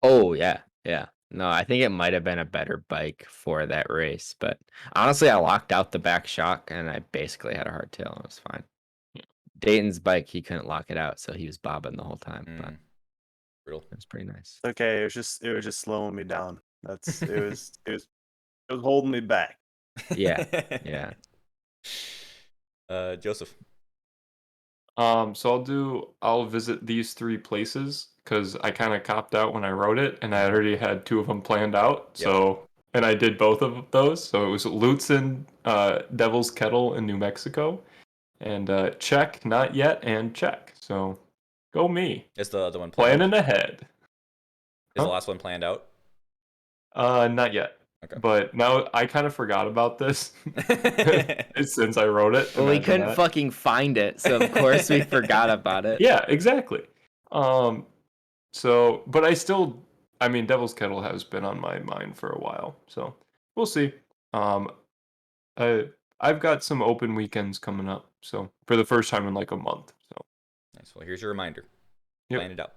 Speaker 3: Oh, yeah. No, I think it might have been a better bike for that race, but honestly, I locked out the back shock and I basically had a hardtail and it was fine. Dayton's bike, he couldn't lock it out, so he was bobbing the whole time. But
Speaker 1: Brutal.
Speaker 3: it was pretty nice.
Speaker 4: Okay, it was just slowing me down. It was holding me back.
Speaker 3: Yeah.
Speaker 1: Joseph.
Speaker 2: So I'll visit these three places because I kind of copped out when I wrote it, and I already had two of them planned out.
Speaker 1: Yep.
Speaker 2: So, and I did both of those. So it was Lutsen, Devil's Kettle in New Mexico, and check, not yet, and check. So Go me.
Speaker 1: Is the other one planned?
Speaker 2: Planning ahead.
Speaker 1: Is the last one planned out?
Speaker 2: Not yet.
Speaker 1: Okay.
Speaker 2: But now I kind of forgot about this since I wrote it.
Speaker 3: Well, we
Speaker 2: Imagine
Speaker 3: couldn't
Speaker 2: that.
Speaker 3: fucking find it, so of course we forgot about it.
Speaker 2: Yeah, exactly. So, but I mean, Devil's Kettle has been on my mind for a while, so we'll see. I've got some open weekends coming up, so for the first time in like a month. So
Speaker 1: Nice. Well, here's your reminder.
Speaker 2: Yep.
Speaker 1: Plan it out.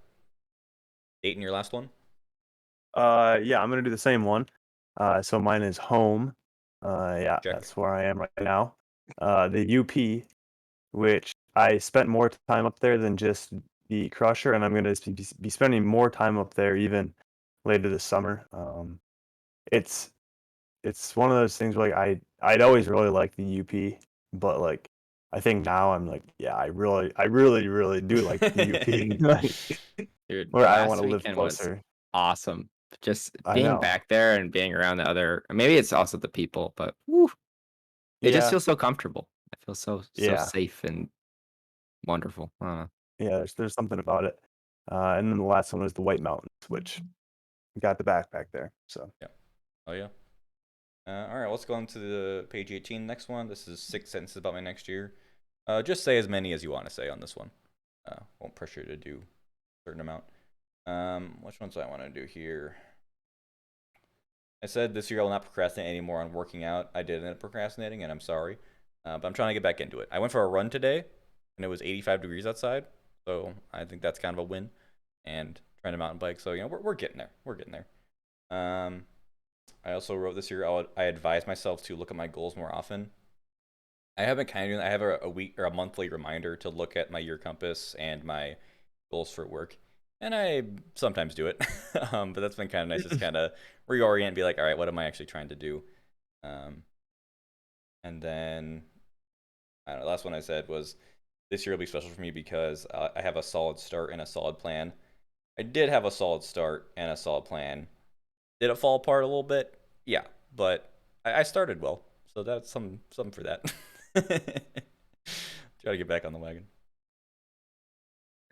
Speaker 1: Date in your last one?
Speaker 4: Yeah, I'm gonna do the same one. So mine is home. Yeah,
Speaker 1: Check.
Speaker 4: that's where I am right now. The UP, which I spent more time up there than just the Crusher, and I'm gonna be spending more time up there even later this summer. It's one of those things where like I'd always really liked the UP, but like I think now I'm like, yeah, I really do like the UP. Like,
Speaker 3: Dude,
Speaker 4: where I
Speaker 3: last
Speaker 4: want to live
Speaker 3: weekend was
Speaker 4: closer.
Speaker 3: awesome. Just
Speaker 4: I
Speaker 3: being
Speaker 4: know.
Speaker 3: back there and being around the other. Maybe it's also the people, but woo, it just
Speaker 4: Yeah,
Speaker 3: feels so comfortable. I feel so
Speaker 4: yeah,
Speaker 3: safe and wonderful. I don't know.
Speaker 4: yeah. There's something about it. And then the last one was the White Mountains, which got the backpack there. So
Speaker 1: Yeah. Oh, yeah. All right, let's go on to the page 18. Next one. This is 6 sentences about my next year. Just say as many as you want to say on this one. Won't pressure you to do a certain amount. Which ones do I want to do here? I said this year I will not procrastinate anymore on working out. I did end up procrastinating, and I'm sorry. But I'm trying to get back into it. I went for a run today, and it was 85 degrees outside. So I think that's kind of a win. And trying to mountain bike. So, we're getting there. We're getting there. I also wrote this year, I advise myself to look at my goals more often. I haven't kind of doing that. I have a week or a monthly reminder to look at my year compass and my goals for work. And I sometimes do it. But that's been kind of nice. Just kind of reorient and be like, all right, what am I actually trying to do? And then, I don't know, the last one I said was, this year will be special for me because I have a solid start and a solid plan. I did have a solid start and a solid plan. Did it fall apart a little bit? Yeah, but I started well, so that's something for that. Try to get back on the wagon.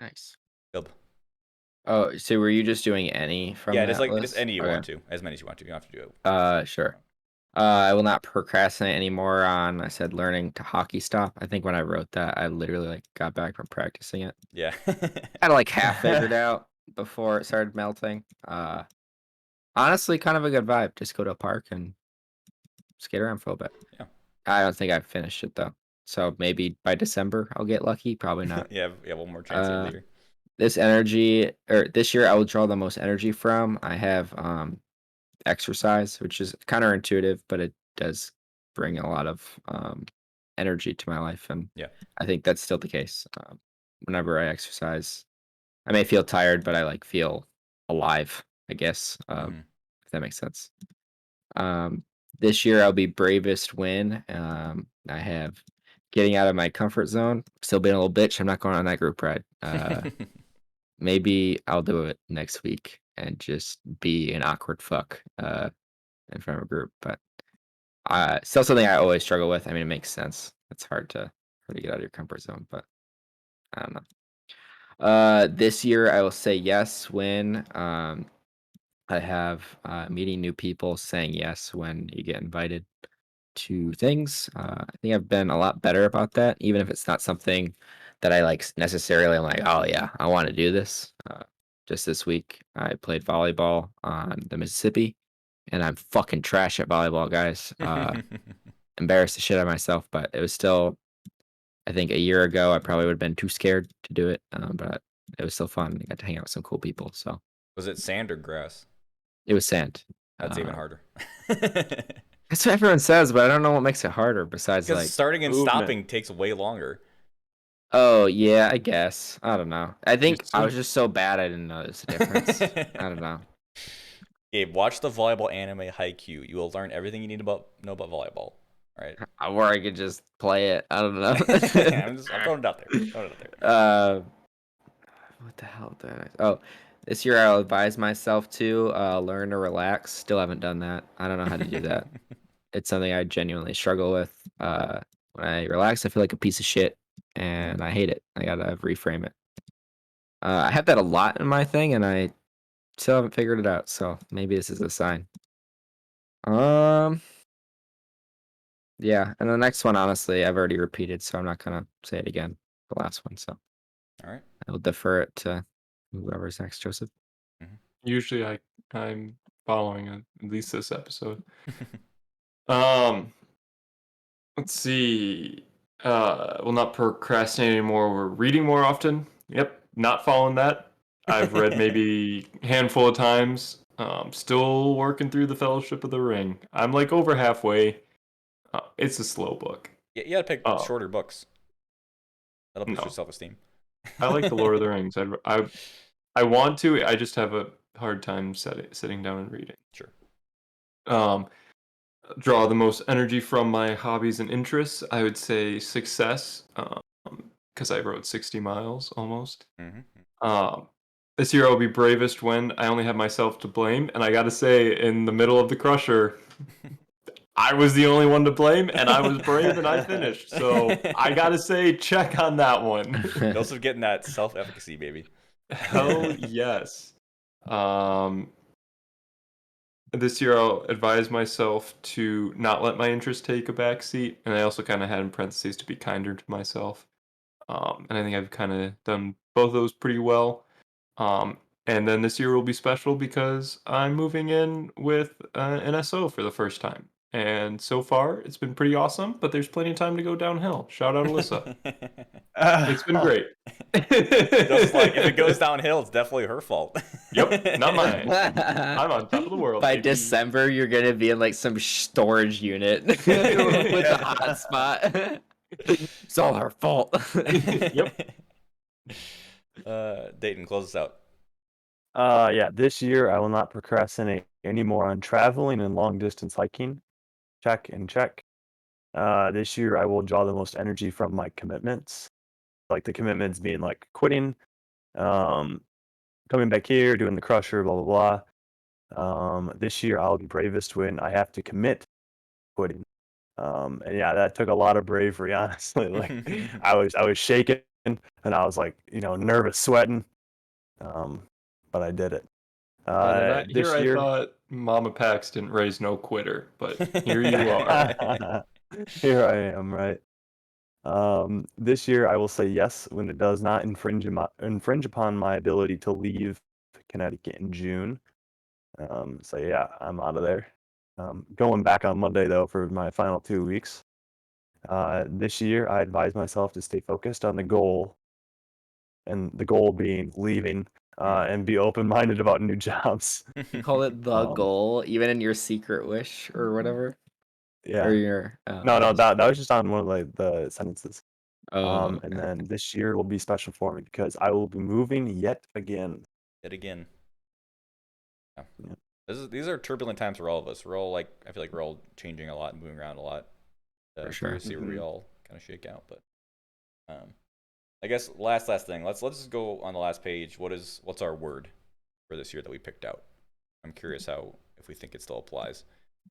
Speaker 3: Nice.
Speaker 1: Yep.
Speaker 3: Oh, so were you just doing any from
Speaker 1: Yeah,
Speaker 3: that
Speaker 1: just
Speaker 3: list?
Speaker 1: any you
Speaker 3: Okay.
Speaker 1: want to, as many as you want to. You don't have to do it.
Speaker 3: Sure. I will not procrastinate anymore on, I said, learning to hockey stop. I think when I wrote that, I literally like got back from practicing it.
Speaker 1: Yeah.
Speaker 3: Had like half figured out before it started melting. Honestly, kind of a good vibe. Just go to a park and skate around for a bit.
Speaker 1: Yeah.
Speaker 3: I don't think I've finished it though. So maybe by December I'll get lucky. Probably not.
Speaker 1: yeah, one more chance later.
Speaker 3: This year I will draw the most energy from. I have exercise, which is counterintuitive, but it does bring a lot of energy to my life, and
Speaker 1: Yeah.
Speaker 3: I think that's still the case. Whenever I exercise, I may feel tired, but I like feel alive, I guess, if that makes sense. This year I'll be bravest win. I have getting out of my comfort zone. Still being a little bitch. I'm not going on that group ride. Maybe I'll do it next week and just be an awkward fuck in front of a group. But still something I always struggle with. I mean, it makes sense. It's hard to get out of your comfort zone, but I don't know. This year I will say yes when I have meeting new people, saying yes when you get invited to things. I think I've been a lot better about that, even if it's not something that I like necessarily. I'm like, oh yeah, I want to do this. Just this week, I played volleyball on the Mississippi, and I'm fucking trash at volleyball, guys. Embarrassed the shit out of myself, but it was still. I think a year ago, I probably would have been too scared to do it, but it was still fun. I got to hang out with some cool people. So
Speaker 1: Was it sand or grass?
Speaker 3: it was sand.
Speaker 1: That's even harder.
Speaker 3: That's what everyone says, but I don't know what makes it harder besides
Speaker 1: Because
Speaker 3: like
Speaker 1: starting and
Speaker 4: movement.
Speaker 1: stopping takes way longer.
Speaker 3: Oh yeah, I guess. I don't know. I think I was just so bad I didn't notice the difference. I don't know.
Speaker 1: Gabe, watch the volleyball anime Haikyuu. You will learn everything you need to know about volleyball. All right.
Speaker 3: Or I could just play it. I don't know.
Speaker 1: I'm throwing it out there.
Speaker 3: What the hell did I? Oh, this year I'll advise myself to learn to relax. Still haven't done that. I don't know how to do that. It's something I genuinely struggle with. When I relax, I feel like a piece of shit, and I hate it. I gotta reframe it. I have that a lot in my thing, and I still haven't figured it out. So maybe this is a sign. Yeah, and the next one, honestly, I've already repeated, so I'm not gonna say it again. The last one, so
Speaker 1: All right.
Speaker 3: I will defer it to whoever's next, Joseph.
Speaker 2: Usually I'm following at least this episode. Um, let's see. Well, not procrastinate anymore. We're reading more often. Yep, not following that. I've read maybe a handful of times. Still working through the Fellowship of the Ring. I'm like over halfway. It's a slow book.
Speaker 1: Yeah, you gotta pick
Speaker 2: Oh,
Speaker 1: shorter books. That'll boost your
Speaker 2: no.
Speaker 1: self-esteem.
Speaker 2: I like the Lord of the Rings. I want to. I just have a hard time sitting down and reading.
Speaker 1: Sure.
Speaker 2: Um, draw the most energy from my hobbies and interests. I would say success, because I rode 60 miles almost. Um, this year I'll be bravest when I only have myself to blame, and I gotta say, in the middle of the Crusher, I was the only one to blame, and I was brave, and I finished. So I gotta say, check on that one.
Speaker 1: Also getting that self-efficacy, baby.
Speaker 2: Hell yes. Um, this year I'll advise myself to not let my interests take a back seat, and I also kind of had in parentheses to be kinder to myself. And I think I've kind of done both of those pretty well. Um, and then this year will be special because I'm moving in with an SO for the first time. And so far, it's been pretty awesome, but there's plenty of time to go downhill. Shout out Alyssa. It's been great.
Speaker 1: Just like if it goes downhill, it's definitely her fault.
Speaker 2: Yep, not mine. I'm on top of the world.
Speaker 3: By
Speaker 2: baby.
Speaker 3: December, you're gonna be in like some storage unit with a hotspot. It's all her fault.
Speaker 2: Yep.
Speaker 1: Dayton, close us out.
Speaker 4: Yeah, this year I will not procrastinate anymore on traveling and long distance hiking. Check and check. This year I will draw the most energy from my commitments. Like the commitments being like quitting, um, coming back here, doing the crusher, blah blah blah. This year I'll be bravest when I have to commit quitting. And yeah, that took a lot of bravery, honestly. Like I was shaking and I was like, nervous, sweating. But I did it.
Speaker 2: I did not
Speaker 4: This
Speaker 2: hear I
Speaker 4: year,
Speaker 2: thought Mama Pax didn't raise no quitter, but here you are.
Speaker 4: here I am, right? This year I will say yes when it does not infringe upon my ability to leave Connecticut in June. So yeah, I'm out of there. Going back on Monday though for my final 2 weeks. This year I advise myself to stay focused on the goal, and the goal being leaving, and be open-minded about new jobs.
Speaker 3: You call it the
Speaker 4: Um,
Speaker 3: goal, even in your secret wish or whatever, or
Speaker 4: yeah.
Speaker 3: your
Speaker 4: No, that was just on one of like the sentences.
Speaker 3: oh,
Speaker 4: And
Speaker 3: okay.
Speaker 4: then this year will be special for me because I will be moving yet again.
Speaker 1: Yet again. Yeah.
Speaker 4: Yeah.
Speaker 1: These are turbulent times for all of us. We're all like, I feel like we're all changing a lot and moving around a lot.
Speaker 3: For
Speaker 1: I'm
Speaker 3: sure.
Speaker 1: curious to see where we
Speaker 4: Mhm.
Speaker 1: all kind of shake out. But I guess last thing. Let's just go on the last page. What's our word for this year that we picked out? I'm curious if we think it still applies.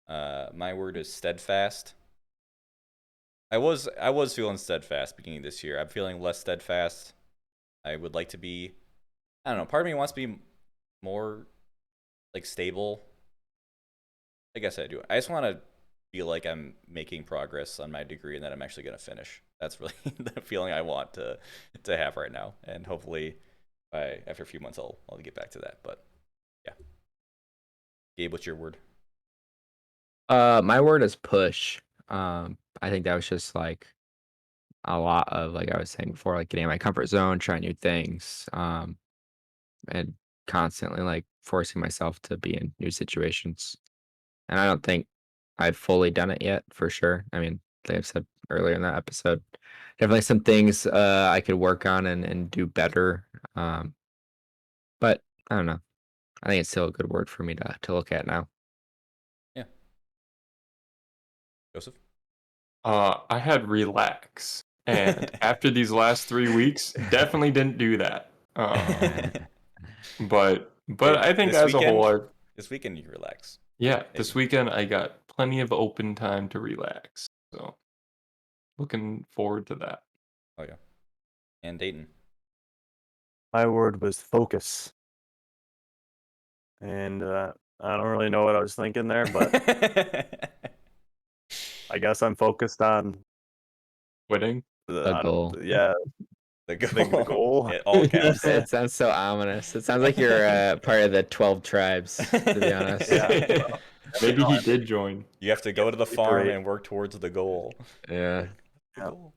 Speaker 1: My word is steadfast. I was feeling steadfast beginning of this year. I'm feeling less steadfast. I would like to be. I don't know. Part of me wants to be more like stable. I guess I do. I just want to feel like I'm making progress on my degree and that I'm actually going to finish. That's really the feeling I want to have right now. And hopefully, after a few months, I'll get back to that. But yeah, Gabe, what's your word?
Speaker 3: My word is push. I think that was just like a lot of, like I was saying before, like getting in my comfort zone, trying new things, and constantly like forcing myself to be in new situations. And I don't think I've fully done it yet, for sure. I mean, like I've said earlier in that episode, definitely some things I could work on and do better. Um, but I don't know. I think it's still a good word for me to look at now.
Speaker 1: Yeah, Joseph.
Speaker 2: I had relax, and after these last 3 weeks, definitely didn't do that. But I think
Speaker 1: This
Speaker 2: as a whole,
Speaker 1: weekend, you relax.
Speaker 2: yeah,
Speaker 1: Maybe.
Speaker 2: this weekend I got plenty of open time to relax. So looking forward to that.
Speaker 1: Oh yeah, and Dayton.
Speaker 4: My word was focus. And I don't really know what I was thinking there, but I guess I'm focused on
Speaker 2: Winning.
Speaker 3: A goal.
Speaker 4: Yeah,
Speaker 1: the
Speaker 4: the goal.
Speaker 1: It all caps.
Speaker 3: It sounds so ominous. It sounds like you're part of the 12 tribes, to be honest.
Speaker 4: Yeah.
Speaker 2: Maybe he did join.
Speaker 1: You have to go to the farm
Speaker 4: Victory.
Speaker 1: and work towards the goal.
Speaker 3: Yeah.
Speaker 1: The
Speaker 4: Yeah.
Speaker 1: goal.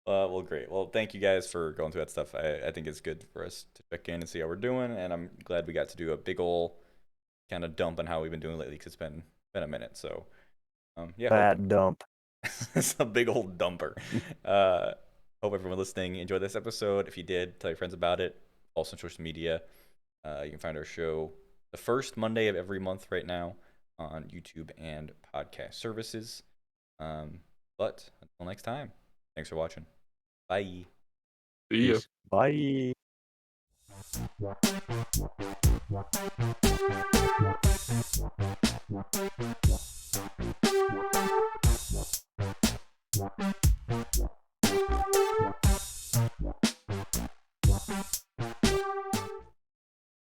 Speaker 1: Well, great. Well, thank you guys for going through that stuff. I think it's good for us to check in and see how we're doing, and I'm glad we got to do a big ol' kind of dump on how we've been doing lately, because it's been a minute. So, yeah.
Speaker 4: Bad dump.
Speaker 1: It's a big old dumper. Hope everyone listening enjoyed this episode. If you did, tell your friends about it. Also on social media. You can find our show the first Monday of every month right now on YouTube and podcast services. But until next time, thanks for watching. Bye.
Speaker 2: See ya.
Speaker 4: Bye.
Speaker 5: Bye.